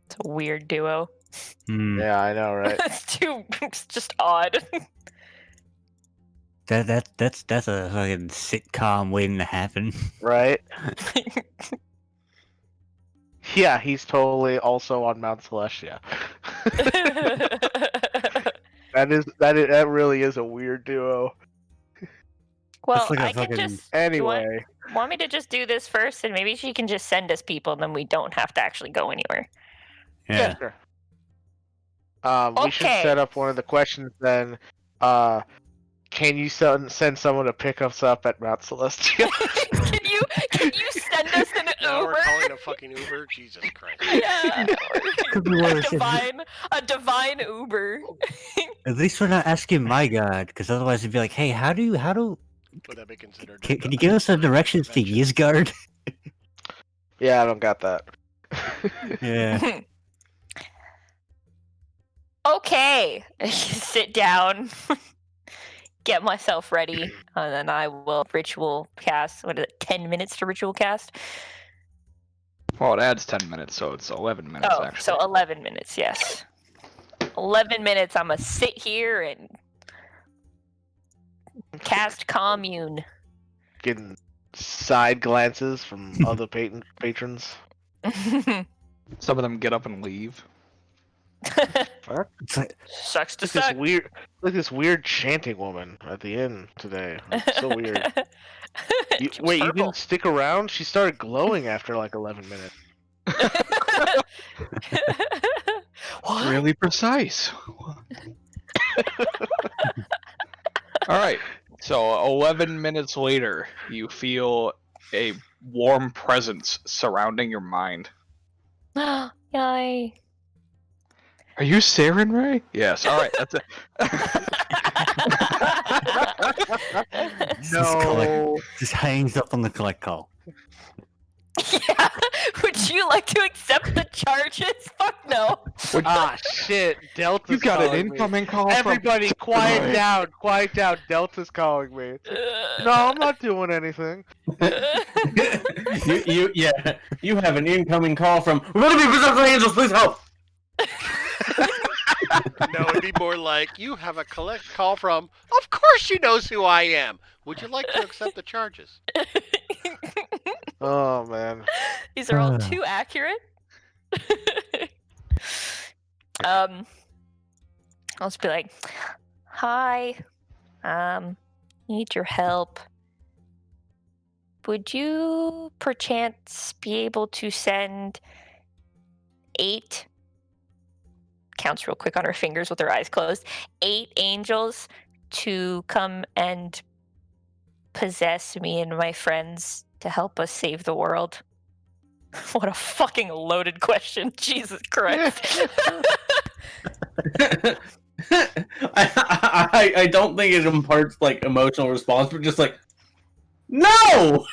It's a weird duo. Mm. Yeah, I know, right? It's just odd. That's a fucking sitcom waiting to happen. Right? Yeah, he's totally also on Mount Celestia. That really is a weird duo. Well, That's like a I can fucking- just Anyway, want me to just do this first, and maybe she can just send us people, and then we don't have to actually go anywhere. Yeah. sure. We should Okay. set up one of the questions then. Can you send someone to pick us up at Mount Celestia? Can you send us an Now Uber? we're calling a fucking Uber. Jesus Christ. Yeah. Could be worse. a divine Uber. At least we're not asking my god, because otherwise it'd be like, hey, how do Would that be considered? can you give us some directions to intervention? Ysgard? Yeah, I don't got that. Yeah. Okay. Sit down. Get myself ready, and then I will ritual cast. What is it? 10 minutes to ritual cast. Well, it adds 10 minutes, so it's 11 minutes Oh, actually. so 11 minutes. Yes. 11 minutes. I'm gonna sit here and cast commune. Getting side glances from other patrons. Some of them get up and leave. It's like, Sucks to Look this suck. weird, look this weird chanting woman at the end today. It's so weird. She was Wait, you purple. didn't stick around? She started glowing after like 11 minutes. What? Really precise. All right. So 11 minutes later, you feel a warm presence surrounding your mind. Yay. Are you Saren Ray? Yes. All right. That's it. No. Just hangs up on the collect call. Yeah. Would you like to accept the charges? Fuck no. Ah, shit. Delta's You got an calling me. incoming call Everybody, from... quiet down. Quiet down. Delta's calling me. It's like, no, I'm not doing anything. You have an incoming call from. We're gonna be possessed by angels. Please help. No, it'd be more like, you have a collect call from, of course she knows who I am. Would you like to accept the charges? Oh, man. These are all too accurate. I'll just be like, hi, need your help. Would you perchance be able to send 8, counts real quick on her fingers with her eyes closed, 8 angels to come and possess me and my friends to help us save the world? What a fucking loaded question. Jesus Christ. I don't think it imparts like emotional response, but just like, no.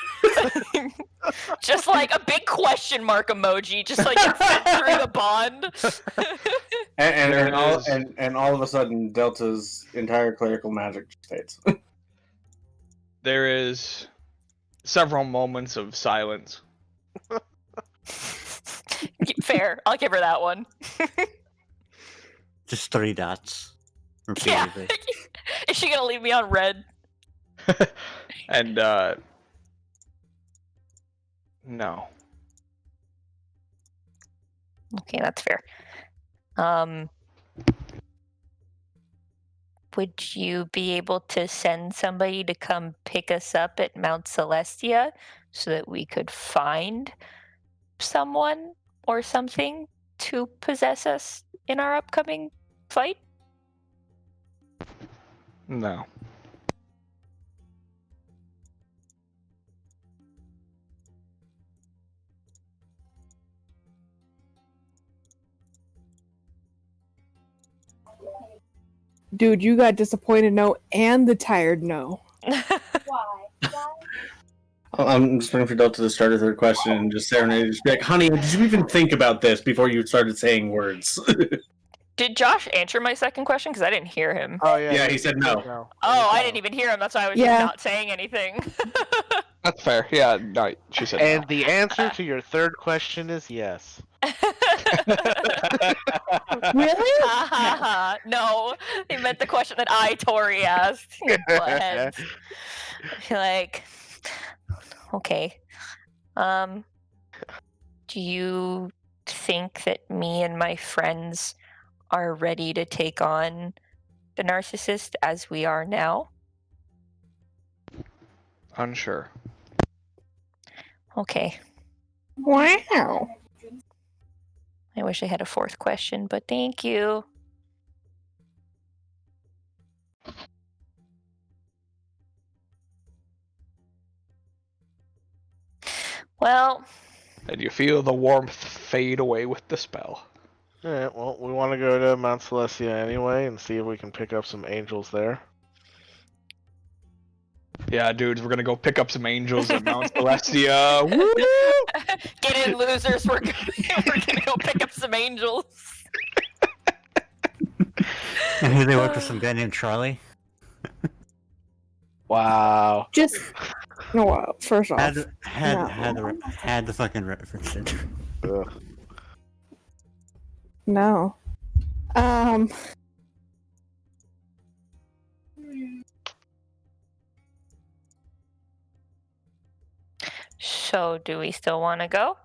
Just like a big question mark emoji, just like it fit through the bond. and all of a sudden, Delta's entire clerical magic fades. There is several moments of silence. Fair. I'll give her that one. Just 3 dots. Yeah. Repeatedly. Is she gonna leave me on red? And, no. Okay, that's fair. Would you be able to send somebody to come pick us up at Mount Celestia so that we could find someone or something to possess us in our upcoming fight? No. Dude, you got disappointed no and the tired no. Why? I'm just waiting for Delta to start a third question and just serenade. Just be like, honey, did you even think about this before you started saying words? Did Josh answer my second question? Because I didn't hear him. Oh, yeah. Yeah, he said no. Oh, I didn't even hear him. That's why I was Yeah. just not saying anything. That's fair. Yeah, no, she said And no. the answer to your third question is yes. Really? Ha ha ha. No, he meant the question that I, Tori, asked. You buttheads. Like, okay. Do you think that me and my friends are ready to take on the narcissist as we are now? Unsure. Okay. Wow. I wish I had a fourth question, but thank you. Well, And you feel the warmth fade away with the spell. Alright, well, we want to go to Mount Celestia anyway and see if we can pick up some angels there. Yeah, dudes, we're gonna go pick up some angels at Mount Celestia. Woo! get in, losers. We're gonna go pick up some angels. And here they work with some guy named Charlie. Wow. Just no. First off, Had no. the fucking reference. Ugh. No. So, do we still want to go?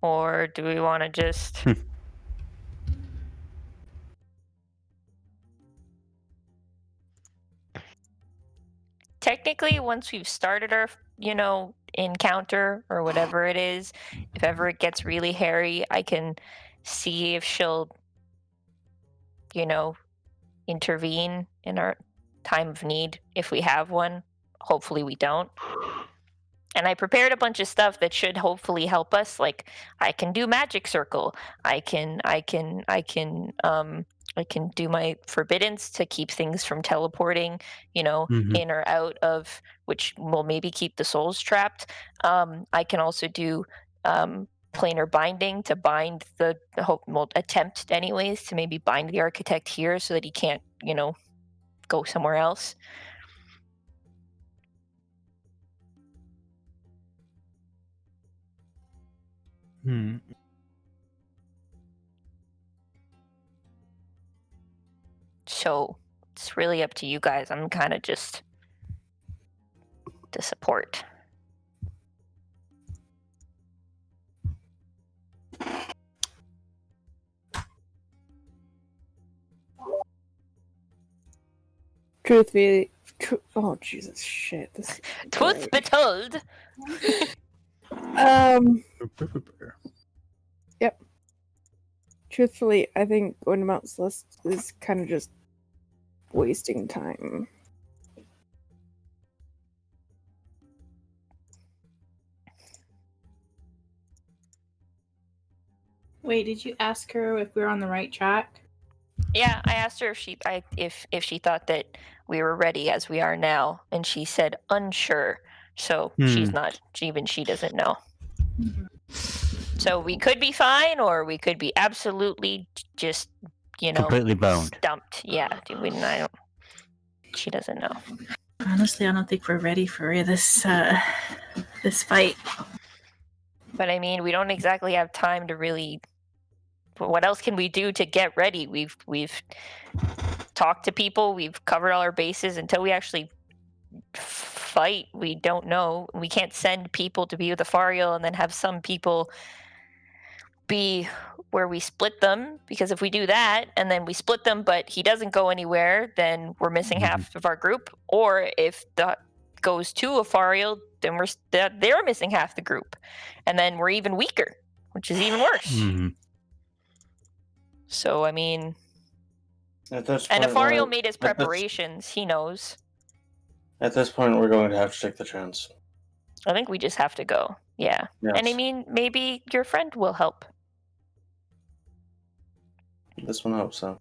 Or do we want to just... Technically, once we've started our, encounter or whatever it is, if ever it gets really hairy, I can see if she'll, intervene in our time of need if we have one. Hopefully we don't. And I prepared a bunch of stuff that should hopefully help us. Like I can do magic circle. I can do my forbiddance to keep things from teleporting, Mhm. in or out of, which will maybe keep the souls trapped. I can also do planar binding to bind attempt anyways to maybe bind the architect here so that he can't, go somewhere else. Hmm. So it's really up to you guys. I'm kind of just the support. Truth be, oh Jesus, shit. This. Truth be told. Yep. Truthfully, I think going to Mount Celeste is kind of just wasting time. Wait, did you ask her if we're on the right track? Yeah, I asked her if she thought that we were ready as we are now, and she said unsure. So she's not. Even she doesn't know. So we could be fine, or we could be absolutely just, Completely boned. stumped. Yeah, she doesn't know. Honestly, I don't think we're ready for this fight. But I mean, we don't exactly have time to really. What else can we do to get ready? We've talked to people. We've covered all our bases. Until we actually fight, we don't know. We can't send people to be with the Fariel and then have some people be where we split them, because if we do that and then we split them but he doesn't go anywhere, then we're missing half of our group. Or if the goes to a Fariel, then they're missing half the group, and then we're even weaker, which is even worse. So I mean, At this and point, Afariel made his preparations. He knows. At this point, we're going to have to take the chance. I think we just have to go. Yeah. Yes. And I mean, maybe your friend will help. This one hopes so.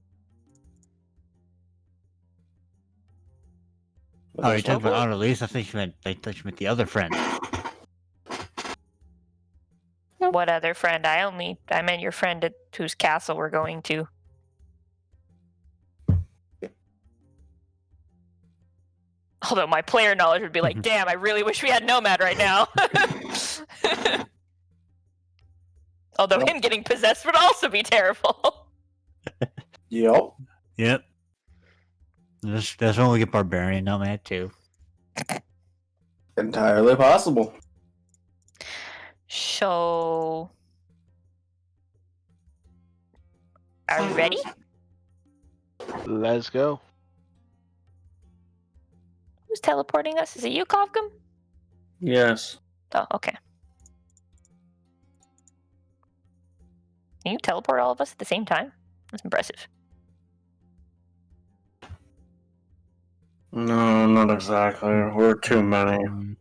But Oh, there's you talking no- about Annalise? I think you meant the other friend. What other friend? I meant your friend at whose castle we're going to. Although my player knowledge would be like, damn, I really wish we had Nomad right now. Although him getting possessed would also be terrible. Yep. Yep. That's when we get Barbarian Nomad too. Entirely possible. So, are we ready? Let's go. Who's teleporting us? Is it you, Kovgum? Yes. Oh, okay. Can you teleport all of us at the same time? That's impressive. No, not exactly. We're too many.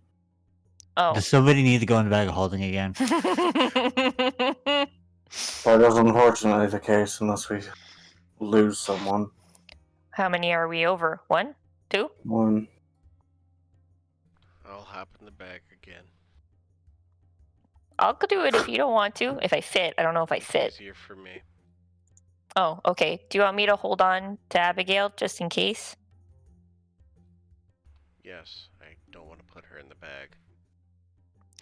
Oh. Does somebody need to go in the bag of holding again? That is unfortunately the case unless we lose someone. How many are we over? 1? 2? One. I'll hop in the bag again. I'll do it if you don't want to. If I fit. I don't know if I fit. Easier for me. Oh, okay. Do you want me to hold on to Abigail just in case? Yes, I don't want to put her in the bag.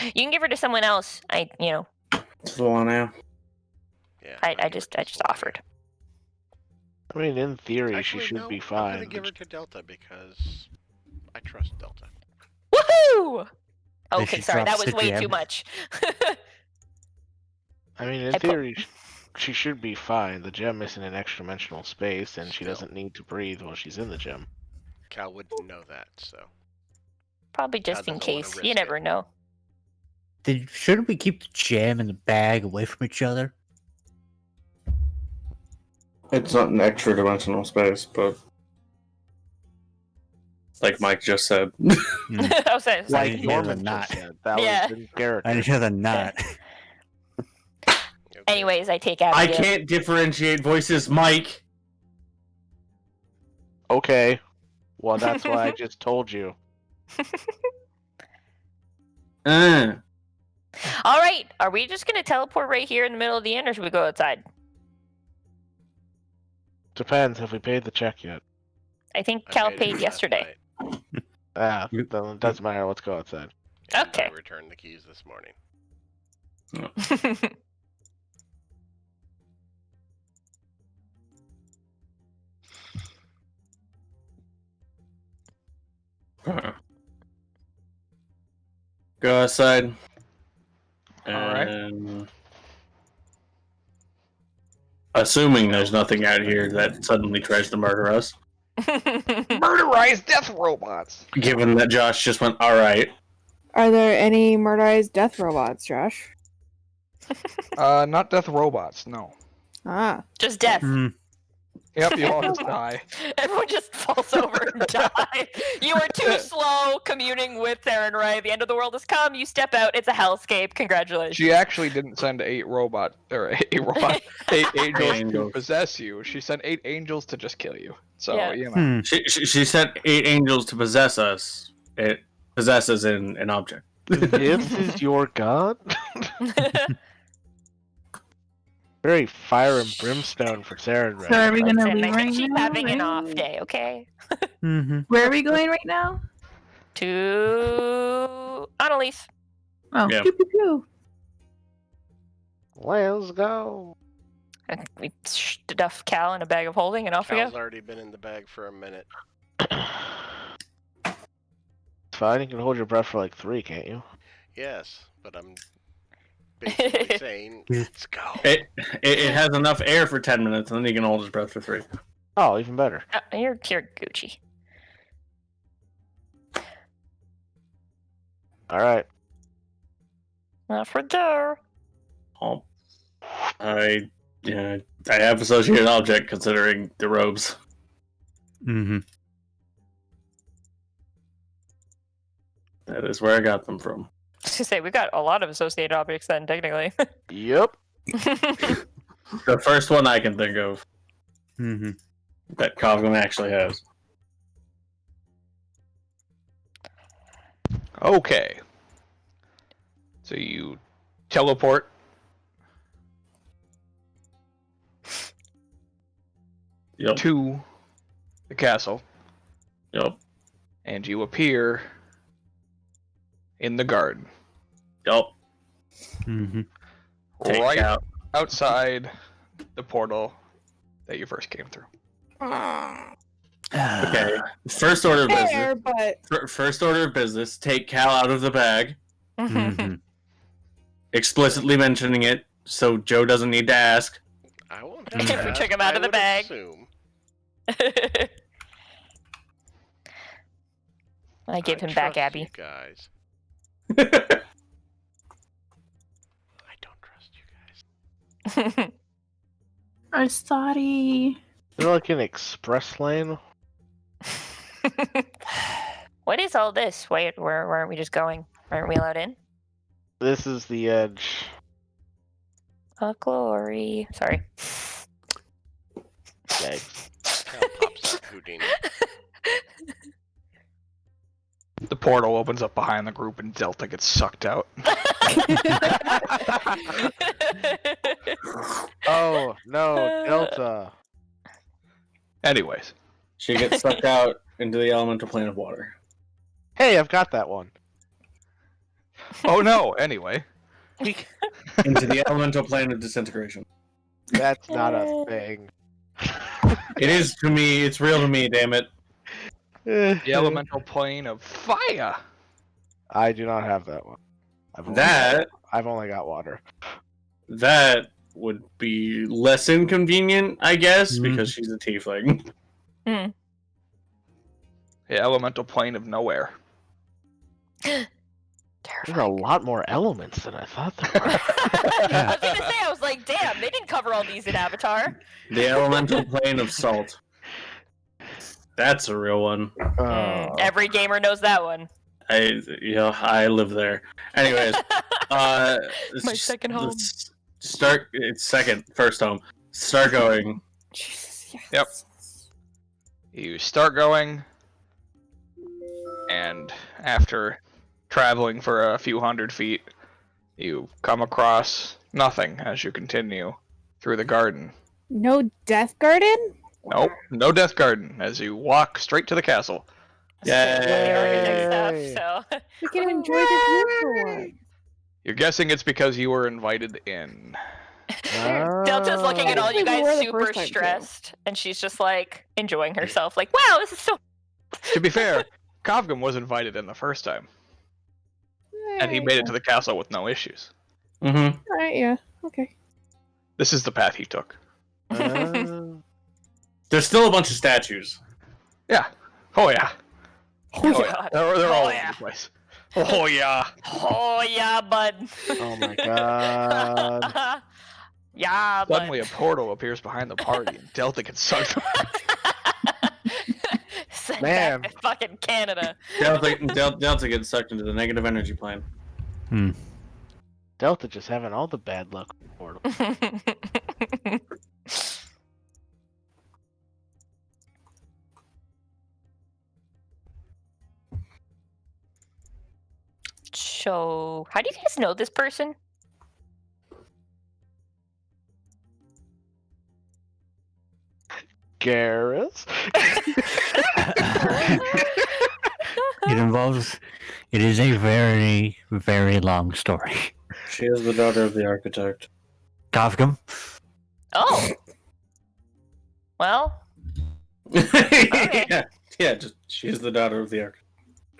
You can give her to someone else. Solana. Yeah. I just offered. I mean, in theory, Actually, she should no, be I'm fine. gonna give her to Delta because I trust Delta. Woohoo! They Okay, should sorry, drop that was way Cyprian. too much. I mean, in theory, she should be fine. The gem isn't in extra dimensional space, and she doesn't need to breathe while she's in the gem. Cal wouldn't know that, so. Probably just in doesn't wanna case. risk You never know. Shouldn't we keep the jam and the bag away from each other? It's not an extra dimensional space, but Like Mike just said. Mm. I was saying, I Like didn't hear the Norman not. just said. That Yeah. was in character. I didn't hear the not. Okay. anyways, I take I Abigail. can't differentiate voices, Mike. Okay. Well, that's what I just told you. All right, are we just gonna teleport right here in the middle of the inn, or should we go outside? Depends. Have we paid the check yet? I think I Cal paid it paid last yesterday. night, Then it doesn't matter. Let's go outside. and Okay. I returned the keys this morning. Go outside. Alright. And assuming there's nothing out here that suddenly tries to murder us. Murderized death robots. Given that Josh just went, alright. Are there any murderized death robots, Josh? Not death robots, no. Ah. Just death. Mm. Yep, you all just die. Everyone just falls over and dies. You are too slow communing with Theron. The end of the world has come. You step out. It's a hellscape. Congratulations. She actually didn't send eight angels to Angels. possess you. She sent 8 angels to just kill you. So, Yeah. you know. Hmm. She sent 8 angels to possess us. It possesses an object. This is your god? Very fire and brimstone for Saren. So are we gonna Listen, leave I think right she's now? having an right? off day, okay? Mm-hmm. Where are we going right now? To Annalise. Oh, Yeah. pew pew pew. Let's go. And we stuff Cal in a bag of holding and off we Cal's go. already been in the bag for a minute. It's fine. You can hold your breath for like 3, can't you? Yes, but I'm basically saying, let's go. It has enough air for 10 minutes, and then he can hold his breath for 3. Oh, even better. Oh, you're Gucci. All right. Not for door. Oh, I have associated object considering the robes. Mm-hmm. That is where I got them from. I was gonna say we got a lot of associated objects then, technically. Yep. The first one I can think of Mm-hmm. that Cogman actually has. Okay. So you teleport. Yep. To the castle, Yep. and you appear in the garden, Yep. Mm-hmm. Take right out. outside the portal that you first came through. Okay. First order of business. Fair, but First order of business. Take Cal out of the bag, Mm-hmm. explicitly mentioning it, so Joe doesn't need to ask. I won't If have to we ask, took him out I of the would bag. assume. I give I him back trust Abby. You guys. I don't trust you guys. I'm sorry. Is there like an express lane? What is all this? Wait, where aren't we just going? Aren't we allowed in? This is the edge. Oh, glory. Sorry. Yikes. Cal pops up Houdini. The portal opens up behind the group, and Delta gets sucked out. Oh, no, Delta. Anyways, She gets sucked out into the elemental plane of water. Hey, I've got that one. oh no. Anyway, Into the elemental plane of disintegration. That's not a thing. It is to me. It's real to me. Damn it. the elemental plane of fire. I do not have that one. I've only got water. That would be less inconvenient, I guess, Mhm. because she's a tiefling. The elemental plane of nowhere. There's a Terrifying. lot more elements than I thought there were. I was gonna say, I was like, damn, they didn't cover all these in Avatar. The elemental plane of salt. That's a real one. Every gamer knows that one. I live there. Anyways, My second home. First home. Start going. Jesus, yes. Yep. You start going, and after traveling for a few hundred feet, you come across nothing as you continue through the garden. No death garden? Nope, no death garden as you walk straight to the castle. Architect stuff, so. We can enjoy the view for once. You're guessing it's because you were invited in. Delta's looking at all you Technically, we guys were the super first time, too. stressed, and she's just like enjoying herself. Like, wow, this is so. To be fair, Kovgum was invited in the first time, and he made it to the castle with no issues. Mm-hmm. Alright, yeah. Okay. This is the path he took. There's still a bunch of statues. Yeah. Oh yeah. Oh, Oh, yeah. God. They're all Oh, over yeah. the place. Oh yeah. Oh yeah, bud. Oh my god. Yeah, bud. Suddenly a portal appears behind the party and Delta gets sucked. Sent Man. back to fucking Canada. Delta gets sucked into the negative energy plane. Delta just having all the bad luck. Portal. So, how do you guys know this person? Garrus? It is a very, very long story. She is the daughter of the architect. Kovgum? Oh. Well, yeah, just she is the daughter of the architect.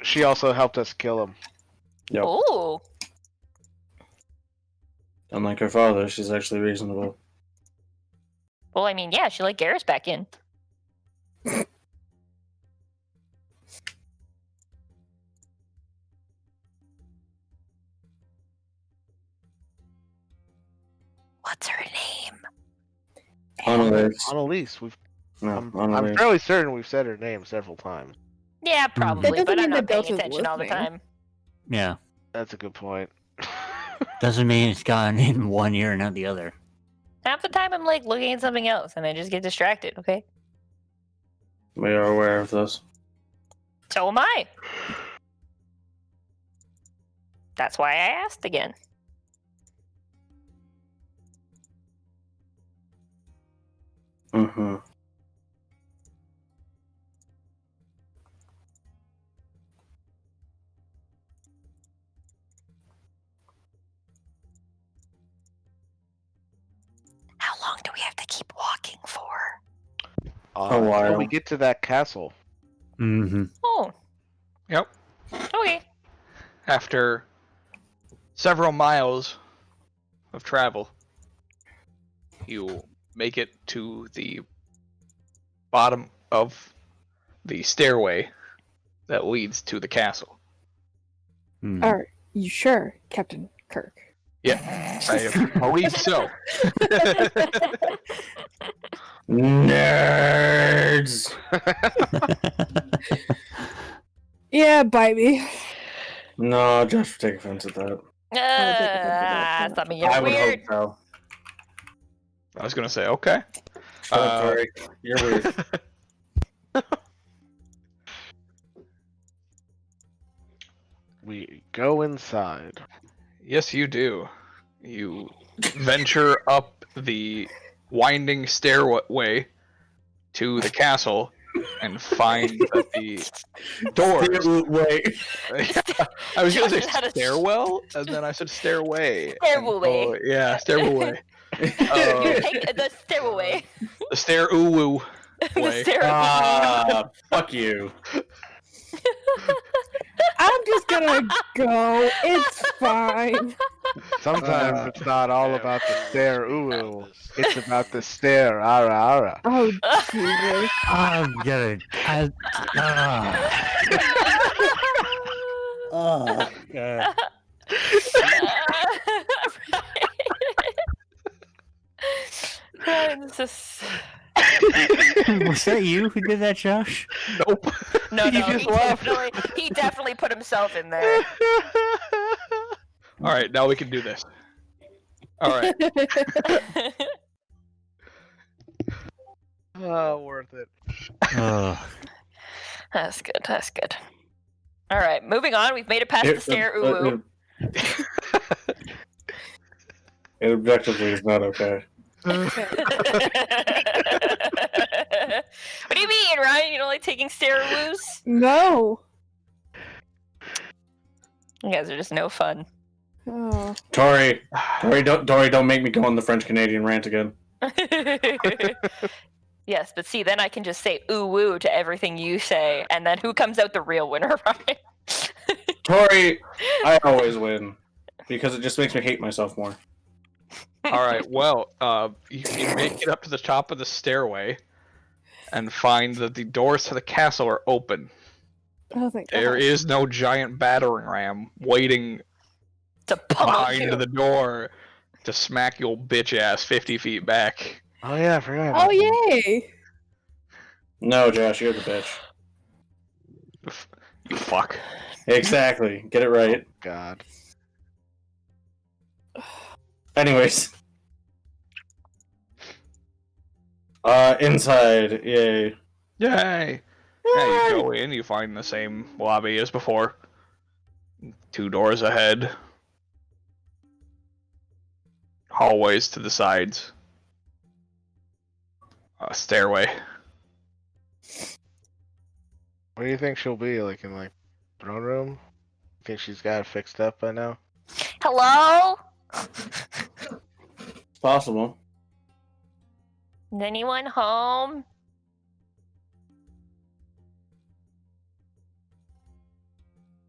She also helped us kill him. Yep. ooh. Unlike her father, she's actually reasonable. Well, I mean, yeah, she let Garrus back in. What's her name? Annalise. Annalise. No, I'm Annalise. fairly certain we've said her name several times. Yeah, probably, doesn't but I'm mean not that paying Delta's attention all the listening. time. Yeah. That's a good point. Doesn't mean it's gone in one ear and out the other. Half the time I'm like looking at something else and I just get distracted, okay? We are aware of this. So am I. That's why I asked again. Mm-hmm. How long do we have to keep walking for? A while. Until we get to that castle. Mm-hmm. Oh, Yep. okay. After several miles of travel, you make it to the bottom of the stairway that leads to the castle. Are you sure, Captain Kirk? Yeah, I believe so. Nerds! Yeah, bite me. No, Josh would take offense at that. Stop me. I You're would weird. hope I was gonna say, okay. so. Shut up, Tori. You're weird. We go inside. Yes, you do. You venture up the winding stairway to the castle and find that the doors. Wait. I was gonna say Josh had a- stairwell, and then I said stairway. Stairway. Oh, yeah, stairway. You take the stairway. The stair ooh The way. stairway. Fuck you. I'm just gonna go. It's fine. Sometimes it's not all about the stare ooh. It's about the stare ara ara. Oh, Jesus. I'm gonna. Oh, God. Right, this is... Was that you who did that, Josh? Nope. No, He no, just left. he definitely put himself in there. All right, now we can do this. All right. Oh, worth it. Oh, That's good. That's good. All right, moving on. We've made it past the stair. Ooh. It objectively is not okay. What do you mean, Ryan? You don't like taking stair woos? No. You guys are just no fun. Oh. Tori, don't make me go on the French Canadian rant again. Yes, but see, then I can just say ooh woo to everything you say, and then who comes out the real winner, right? Tori, I always win because it just makes me hate myself more. All right. Well, you make it up to the top of the stairway, and find that the doors to the castle are open. Oh, thank There God. is no giant battering ram waiting To pummel behind you. the door to smack your bitch ass 50 feet back. Oh yeah, I forgot. Oh, about that. yay. No, Josh, you're the bitch. You fuck. Exactly. Get it right. God. Anyways. Inside. Yay. Yay! Yeah, you go in, you find the same lobby as before. 2 doors ahead. Hallways to the sides. A stairway. What do you think she'll be like in like throne room? Think she's got it fixed up by now? Hello? It's possible. Is anyone home?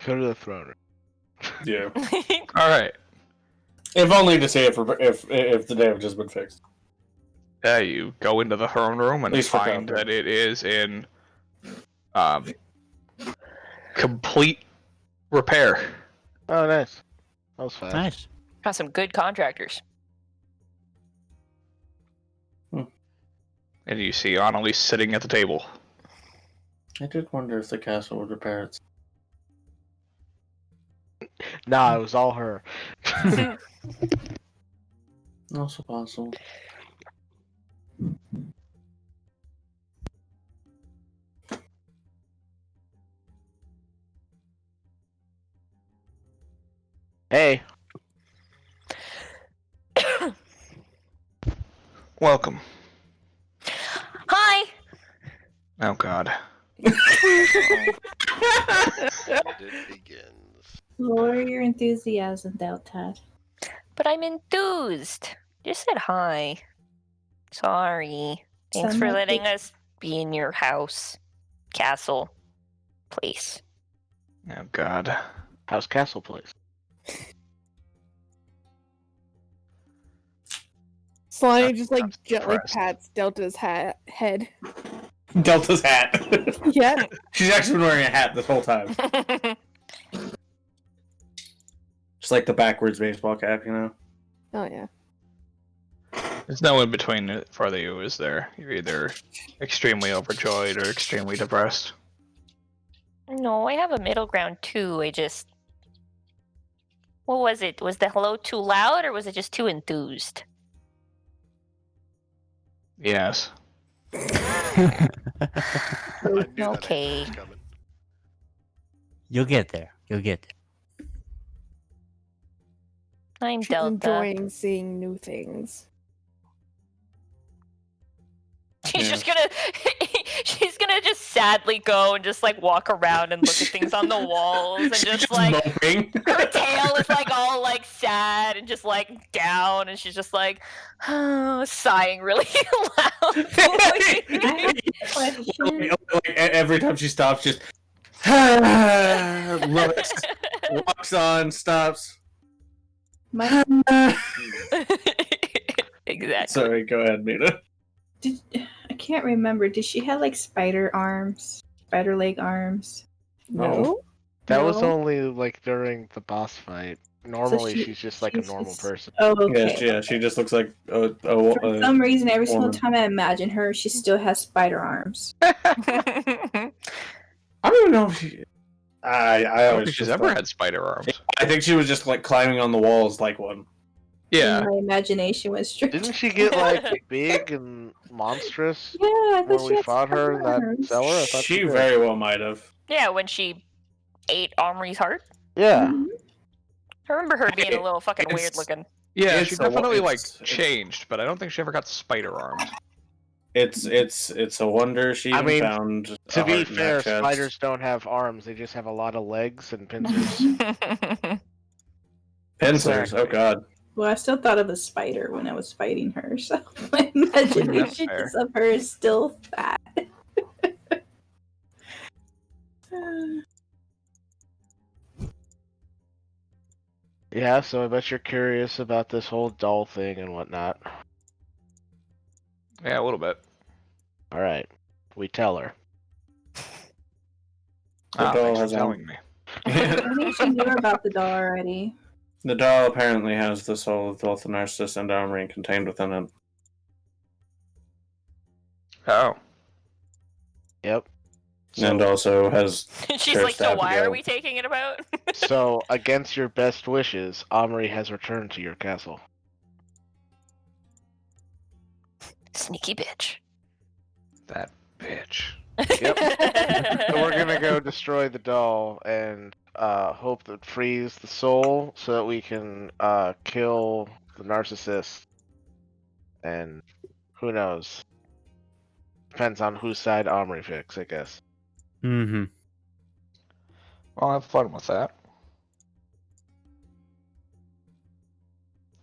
Go to the throne room. Yeah. Alright. If only to see if the damage has been fixed. Yeah, you go into the throne room and At least for find comfort. that it is in complete repair. Oh, nice. That was fast. nice. Got some good contractors. And you see Annalise sitting at the table. I did wonder if the castle would repair itself. Nah, it was all her. Also possible. Hey. Welcome. Hi. Oh god. And it begins. Lower your enthusiasm, Deltad. But I'm enthused. Just said hi. Sorry. Thanks Sound for like letting it- us be in your house, castle, place. Oh god. How's Castle Place? Slimy just like I'm gently impressed. pats Delta's head. Delta's hat. Yeah. She's actually been wearing a hat this whole time. Just like the backwards baseball cap, you know? Oh yeah. There's no in between for you, is there? You're either extremely overjoyed or extremely depressed. No, I have a middle ground too. I just. What was it? Was the hello too loud or was it just too enthused? Yes. I knew that Okay. answer was coming. You'll get there. You'll get there. I'm She's Delta. enjoying seeing new things. She's Yeah. just gonna she's gonna just sadly go and just like walk around and look at things on the walls and She's just like moping. her tail is like all like sad and just like down and she's just like sighing really loudly. Question. Like, every time she stops, just looks, walks on, stops. My, Exactly. Sorry, go ahead, Mina. I can't remember. Did she have like spider arms? Spider leg arms? No. That was No. only like during the boss fight. Normally, she- she's just like a she's normal just- person. Oh, Yeah, okay. she just looks like a For some reason, every single woman. time I imagine her, she still has spider arms. I don't even know if she. I I don't always think she's just ever thought- had spider arms. I think she was just like climbing on the walls like one. Yeah. My imagination was strict. Didn't she get like big and monstrous Yeah, I when thought she we had fought her in that arms. cellar? I thought She she did. very well might have. Yeah, when she ate Omri's heart. Yeah. Mhm. I remember her being a Hey, little fucking it's- weird looking. Yeah, It's she a wo- definitely it's- changed, but I don't think she ever got spider arms. It's a wonder she I even mean, found. To a be heart in that fair, chest. spiders don't have arms; they just have a lot of legs and pincers. Pincers. Oh Exactly. god. Well, I still thought of a spider when I was fighting her, so my imagination fair. just of her is still fat. Yeah, so I bet you're curious about this whole doll thing and whatnot. Yeah, a little bit. All right, we tell her. The doll Thanks for has telling me. I think she knew about the doll already. The doll apparently has the soul of both the Narcissus and Omri contained within it. Oh. Yep. And also has She's Cursed like, so why are Abigail. we taking it about? So, against your best wishes, Omri has returned to your castle. Sneaky bitch. That bitch. So we're gonna go destroy the doll and hope that frees the soul so that we can kill the narcissist. And who knows? Depends on whose side Omri picks, I guess. Mm-hmm. I'll have fun with that.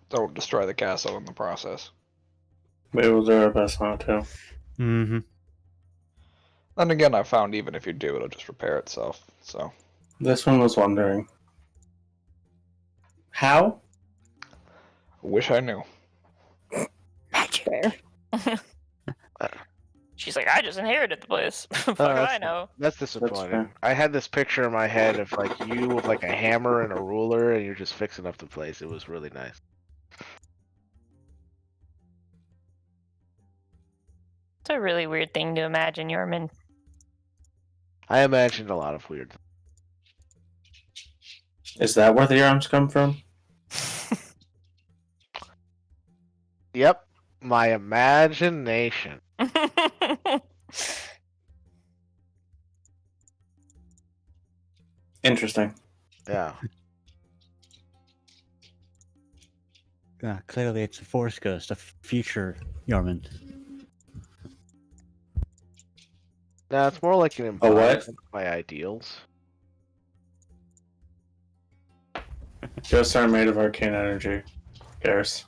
Don't destroy the castle in the process. We will do our best not to. Mm-hmm. Then again, I found even if you do, it'll just repair itself. So This one was wondering. How? wish I knew. Fair. She's like, I just inherited the place. Fuck do I know. That's disappointing. fair. I had this picture in my head of like you with like a hammer and a ruler, and you're just fixing up the place. It was really nice. It's a really weird thing to imagine, Yorman. I imagined a lot of weird. Is that where the arms come from? Yep, my imagination. Interesting. Yeah. Clearly, it's a Force Ghost, a future Yorman. No, it's more like an A what? embodiment of my ideals. Ghosts are made of arcane energy. Garrus.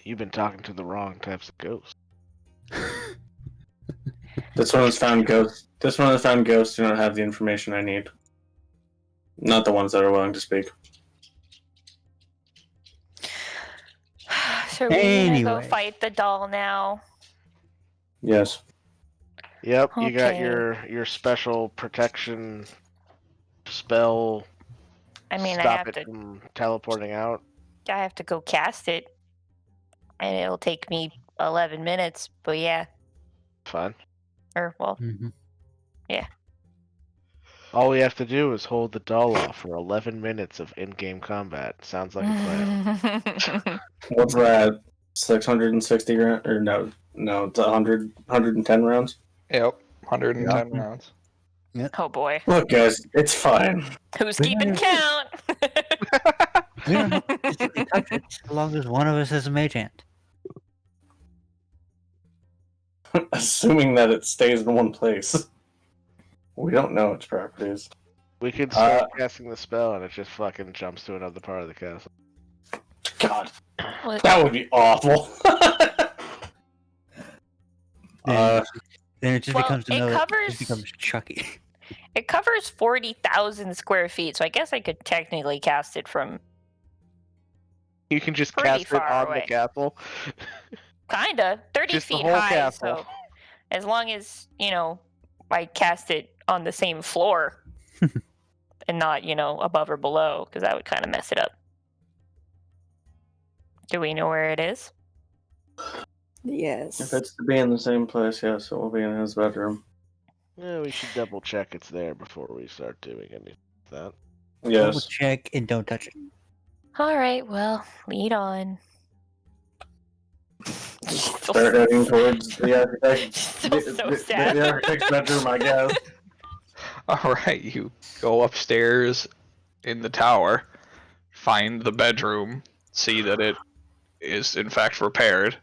You've been talking to the wrong types of ghosts. This one has found ghosts. This one has found ghosts do not have the information I need. Not the ones that are willing to speak. So we're gonna go Anyway. fight the doll now. Yes. Yep, you got Okay. your special protection spell. I mean, I stop have it to from teleporting out. go cast it. And it'll take me 11 minutes, but yeah. Fun. Or, well, Mm-hmm. All we have to do is hold the doll off for 11 minutes of in-game combat. Sounds like a plan. What's that? 660 rounds? Or no, it's 110 rounds. Yep, 110 rounds. oh boy. Look, guys, it's fine. Who's We keeping don't- count? We don't have to physically touch it, as long as one of us has a mage hand. Assuming that it stays in one place. We don't know its properties. We could start casting the spell and it just fucking jumps to another part of the castle. God, What- that would be awful. Then it just Well, becomes it another. covers- It becomes Chucky. It covers 40,000 square feet, so I guess I could technically cast it from You can just Pretty cast it far on away. the castle. kinda 30 Just the feet whole high. castle. So as long as, I cast it on the same floor and not, above or below, because that would kind of mess it up. Do we know where it is? Yes. If it's to be in the same place, yes, it will be in his bedroom. Yeah, we should double check it's there before we start doing anything like that. Double Yes. check and don't touch it. All right, well, lead on. Start heading towards the architect. Still so sad. The architect's bedroom, I guess. All right, you go upstairs in the tower, find the bedroom, see that it is in fact repaired,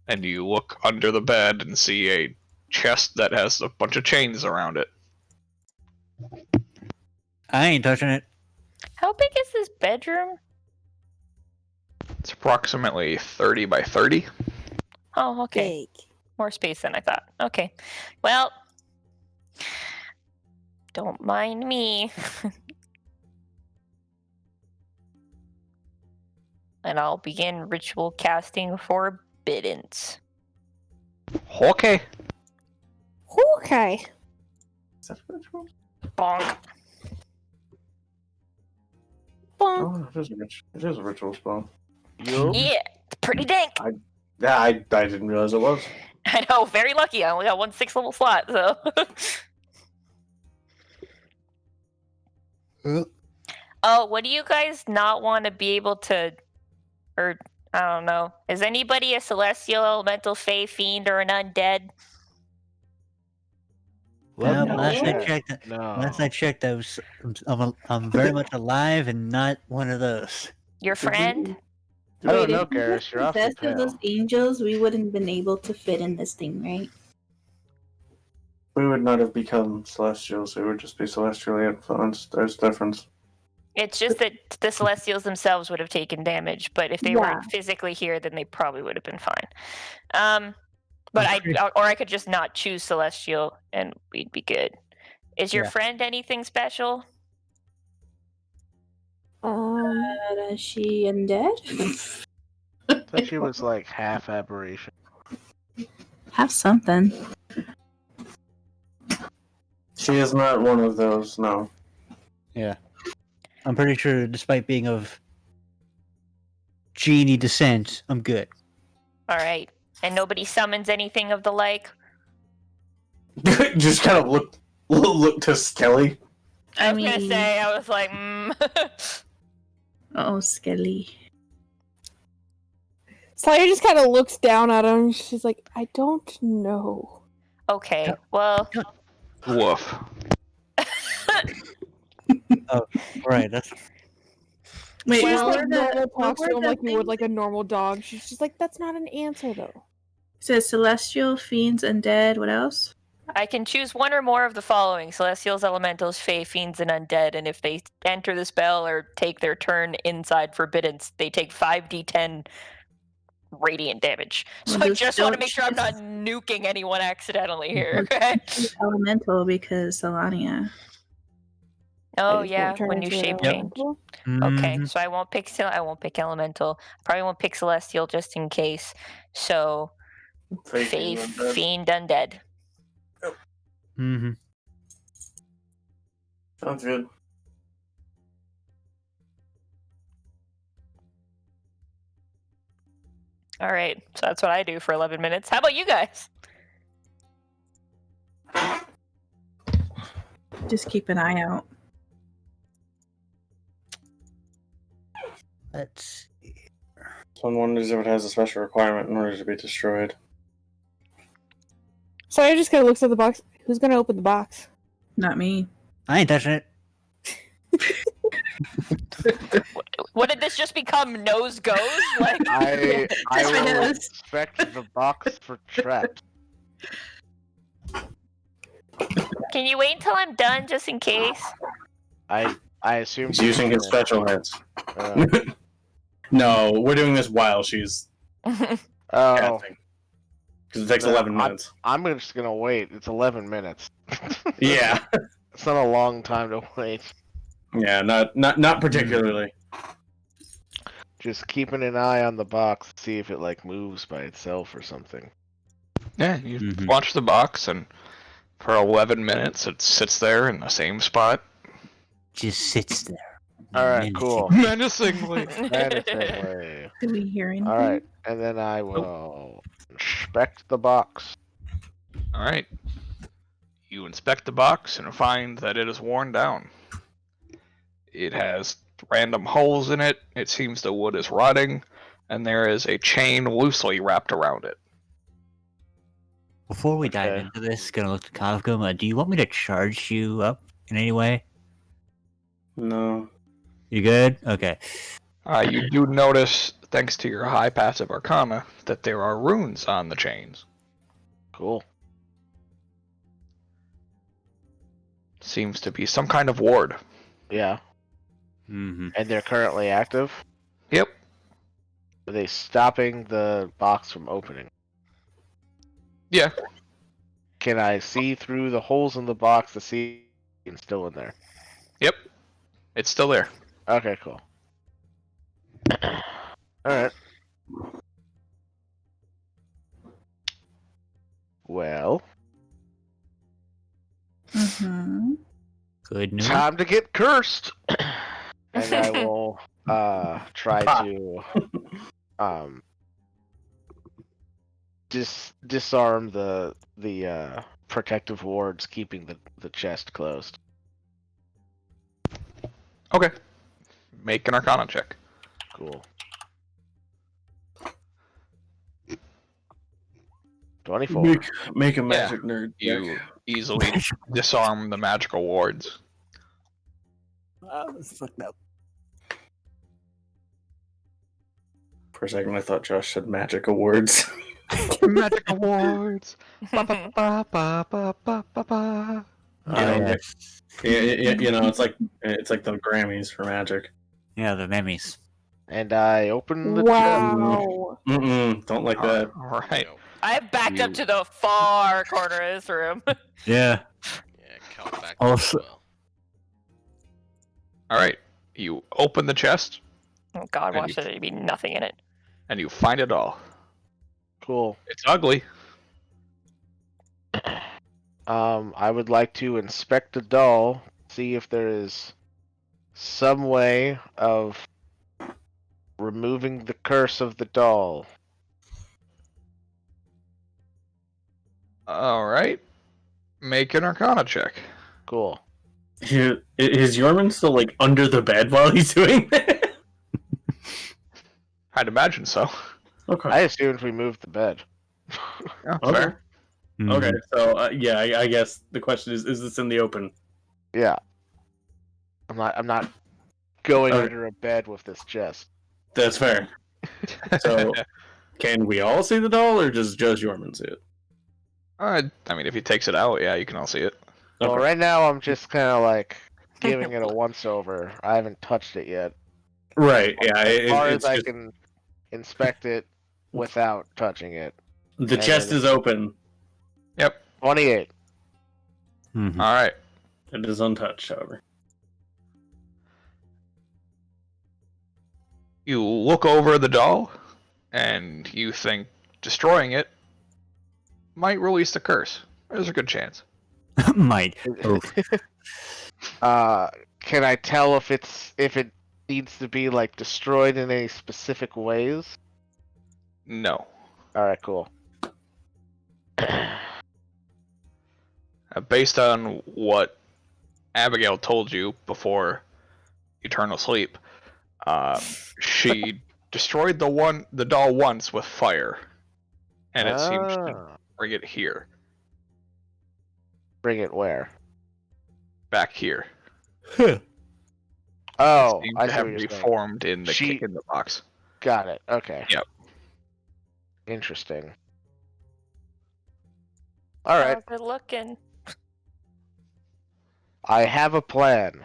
and you look under the bed and see a chest that has a bunch of chains around it. I ain't touching it. How big is this bedroom? It's approximately 30 by 30. Oh, okay. Big. More space than I thought. Okay. Well, don't mind me. And I'll begin ritual casting forbiddance. Okay. Okay. Is that a ritual? Bonk. Bonk. Oh, it is a ritual spell. Yup. Yeah, it's pretty dank. Yeah, I didn't realize it was. I know, very lucky. I only got 1 6 level slot, so. Oh, what do you guys not want to be able to, or I don't know. Is anybody a celestial, elemental, fey, fiend, or an undead? Well, No. last I checked, I'm very much alive and not one of those. Your friend? I don't Wait, know, if we were Garrus. You're awfully possessed of those pale. angels, we wouldn't have been able to fit in this thing, right? We would not have become celestials. We would just be celestially influenced. There's a difference. It's just that the celestials themselves would have taken damage, but if they Yeah. weren't physically here, then they probably would have been fine. But I could just not choose celestial, and we'd be good. Is your Yeah. friend anything special? Is she undead? I thought she was like half aberration. Have something. She is not one of those, no. Yeah. I'm pretty sure, despite being of genie descent, I'm good. All right, and nobody summons anything of the like. Just kind of look to Skelly. I was gonna say, I was like, Oh, Skelly. Slayer just kind of looks down at him. She's like, I don't know. Okay, well. Woof. Oh, right. That's Wait, She's what like were normal what talks were to him the like you would things? like a normal dog. She's just like, that's not an answer though. It says celestial, fiends, undead. What else? I can choose one or more of the following: celestials, elementals, fae, fiends, and undead. And if they enter the spell or take their turn inside forbiddance, they take 5d10 radiant damage. So Well, I just just want to don't make sure I'm not choose- nuking anyone accidentally here. Choose elemental because Solania. Oh I just yeah, won't turn when you into an shape change. elemental. Okay, Mhm. so I won't pick elemental. Probably won't pick celestial just in case. So fae, fiend, undead. Mhm. Sounds good. All right, so that's what I do for 11 minutes. How about you guys? Just keep an eye out. Let's. Someone wonders if it has a special requirement in order to be destroyed. Slayer just kind of looks at the box. Who's gonna open the box? Not me. I ain't touching it. What did this just become? Nose goes? Like I Just my will nose. inspect the box for traps. Can you wait until I'm done just in case? I assume He's using his special hits. Uh, No, we're doing this while she's oh, casting. Because it takes No, 11 minutes. I'm just gonna wait. It's 11 minutes. Yeah. It's not a long time to wait. Yeah, not particularly. Just keeping an eye on the box to see if it like moves by itself or something. Yeah, you Mhm. launch the box and For 11 minutes, it sits there in the same spot. Just sits there. All right, cool. Menacingly. Menacingly. Do we hear anything? All right, and then I will inspect the box. All right. You inspect the box and find that it is worn down. It has random holes in it. It seems the wood is rotting, and there is a chain loosely wrapped around it. Before we dive Okay. into this, gonna look to Kavgum. Do you want me to charge you up in any way? No. You good? Okay. You do notice, thanks to your high passive arcana, that there are runes on the chains. Cool. Seems to be some kind of ward. Yeah, Mm-hmm. and they're currently active. Yep. Are they stopping the box from opening? Yeah. Can I see through the holes in the box to see it's still in there? Yep. It's still there. Okay, cool. Alright. Well, Mm-hmm. Good news. time to get cursed! And I will try to disarm the protective wards keeping the chest closed. Okay. Make an arcana check. Cool. 24. Make a magic nerd. You easily disarm the magical wards. Oh, that's fucked up. For a second, I thought Josh said magic awards. Magic awards. Ba, ba, ba, ba, ba, ba, ba, ba. Yeah, it's like the Grammys for magic. Yeah, the memes. And I open the Wow. Don't like that. All right. I backed up to the far corner of this room. Yeah. Yeah, Cal back Also- as well. All right. You open the chest Oh God, And watch you- there be nothing in it. and you find it all. Cool. It's ugly. I would like to inspect the doll, see if there is some way of removing the curse of the doll. All right. Make an arcana check. Cool. Is Yorman still like under the bed while he's doing that? I'd imagine so. Okay. I assumed we moved the bed. Yeah, Okay. fair. Mhm. Okay. So I guess the question is this in the open? Yeah. I'm not going Alright. under a bed with this chest. That's fair. So can we all see the doll, or does just Yorman see it? I mean, if he takes it out, yeah, you can all see it. Well, Okay. right now I'm just kind of like giving it a once over. I haven't touched it yet. Right. Yeah. As far It's as I just, can inspect it without touching it. the chest is open. Yep. 28. Mhm. All right. It is untouched, however. You look over the doll, and you think destroying it might release the curse. There's a good chance. Might. Oh, Can I tell if it needs to be like destroyed in any specific ways? No. All right, cool. Based on what Abigail told you before Eternal Sleep, she destroyed the doll once with fire, and it seems to Ah. bring it here, Bring it where? back here. Oh, Seems I to see have what you're saying. reformed in the She- in the box. Got it. Okay. Yep. Interesting. All right. How's it looking? I have a plan.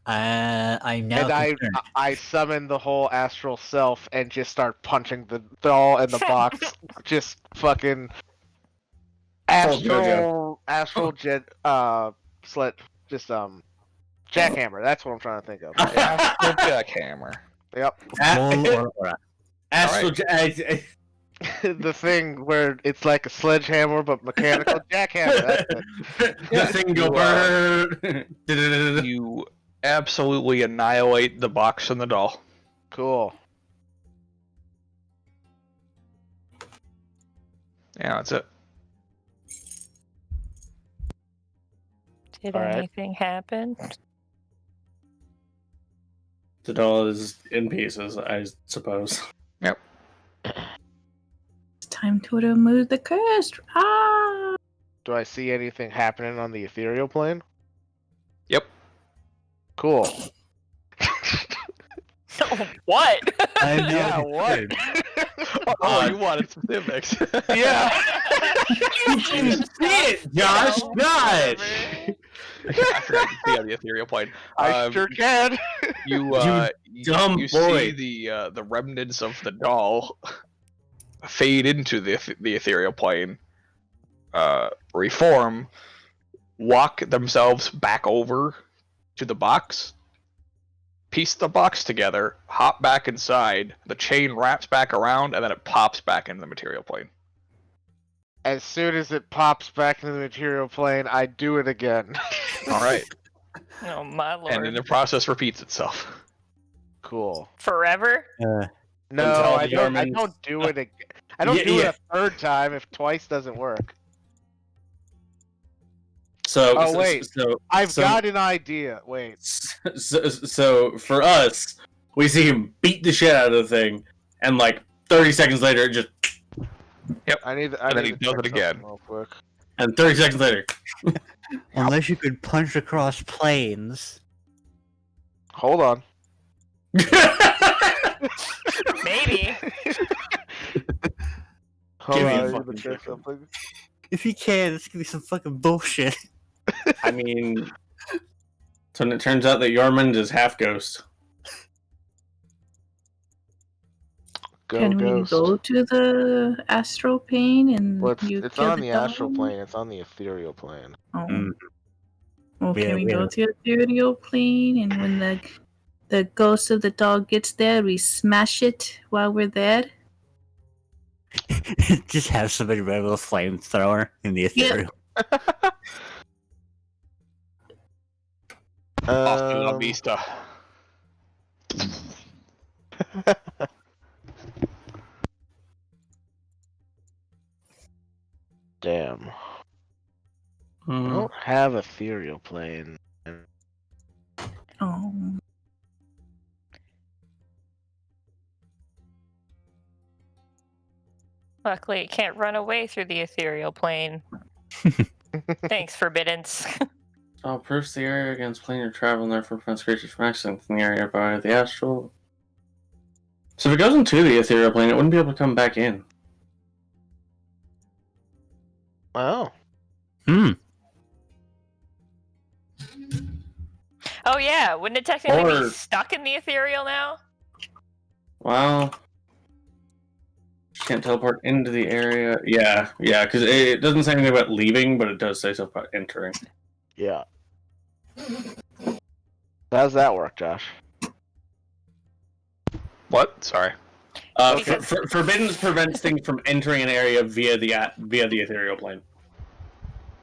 I'm now And concerned. I summon the whole astral self and just start punching the doll in the box. Just fucking astral jet slit just jackhammer. That's what I'm trying to think of. Jackhammer. Yep. Full aura. Astral. The thing where it's like a sledgehammer but mechanical jackhammer. That's it. The thing go burn. You absolutely annihilate the box and the doll. Cool. Yeah, that's it. Did All right. anything happen? The doll is in pieces, I suppose. Yep. It's time to remove the curse. Ah! Do I see anything happening on the ethereal plane? Yep. Cool. What? I have no Yeah, idea. what? Oh, you wanted specifics. Yeah. You didn't See it, Josh! know. God! I forgot to see on the ethereal plane. I sure can. You dumb you boy. see the remnants of the doll fade into the ethereal plane, reform, walk themselves back over to the box, piece the box together, hop back inside, the chain wraps back around, and then it pops back into the material plane. As soon as it pops back into the material plane, I do it again. All right. Oh my lord. And then the process repeats itself. Cool. Forever? No, Until I the don't. I Armins- don't do it again. I don't Yeah, do yeah. it a third time if twice doesn't work. So, Oh, wait. I've so- got an idea. Wait. So for us, we see him beat the shit out of the thing, and like 30 seconds later, it just. I need. And then he to does check it again. something real quick. And 30 seconds later. Unless you could punch across planes. Hold on. Maybe. Hold Give me on. a I need fucking to check second. something. If you can, this could be some fucking bullshit. I mean, so it turns out that Yormund is half ghost. Can we Ghost. go to the astral plane and Well, you it's kill on the astral dog? plane. It's on the ethereal plane. Oh. Mm. Well, Yeah, can we we go have- to the ethereal plane and when the ghost of the dog gets there, we smash it while we're there? Just have somebody run with a flamethrower in the ethereal. Hasta la vista. Damn. I Hmm. don't have ethereal plane. Oh. Luckily, it can't run away through the ethereal plane. Thanks, Forbiddance. Oh, proofs the area against planar travel and therefore prevents creatures from exiting from the area by the astral. So if it goes into the ethereal plane, it wouldn't be able to come back in. Oh. Hmm. Oh yeah, wouldn't it technically Or- be stuck in the ethereal now? Well, she can't teleport into the area. Yeah, because it doesn't say anything about leaving, but it does say something about entering. Yeah. How's that work, Josh? What? Sorry. Because- Forbidden prevents things from entering an area via the ethereal plane.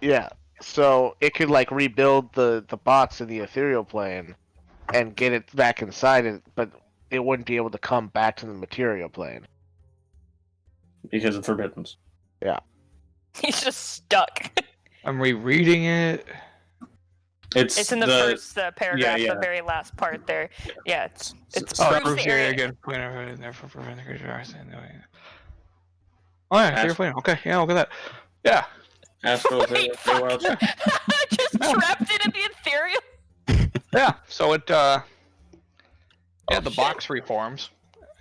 Yeah. So it could like rebuild the box in the ethereal plane and get it back inside it, but it wouldn't be able to come back to the material plane. Because of forbiddens. He's just stuck. I'm rereading it. It's in the first paragraph, yeah. the very last part there. Yeah, it's So- proves proves the the area area. again. Therefore prevent the creature accessing the way. Oh yeah, ethereal plane. Okay, yeah, look at that. Yeah. Astral Wait, Feywild. just trapped in the ethereal. Yeah. So it the shit. box reforms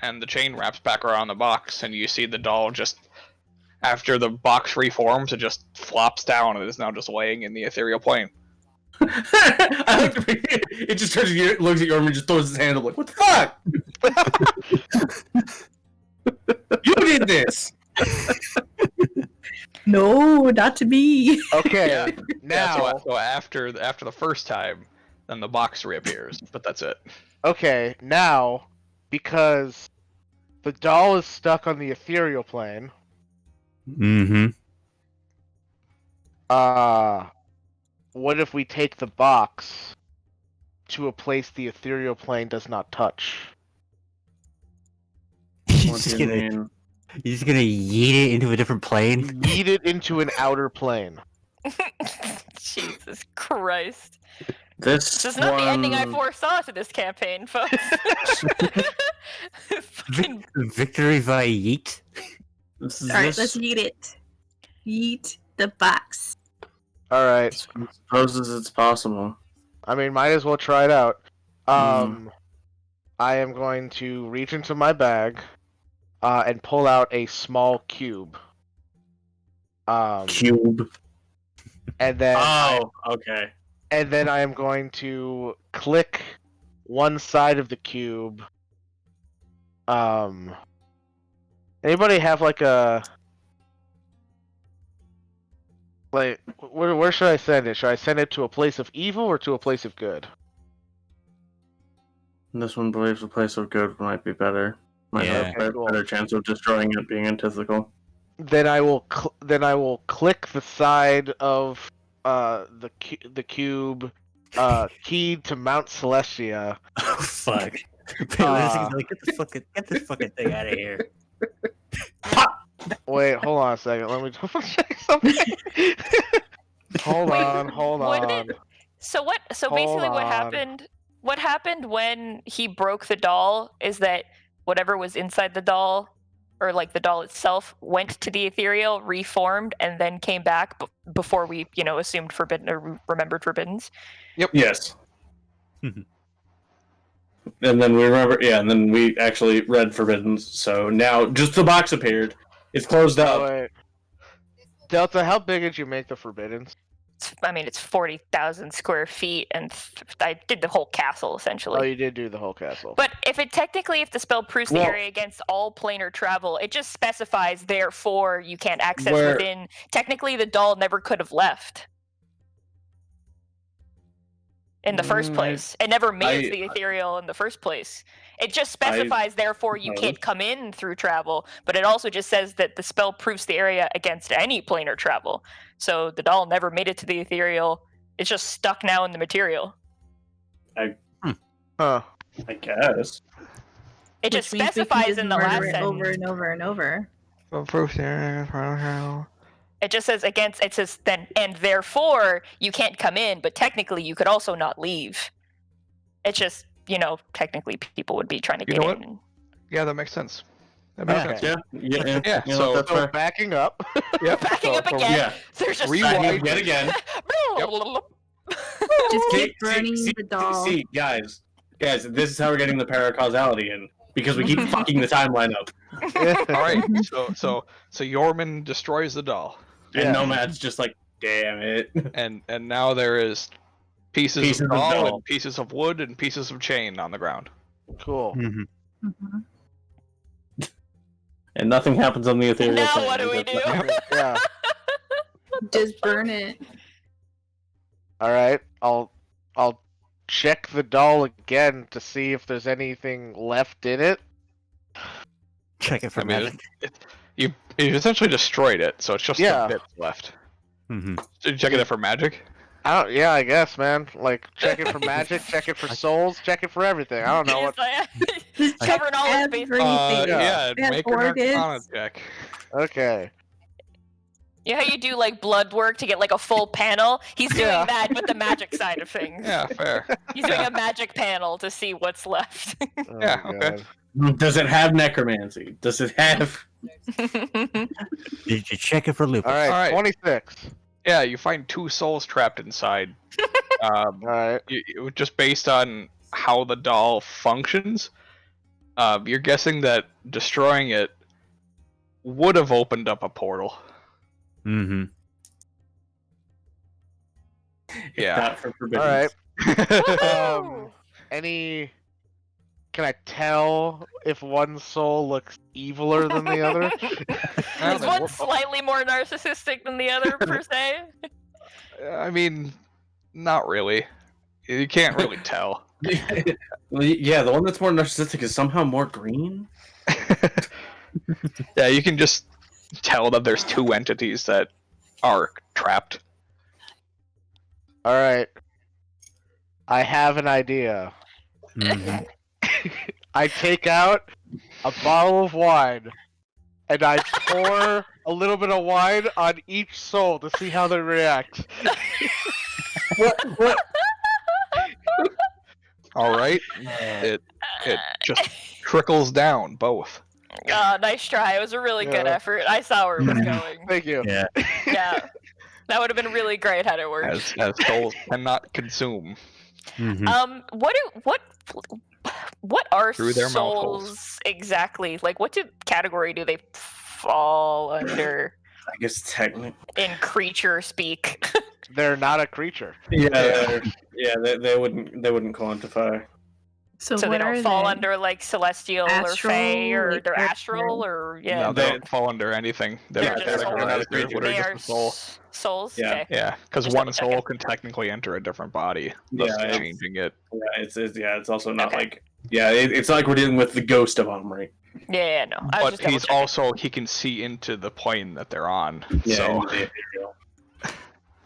and the chain wraps back around the box and you see the doll just after the box reforms it just flops down and is now just laying in the ethereal plane. I like to it just turns to you, looks at Yorm and just throws his hand up like, what the fuck? You did this! No, not to be. Okay. Yeah. Now, Yeah, so after the first time, then the box reappears, but that's it. okay, now because The doll is stuck on the ethereal plane. Mm-hmm. What if we take the box to a place the ethereal plane does not touch? What do you mean? You're just gonna yeet it into a different plane? Yeet it into an outer plane. Jesus Christ. This is not the ending I one- foresaw to this campaign, folks. Fucking Victory via yeet? This All right, let's yeet it. Yeet the box. Alright. supposes it's possible. I mean, might as well try it out. I am going to reach into my bag and pull out a small cube. Cube. And then Okay. and then I am going to click one side of the cube. Anybody have like a where should I send it? Should I send it to a place of evil or to a place of good? This one believes a place of good might be better. Might Yeah. have a better chance of destroying it being antithetical. Then I will click the side of the cube keyed to Mount Celestia. Oh, fuck. Get this fucking thing out of here. Wait, hold on a second. Let me double check something. hold on. So Hold basically what on. happened? What happened when he broke the doll is that whatever was inside the doll, or like the doll itself, went to the ethereal, reformed, and then came back before we, assumed forbidden or remembered forbiddens. Yes. And then we remember, and then we actually read Forbiddens, so now just the box appeared. It's closed up. Wait. Delta, how big did you make the forbiddens? It's 40,000 square feet, and I did the whole castle essentially. Oh, you did do the whole castle. But if the spell proofs the area against all planar travel, it just specifies, therefore, you can't access within. Technically, the doll never could have left in the first place. It never made the ethereal in the first place. It just specifies, therefore, you can't come in through travel, but it also just says that the spell proofs the area against any planar travel. So the doll never made it to the ethereal. It's just stuck now in the material. Huh. I guess. It just Which means we can specifies just in the murder last it sentence. over and over and over. It just says then, and therefore you can't come in, but technically you could also not leave. It's just, technically people would be trying to get know what? in. Yeah, that makes sense. That makes sense. Yeah. Yeah, so- that's fair. Backing up. Yep. Backing up again. Yeah. There's just Rewind. Yet again. Just See, keep burning the doll. See, guys, this is how we're getting the paracausality in, because we keep fucking the timeline up. All right. So Yorman destroys the doll, And Nomad's just like, damn it. and now there is pieces of of doll doll. and pieces of wood and pieces of chain on the ground. Cool. Mm-hmm. Mhm. And nothing happens on the ethereal Now plane. what do we do? Yeah. Just burn it. All right. I'll check the doll again to see if there's anything left in it. Check it for I mean, magic. You essentially destroyed it, so it's just Yeah. the bits left. Mm-hmm. Did you check it for magic? I guess, man. Like, check it for magic, check it for souls, check it for everything. I don't know what. Just check Covering all his bases. everything. Yeah, Yeah, make an organs. Arcana check. Okay. You know how you do like blood work to get like a full panel? He's doing Yeah. that with the magic side of things. Yeah, fair. He's doing a magic panel to see what's left. Oh, Yeah, okay. God. Does it have necromancy? Does it have... Did you check it for lupus? All right, All right. 26. Yeah, you find 2 souls trapped inside. All right. Just based on how the doll functions, you're guessing that destroying it would have opened up a portal. Mm-hmm. Yeah. Not for All Forbiddens. right. Any? Can I tell if one soul looks eviler than the other? Is one slightly more narcissistic than the other, per se? I mean, not really. You can't really tell. Well, yeah, the one that's more narcissistic is somehow more green. Yeah, you can just tell that there's two entities that are trapped. All right. I have an idea. Mhm. I take out a bottle of wine, and I pour a little bit of wine on each soul to see how they react. What? All right, it just trickles down both. Nice try. It was a really good Yeah. effort. I saw where it was going. Thank you. Yeah. Yeah. That would have been really great had it worked. As souls cannot consume. Mhm. What are Through their mouth holes. souls exactly? Like, what category do they fall under I guess technically. in creature speak? They're not a creature. Yeah, they wouldn't quantify. So, So they what are don't fall they? under like celestial Astral, or fae, or like, they're they're- astral, or yeah. No, they don't fall under anything. They're They're just not souls. categorized. They're literally They just are a soul. souls. Yeah. Okay. Yeah, because Just one double soul checking. can technically enter a different body, thus Yeah, it's- changing it. Yeah, it's also not Okay. like it's not like we're dealing with the ghost of Omri. Yeah, no. I was But just he's double-checking. also he can see into the plane that they're on. Yeah, So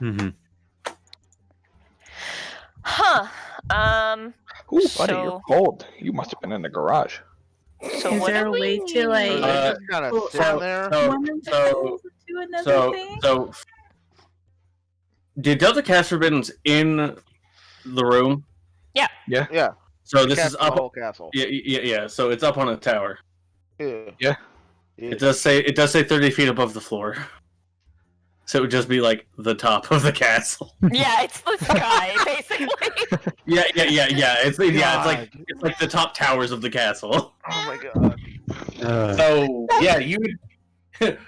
Mhm. Huh. ooh, buddy, So- you're cold. You must have been in the garage. So Is what there do a we way to, like- So they just kind of well, sit there. One of the souls do another thing? So did Delta cast Forbiddens in the room? Yeah. So this Cast is the up. whole castle. Yeah. So it's up on a tower. Yeah. It does say 30 feet above the floor. So it would just be like the top of the castle. Yeah, it's the sky, basically. Yeah. It's God. like the top towers of the castle. Oh my god. So yeah, you would.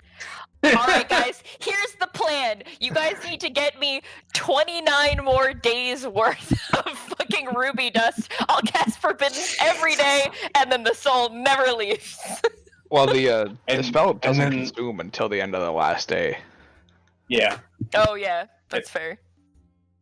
Alright, guys, here's the plan. You guys need to get me 29 more days worth of fucking ruby dust. I'll cast Forbidden every day, and then the soul never leaves. Well, the And- spell and doesn't then- consume until the end of the last day. Yeah. Oh, yeah, that's fair.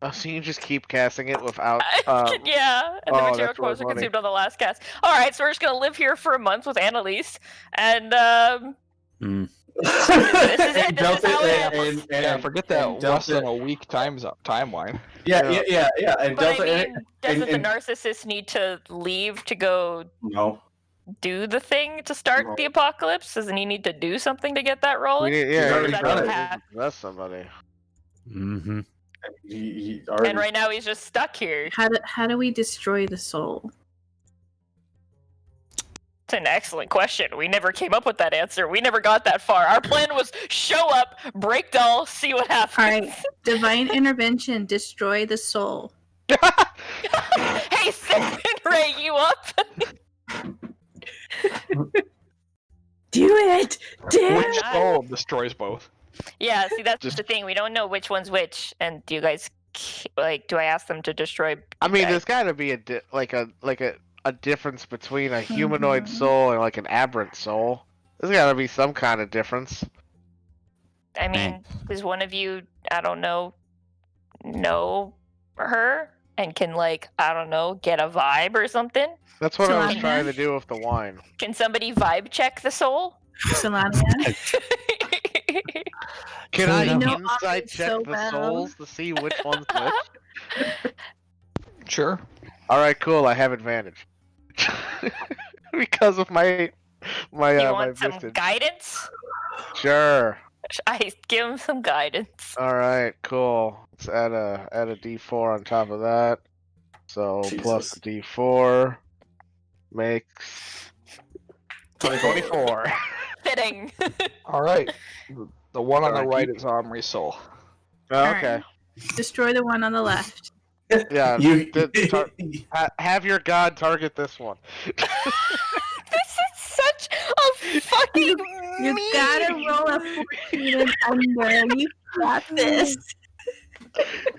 Oh, so you just keep casting it without. Yeah, and the oh, material that's really cores are funny. consumed on the last cast. Alright, so we're just gonna live here for a month with Annalise, and Mm. this is it. This is how it happens. Yeah, forget that and less than Delta- a week timeline. Yeah. And But Delta. I mean, doesn't and- the narcissist need to leave to go No. do the thing to start the apocalypse? Doesn't he need to do something to get that We rolling? need, yeah, already he's done gotta it. possess somebody. Mhm. He And already. right now he's just stuck here. How do we destroy the soul? It's an excellent question. We never came up with that answer. We never got that far. Our plan was show up, break doll, see what happens. Alright, divine intervention, destroy the soul. Hey, Cinnamon Ray, you up? Do it! Damn! Which soul destroys both? Yeah, see, that's Just- the thing. We don't know which one's which. And do you guys like? Do I ask them to destroy? I mean, Okay. there's got to be a difference between a humanoid soul and like an aberrant soul. There's got to be some kind of difference. I mean, does one of you, I don't know her and can like, I don't know, get a vibe or something? That's what I was Solana? trying to do with the wine. Can somebody vibe check the soul? Solania? Can So I you know insight Omri check so the well. souls to see which one's which? Sure. All right, cool. I have advantage because of my You my want some visage. guidance? Sure. I give him some guidance. All right, cool. Let's add a D4 on top of that. So plus Jesus. a D4 makes 24. Fitting. All right. The one on the right is Omri's soul. Oh, okay. Destroy the one on the left. Yeah. You. Have your god target this one. This is such a fucking You mean. gotta roll a 14 and under. You got this.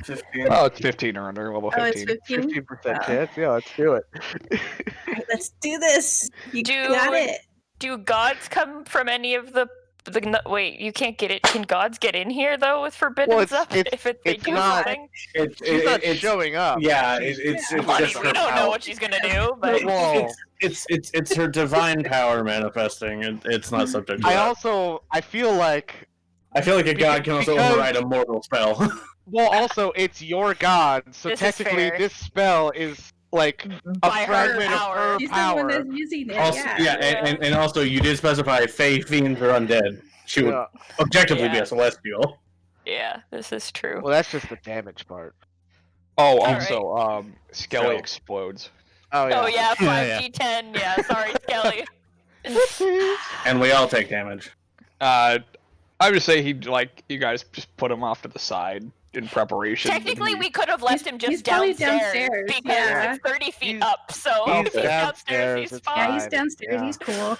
15. Oh, it's 15 or under, level Oh, it's 15. 15? 15% chance. Yeah, let's do it. Alright, let's do this. You Do- got it. Do gods come from any of the Wait, you can't get it. Can gods get in here though with forbidden Well, stuff? If they it's do not- something? She's not it's showing up. Yeah, it's Well, just we her don't know power. what she's gonna do, but Whoa. It's her divine power manifesting. It's not subject to that. I feel like I feel like a god can also because- override a mortal spell. Well, also, it's your god, so This is technically fair. this spell is like a By her fragment power. of her She's the one power. that's using it. Also, and also you did specify Fey, Fiends, or Undead. She would Yeah. objectively be Yeah. a Celestial. yeah, this is true. Well, that's just the damage part. Oh, Alright. also, Skelly So- explodes. Oh yeah. Oh yeah, Yeah, 5d10. Yeah, sorry, Skelly. And we all take damage. I would say you guys just put him off to the side in preparation. Technically, we could have left him just he's probably downstairs, downstairs, because yeah. it's 30 feet He's- up. So he's if he's downstairs, he's it's fine. Yeah, he's fine. downstairs. Yeah. He's cool.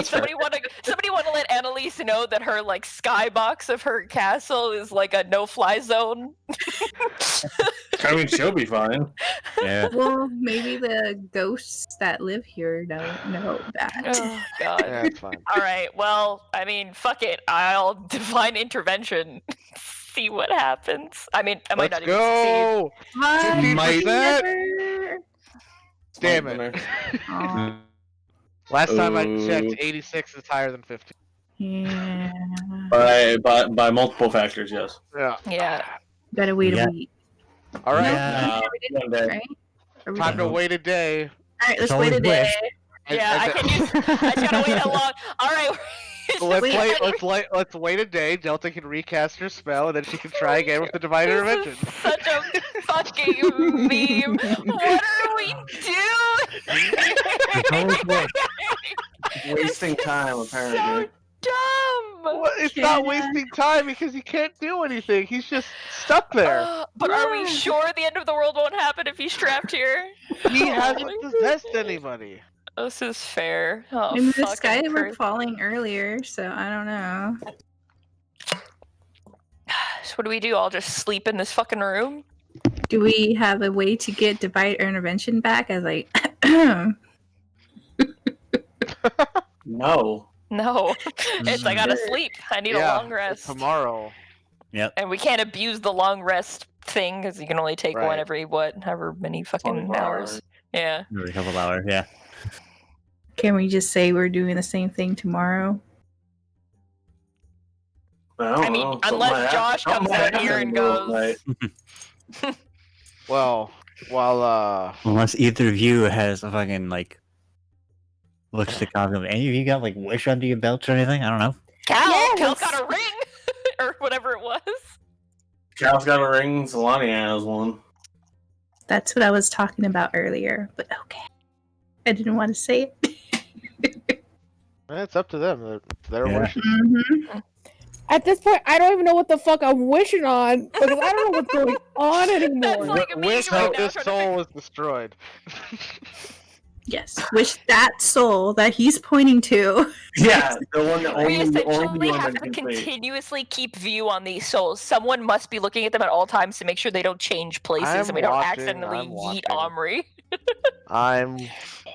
somebody want to let Annalise know that her like skybox of her castle is like a no-fly zone. I mean, she'll be fine. Yeah. Well, maybe the ghosts that live here don't know that. Oh God. Yeah, it's fine. All right. Well, I mean, fuck it. I'll divine intervention. See what happens. I mean, I might Let's not even succeed. go. What? 50%. Never. Damn it. Aw, Last time I Ooh. checked, 86 is higher than 50. yeah. By multiple factors, yes. Yeah. Yeah. Gotta wait Yeah. a week. All right. Yeah. One day. Right? Are we Time to done? wait a day. Alright, let's It's wait a always day. wish. And- Yeah, I and can use. I just gotta wait how long. All right. let's wait a day. Delta can recast her spell, and then she can try again with the divine intervention. This is such a fucking meme. What are we doing? It's always wish. Wasting time, apparently. So dumb. Well, it's not wasting time because he can't do anything. He's just stuck there. But are we sure the end of the world won't happen if he's trapped here? He hasn't possessed anybody. This is fair. Oh, I mean, the fucking sky were Christ. falling earlier, so I don't know. So what do we do? I'll just sleep in this fucking room? Do we have a way to get divine intervention back? As like, No. No. It's I gotta sleep. I need a long rest. Tomorrow. And we can't abuse the long rest thing because you can only take one Right. every however many fucking 24 hours. Yeah. Every couple hours, yeah. can we just say we're doing the same thing tomorrow? I mean, unless Josh comes out here and goes. Well, while Unless either of you has a fucking looks to copy. Any of you got wish under your belts or anything? I don't know. Cal Yes. got a ring or whatever it was. Cal's got a ring, Solani has one. That's what I was talking about earlier, but okay. I didn't want to say it. it's up to them. Their Yeah. wishes. Mm-hmm. At this point, I don't even know what the fuck I'm wishing on because I don't know what's going on That's anymore. like me Wish right that now this trying to soul was destroyed. Yes, wish that soul that he's pointing to. Yeah, the one that We only essentially one have that to can see. continuously keep view on these souls. Someone must be looking at them at all times to make sure they don't change places I'm and we don't watching, accidentally I'm yeet watching. Omri. I'm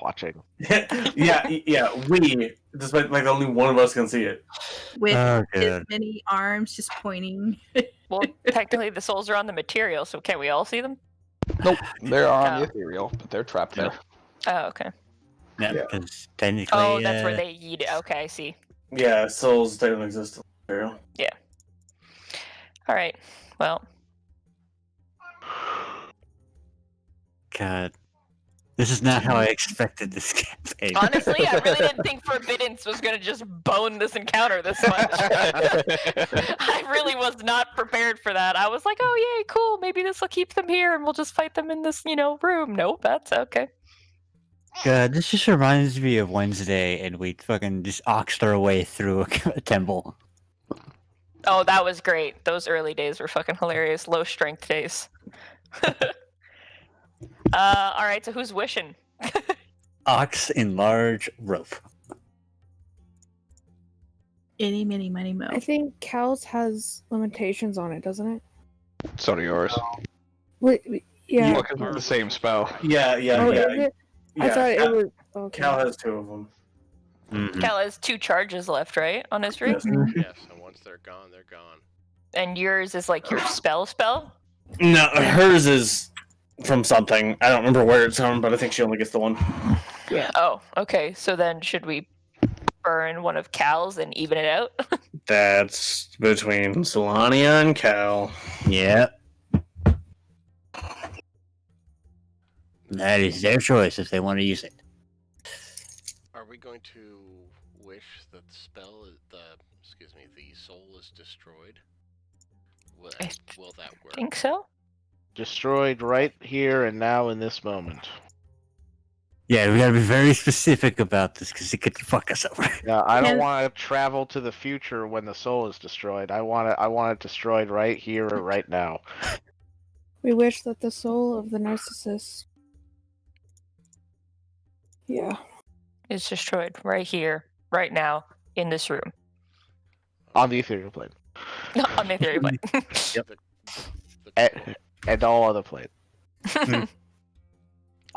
watching. yeah, we, despite only one of us can see it. With Oh, his good. many arms just pointing. Well, technically the souls are on the material, so can't we all see them? Nope, they are on Oh. the ethereal, but they're trapped there. Oh, okay. Yeah, Yeah. because technically. Oh, that's where they yeet it. Okay, I see. Yeah, souls don't exist in material. All right. Well, God, this is not how I expected this campaign. honestly, I really didn't think Forbiddance was gonna just bone this encounter this much. I really was not prepared for that. I was like, oh yay, cool. Maybe this will keep them here, and we'll just fight them in this, room. Nope, that's okay. God, this just reminds me of Wednesday, and we fucking just oxed our way through a temple. Oh, that was great. Those early days were fucking hilarious. Low strength days. All right. So who's wishing? Ox in large rope. Any, mini, money, mo. I think Cal's has limitations on it, doesn't it? So do yours. Wait, yeah. Look, it's the same spell. Yeah, Oh, is it? I thought it Cal, was. Okay. Cal has two of them. Mhm. Cal has 2 charges left, right, on his ring? Yes. Yes, and once they're gone, they're gone. And yours is like your spell? No, hers is from something. I don't remember where it's from, but I think she only gets the one. Oh, okay. So then should we burn one of Cal's and even it out? That's between Solania and Cal. Yeah. That is their choice if they want to use it. Are we going to wish that the soul is destroyed? Will that work? Think so? Destroyed right here and now in this moment. Yeah, we gotta be very specific about this because it could fuck us over. Yeah, I don't Yes. want to travel to the future when the soul is destroyed. I want it destroyed right here or right now. We wish that the soul of the narcissist. Yeah. It's destroyed right here, right now, in this room. On the ethereal plane. On the theory plane. And all other planes.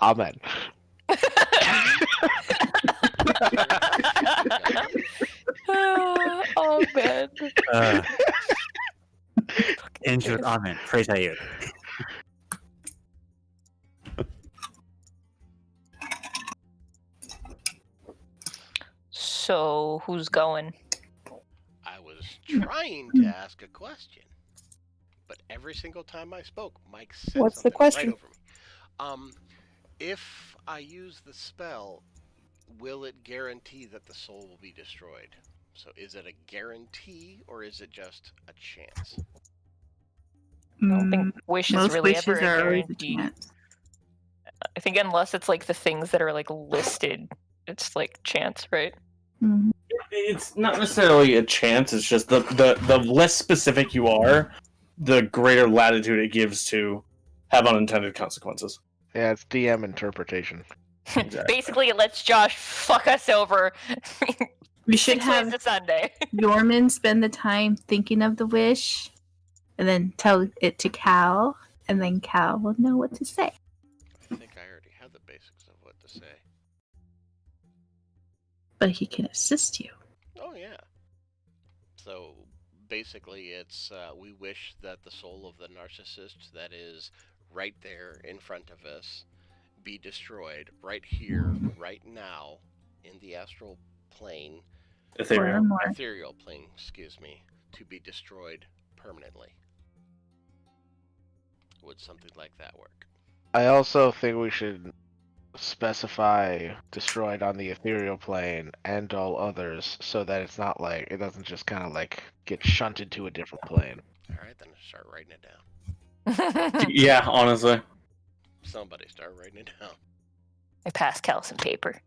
Amen. Oh man. Injured Amen. Praise Ayud. So who's going? I was trying to ask a question, but every single time I spoke, Mike said What's the something question? right over me. If I use the spell, will it guarantee that the soul will be destroyed? So is it a guarantee or is it just a chance? I don't think wish is Most really wishes ever a are always a guarantee. chance. I think unless it's like the things that are like listed, it's like chance, right? Mhm. It's not necessarily a chance. It's just the less specific you are, the greater latitude it gives to have unintended consequences. Yeah, it's DM interpretation. Basically, it lets Josh fuck us over. We should 6 have ways to Sunday. Yorman spend the time thinking of the wish, and then tell it to Cal, and then Cal will know what to say. I think I already have the basics of what to say. But he can assist you. Oh yeah. So basically, it's we wish that the soul of the narcissist that is right there in front of us be destroyed right here, right now, in the astral plane, Ethereal. ethereal plane, excuse me, to be destroyed permanently. Would something like that work? I also think we should specify destroyed on the ethereal plane and all others so that it's not like it doesn't just kind of like get shunted to a different plane. All right, then start writing it down. Yeah, honestly. Somebody start writing it down. I passed Cal some paper.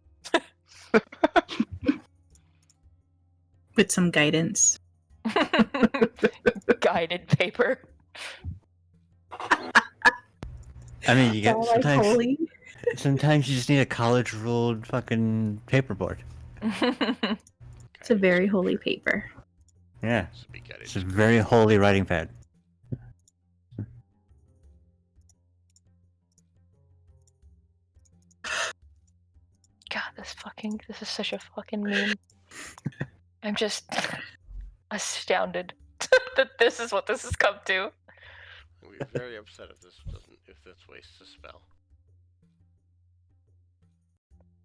With some guidance. Guided paper. I mean, you get All right, holy. sometimes you just need a college ruled fucking paperboard. It's a very holy paper. Yeah, This would be good. it's a very holy writing pad. God, this is such a fucking meme. I'm just astounded that this is what this has come to. We'd be very upset if this wastes a spell.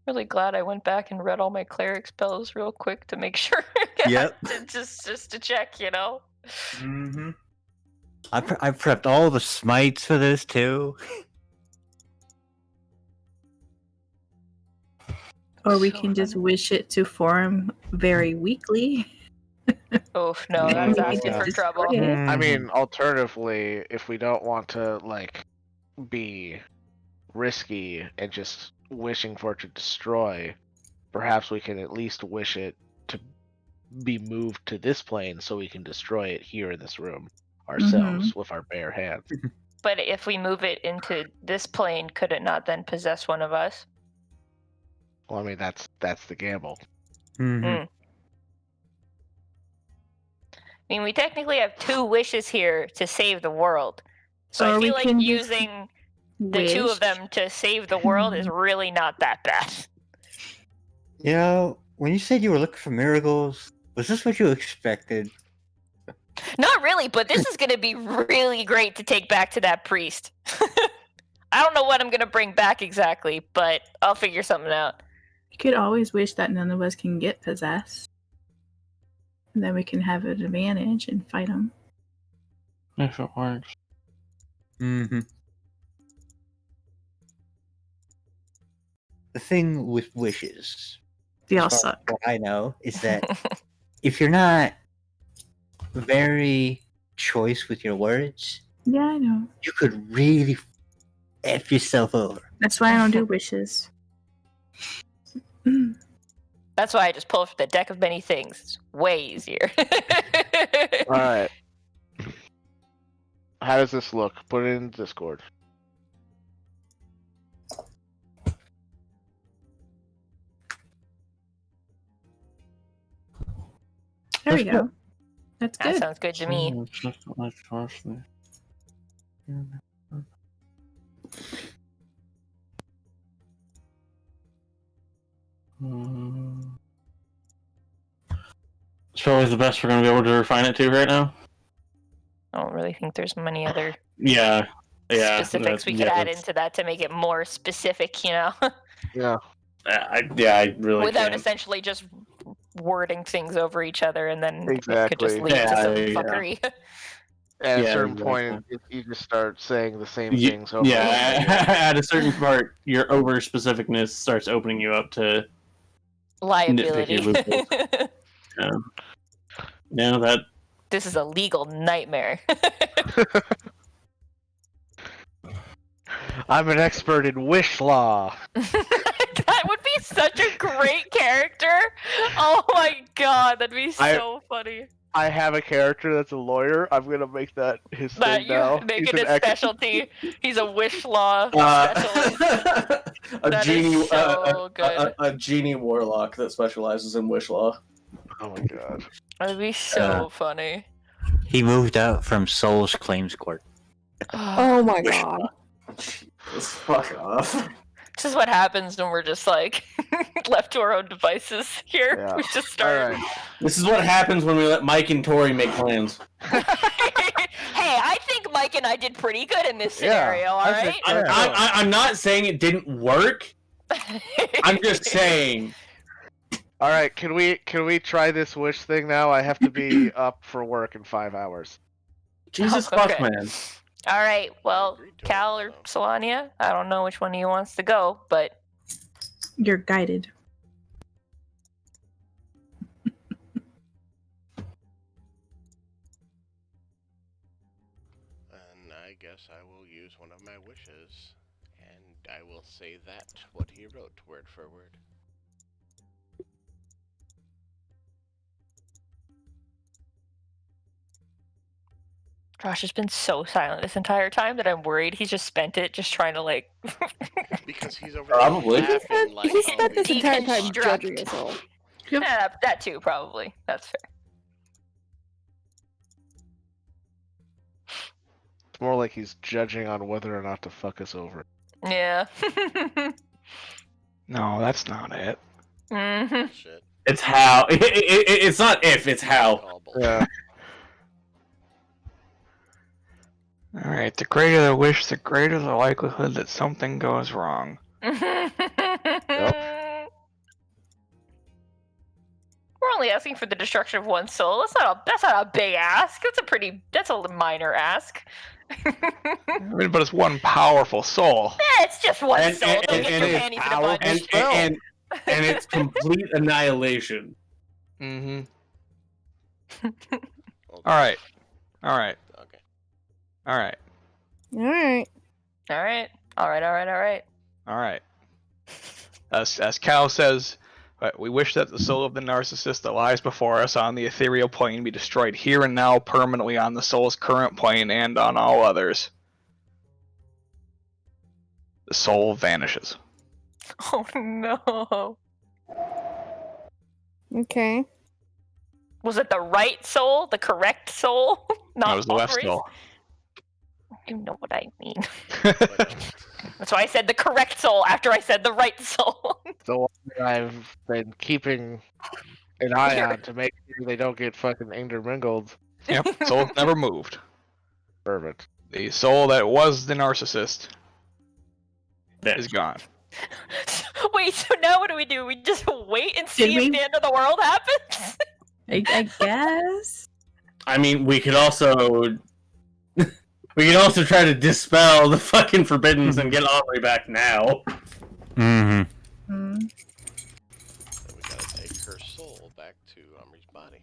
Really glad I went back and read all my cleric spells real quick to make sure. Yep. just to check, you know. Mm-hmm. I prepped all the smites for this too. Or we So can just funny. wish it to form very weakly. Oh no, And that's we can asking just for destroy trouble. it. I Mm-hmm. mean, alternatively, if we don't want to like be risky and just wishing for it to destroy, perhaps we can at least wish it to be moved to this plane so we can destroy it here in this room ourselves with our bare hands. But if we move it into this plane, could it not then possess one of us? Well, I mean, that's the gamble. Mm-hmm. I mean, we technically have 2 wishes here to save the world. So Or I we feel like can just using the 2 Wish. of them to save the world is really not that bad. You know, when you said you were looking for miracles, was this what you expected? Not really, but this is going to be really great to take back to that priest. I don't know what I'm going to bring back exactly, but I'll figure something out. You could always wish that none of us can get possessed. And then we can have an advantage and fight them. If it works. Mm-hmm. The thing with wishes, They all as far as suck. what I know, is that if you're not very choice with your words, Yeah, I know. you could really F yourself over. That's why I don't do wishes. That's why I just pull from the deck of many things. It's way easier. All right. How does this look? Put it in Discord. There we go. That's That good. sounds good to me. It's probably the best we're going to be able to refine it to right now. I don't really think there's many other Yeah. specifics we could add into that to make it more specific, you know? Yeah. I really Without can't. essentially just wording things over each other and then it could Exactly. just lead to some fuckery. At a Yeah, certain exactly. point, you just start saying the same Ye- things over yeah, and over again. at a certain part, your over specificness starts opening you up to Liability. nitpicky that This is a legal nightmare. I'm an expert in wish law. That would be such a great character. Oh my god, that'd be so funny. I have a character that's a lawyer. I'm gonna make that his That thing you now. make He's it an his specialty. He's a wish law specialist. a That genie, is so good. a genie warlock that specializes in wish law. Oh my god. That'd be so funny. He moved out from Soul's Claims Court. Oh my god. Jesus, fuck off. This is what happens when we're just like left to our own devices here. Yeah. We just start. Alright. This is what happens when we let Mike and Tori make plans. Hey, I think Mike and I did pretty good in this scenario, Yeah, alright? I'm not saying it didn't work. I'm just saying. Alright, can we try this wish thing now? I have to be up for work in 5 hours. Jesus Oh, fuck, okay. man. Alright, well, Cal or Solania, I don't know which one of you wants to go, but You're guided. And I guess I will use one of my wishes, and I will say that what he wrote word for word. Josh has been so silent this entire time that I'm worried he's just spent it just trying to like Because he's over Probably. there He spent, laughing like he spent this entire time deconstruct. judging us all. Yeah, that too, probably. That's fair. It's more like he's judging on whether or not to fuck us over. Yeah. No, that's not it. hmm shit. It's how. It's not if, it's how. All bullshit. Yeah. Alright, the greater the wish, the greater the likelihood that something goes wrong. We're only asking for the destruction of one soul. That's not a big ask. That's a minor ask. I mean, but it's one powerful soul. It's just one And- soul. and- Don't and- get and your it's panties in a powerful. bunch. And it's complete annihilation. Mm-hmm. Okay. Alright. Alright. Okay. Alright. Alright. All right. Alright. As Cal says, we wish that the soul of the narcissist that lies before us on the ethereal plane be destroyed here and now permanently on the soul's current plane and on all others. The soul vanishes. Oh no. Okay. Was it the right soul? The correct soul? Not That was the left Aubrey's? soul. You know what I mean. But, That's why I said the correct soul after I said the right soul. So I've been keeping an eye on to make sure they don't get fucking intermingled. Yep, soul never moved. Perfect. The soul that was the narcissist is gone. Wait, so now what do? We just wait and see Did if we? the end of the world happens? I guess. I mean, we could also try to dispel the fucking forbiddens and get Aubrey back now. Mm-hmm. Hmm. So we gotta take her soul back to Omri's body,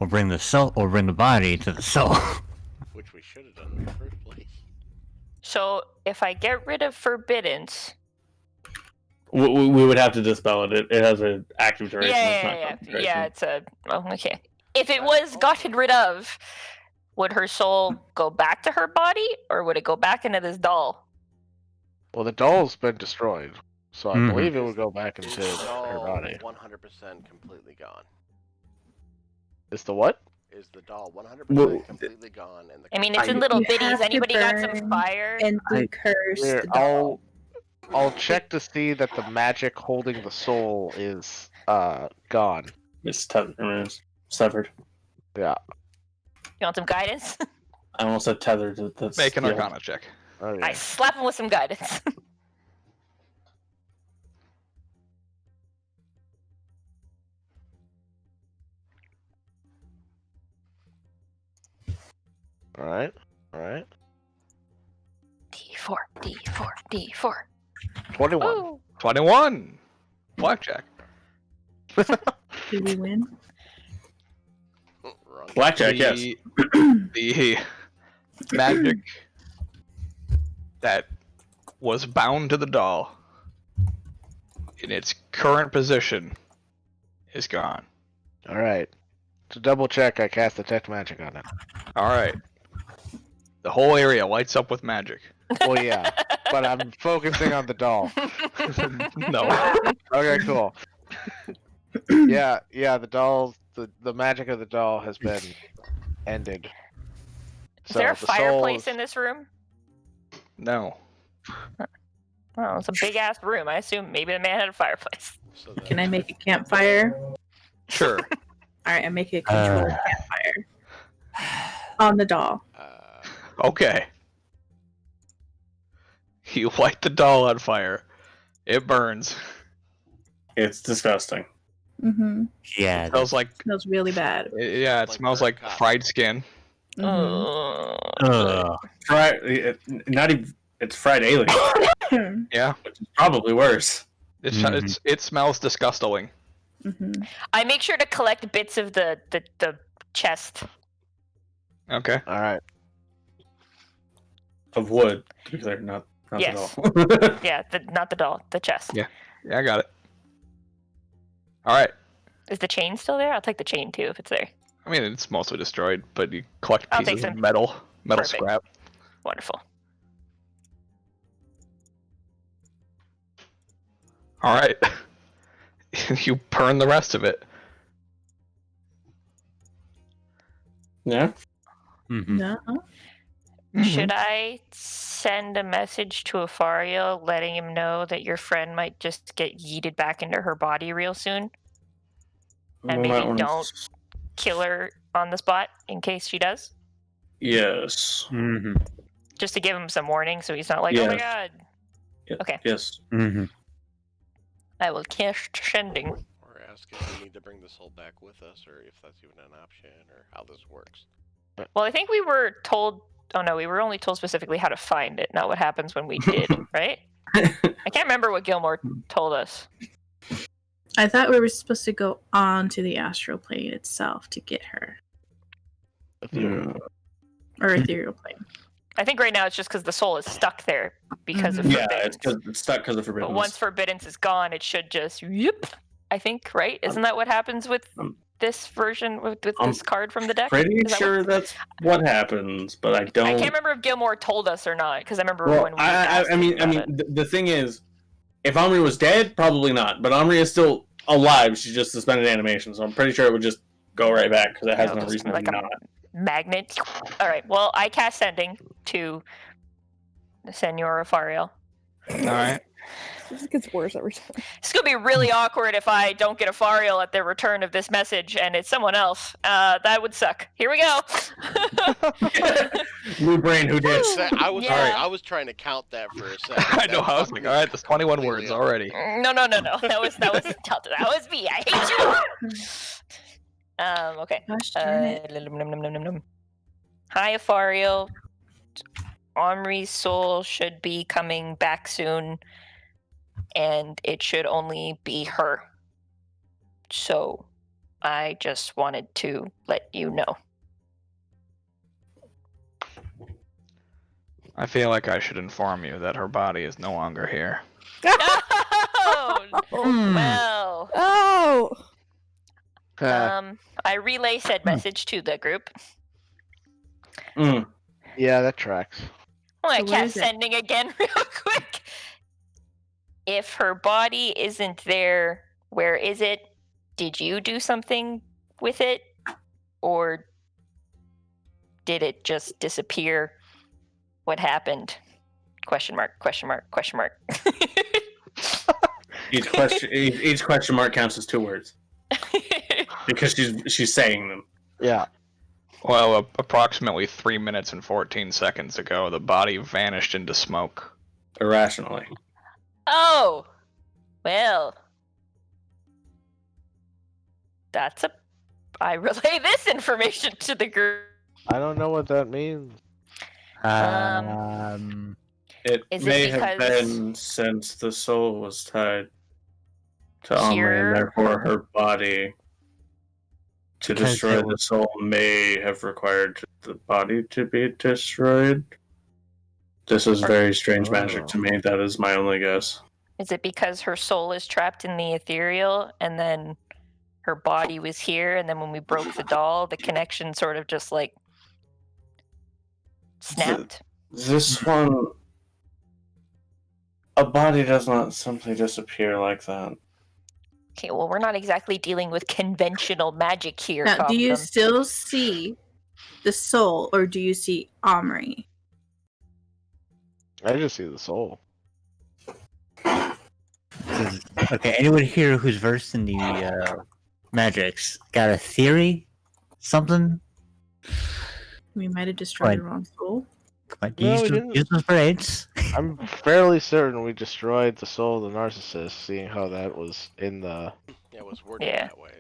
Or bring the soul, or bring the body to the soul. which we should have done in the first place. So if I get rid of forbiddance, We would have to dispel it. It has an active duration. It's not yeah, concentration. it's a okay. If it was gotten rid of, would her soul go back to her body, or would it go back into this doll? Well, the doll's been destroyed, so I Mhm. believe it would go back Is into the her doll body. 100% completely gone? Is the what? Is the doll 100% Well, completely gone? And the I mean, it's in I- little You bitties. have to Anybody got some burn fire? And I- decurse Here, the doll. I'll check to see that the magic holding the soul is gone. It's severed. Yeah. You want some guidance? I almost said tethered. That's Make an yeah. Arcana check. Okay. I slap him with some guidance. All right. All right. D4, D4, D4. 21. Ooh. 21! Blackjack. Did we win? Wrong. Blackjack, yes. The magic that was bound to the doll in its current position is gone. All right. To double check, I cast detect magic on it. Alright. The whole area lights up with magic. Well, yeah, but I'm focusing on the doll. No. Okay, cool. Yeah, the magic of the doll has been ended. Is there a the fireplace soul in this room? No. Oh, it's a big ass room. I assume maybe the man had a fireplace. So Can I make a campfire? Sure. Alright, I make a controlled campfire. On the doll. Okay. You light the doll on fire. It burns. It's disgusting. Mm-hmm. Yeah. It smells like Smells really bad. yeah, it Like smells burnt like cotton. fried skin. Mm-hmm. Ugh. Not even. It's fried alien, Yeah. which is probably worse. It smells disgusting. Mm-hmm. I make sure to collect bits of the chest. Okay. All right. Of wood, to be clear, not Yes. at all. Yeah, not the doll, the chest. Yeah. Yeah, I got it. Alright. Is the chain still there? I'll take the chain too if it's there. I mean, it's mostly destroyed, but you collect I'll take pieces of some. metal Perfect. scrap. Wonderful. Alright. You burn the rest of it. Yeah. Mm-hmm. No. Should I send a message to Afario letting him know that your friend might just get yeeted back into her body real soon? And We maybe might wanna- don't kill her on the spot in case she does? Yes. Mm-hmm. Just to give him some warning so he's not like, oh my Yeah. god. Okay. Yes. Mm-hmm. I will cast sending. Or ask if we need to bring the soul back with us, or if that's even an option, or how this works. Well, I think we were told. Oh no, we were only told specifically how to find it, not what happens when we did, right? I can't remember what Gilmore told us. I thought we were supposed to go on to the astral plane itself to get her. Or ethereal plane. I think right now it's just because the soul is stuck there because of Yeah, forbiddance. it's stuck because of forbiddance. But once forbiddance is gone, it should just yip. I think, right? Isn't that what happens with this version with I'm this card from the deck? Pretty Is that sure that's what happens, but I don't. I can't remember if Gilmore told us or not because I remember Well, when we. asked him about it. the thing is, if Omri was dead, probably not. But Omri is still alive. She just suspended animation, so I'm pretty sure it would just go right back because it has no just reason like to a not. magnet. All right. Well, I cast sending to Senor Afariel. Alright. This gets worse every time. It's gonna be really awkward if I don't get a Fariel at the return of this message and it's someone else. That would suck. Here we go. New brain, who did? Yeah. I was trying to count that for a second. I know. I was like, all right, there's 21 words already. No. That was me. I hate you. Okay. Gosh darn it. Hi, Afariel. Omri's soul should be coming back soon, and it should only be her. So, I just wanted to let you know. I feel like I should inform you that her body is no longer here. Oh, well. Oh! I relay said message to the group. Yeah, that tracks. I'm So gonna what cast is it? sending again real quick. If her body isn't there, where is it? Did you do something with it? Or did it just disappear? What happened? Question mark. Each question mark counts as 2 words because she's saying them. Yeah. Well, approximately 3 minutes and 14 seconds ago, the body vanished into smoke. Irrationally. Oh! Well. I relay this information to the group. I don't know what that means. It Is it may have because- been since the soul was tied to Omri, Here? and therefore her body to Because destroy it the was- soul may have required the body to be destroyed. This is very strange magic to me. That is my only guess. Is it because her soul is trapped in the ethereal and then her body was here and then when we broke the doll, the connection sort of just like snapped? This one, a body does not simply disappear like that. Okay, well, we're not exactly dealing with conventional magic here. Now, do you Cobham. still see the soul, or do you see Omri? I just see the soul. Okay, anyone here who's versed in the magics got a theory? Something? We might have destroyed Right. the wrong soul. Come on, No, we use didn't. those brains. I'm fairly certain we destroyed the soul of the narcissist, seeing how that was in the. Yeah, it was worded Yeah. that way.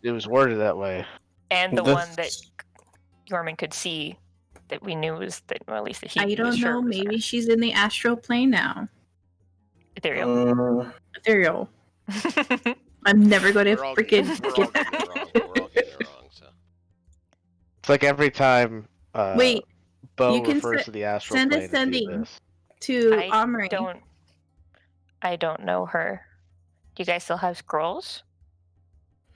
It was worded that way. And the This- one that Gorman could see that we knew was that, well, at least that he I was don't sure know. was Maybe she's in the astral plane now. ethereal. Ethereal. I'm never going to We're all freaking we're all get getting that. it wrong. We're all getting it wrong. So It's like every time Wait, Bo you can refers se- to the astral send a plane to do sending. this. to Omri. I don't know her. Do you guys still have scrolls?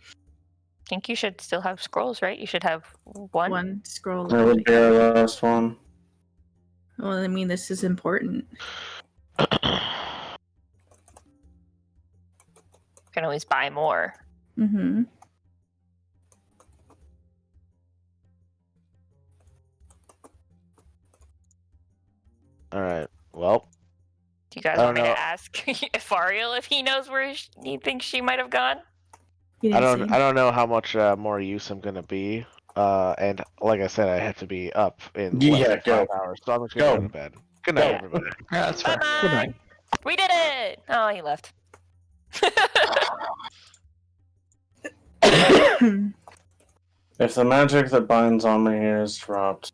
I think you should still have scrolls, right? You should have one. One scroll. That would be our last one. Well, I mean, this is important. Can always buy more. Mm-hmm. All right. Well, Do you guys I want me don't to know. ask Fariel if he knows where he thinks she might have gone? You I didn't see. don't know how much more use I'm gonna be. And like I said, I have to be up in Yeah, less than go. 5 hours, so I'm just gonna Go. go to bed. Good night, Go. everybody. Yeah, that's fair. Bye-bye. Good night. We did it! Oh, he left. If the magic that binds on me is dropped,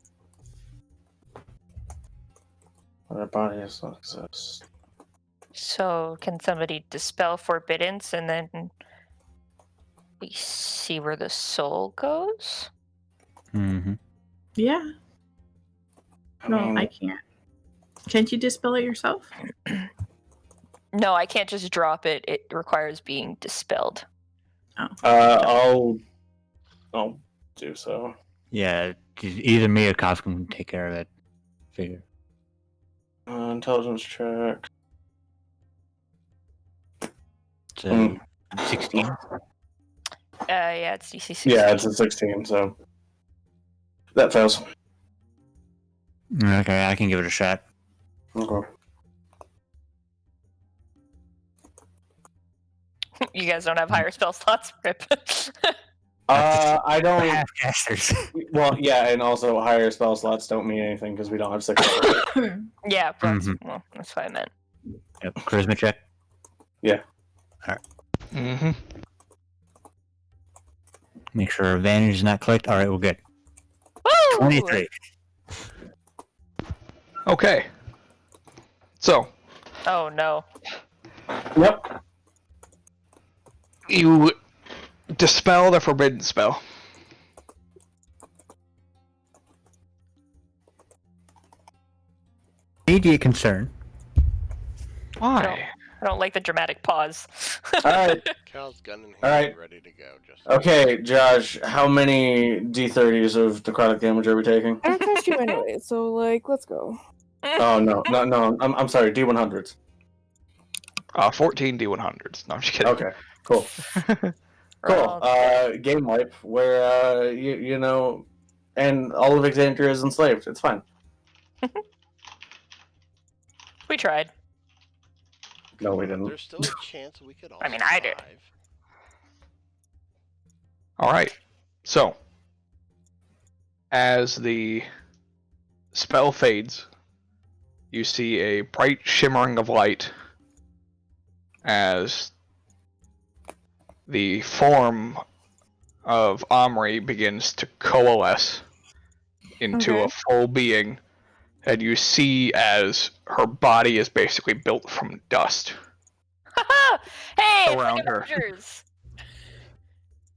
our body does not exist. So, can somebody dispel forbiddance and then we see where the soul goes? Mm-hmm. Yeah. I No, mean, I can't. Can't you dispel it yourself? No, I can't just drop it. It requires being dispelled. I'll do so. Yeah, either me or Kaz can take care of it. Figure. Intelligence check. So, 16. Yeah, it's DC 16. Yeah, it's a 16, so that fails. Okay, I can give it a shot. Okay. You guys don't have higher spell slots, Rip. I don't. Half casters. Well, yeah, and also higher spell slots don't mean anything because we don't have 6. Yeah, that's, Mhm. well, that's what I meant. Yep. Charisma check. Mm-hmm. Make sure advantage is not clicked. All right, we're good. Woo! 23. Okay. So Oh no. Yep. you dispel the forbidden spell. Immediate concern. Why? I don't like the dramatic pause. Alright. Cal's gun in hand, Alright. ready to go. Just Okay, Josh, how many D30s of necrotic damage are we taking? I don't trust you anyway, so like, let's go. Oh, no. I'm sorry, D100s. 14 D100s. No, I'm just kidding. Okay, cool. Cool. Game wipe, where, you know, and all of Exandria is enslaved. It's fine. We tried. No, we didn't. there's still a chance we could all I mean, I did. survive. All right. So, as the spell fades, you see a bright shimmering of light as the form of Omri begins to coalesce into Okay. a full being, and you see as her body is basically built from dust, Hey, Around it's her. like Avengers.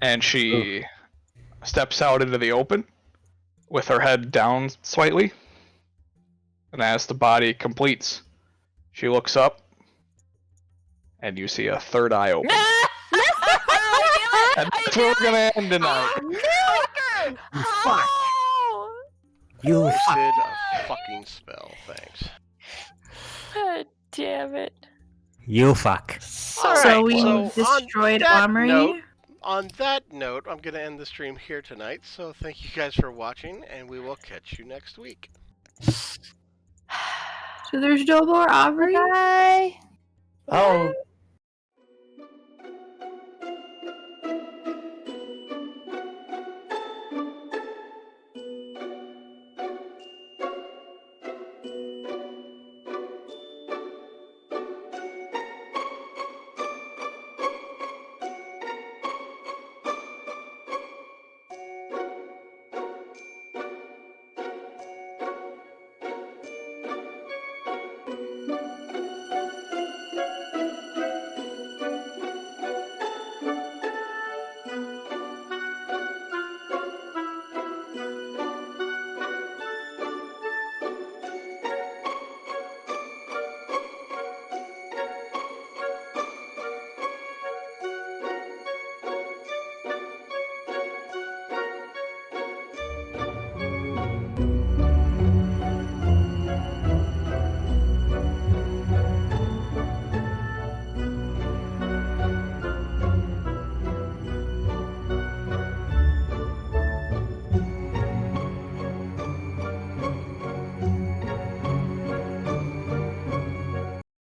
and she steps out into the open with her head down slightly. And as the body completes, she looks up, and you see a third eye open. And that's where we're gonna end tonight. Fuck. You I fuck. did a fucking spell, thanks. God damn it. You fuck. All So right, we well, destroyed on that Omri. note- On that note, I'm going to end the stream here tonight, so thank you guys for watching, and we will catch you next week. So there's no more Omri? Bye. Oh,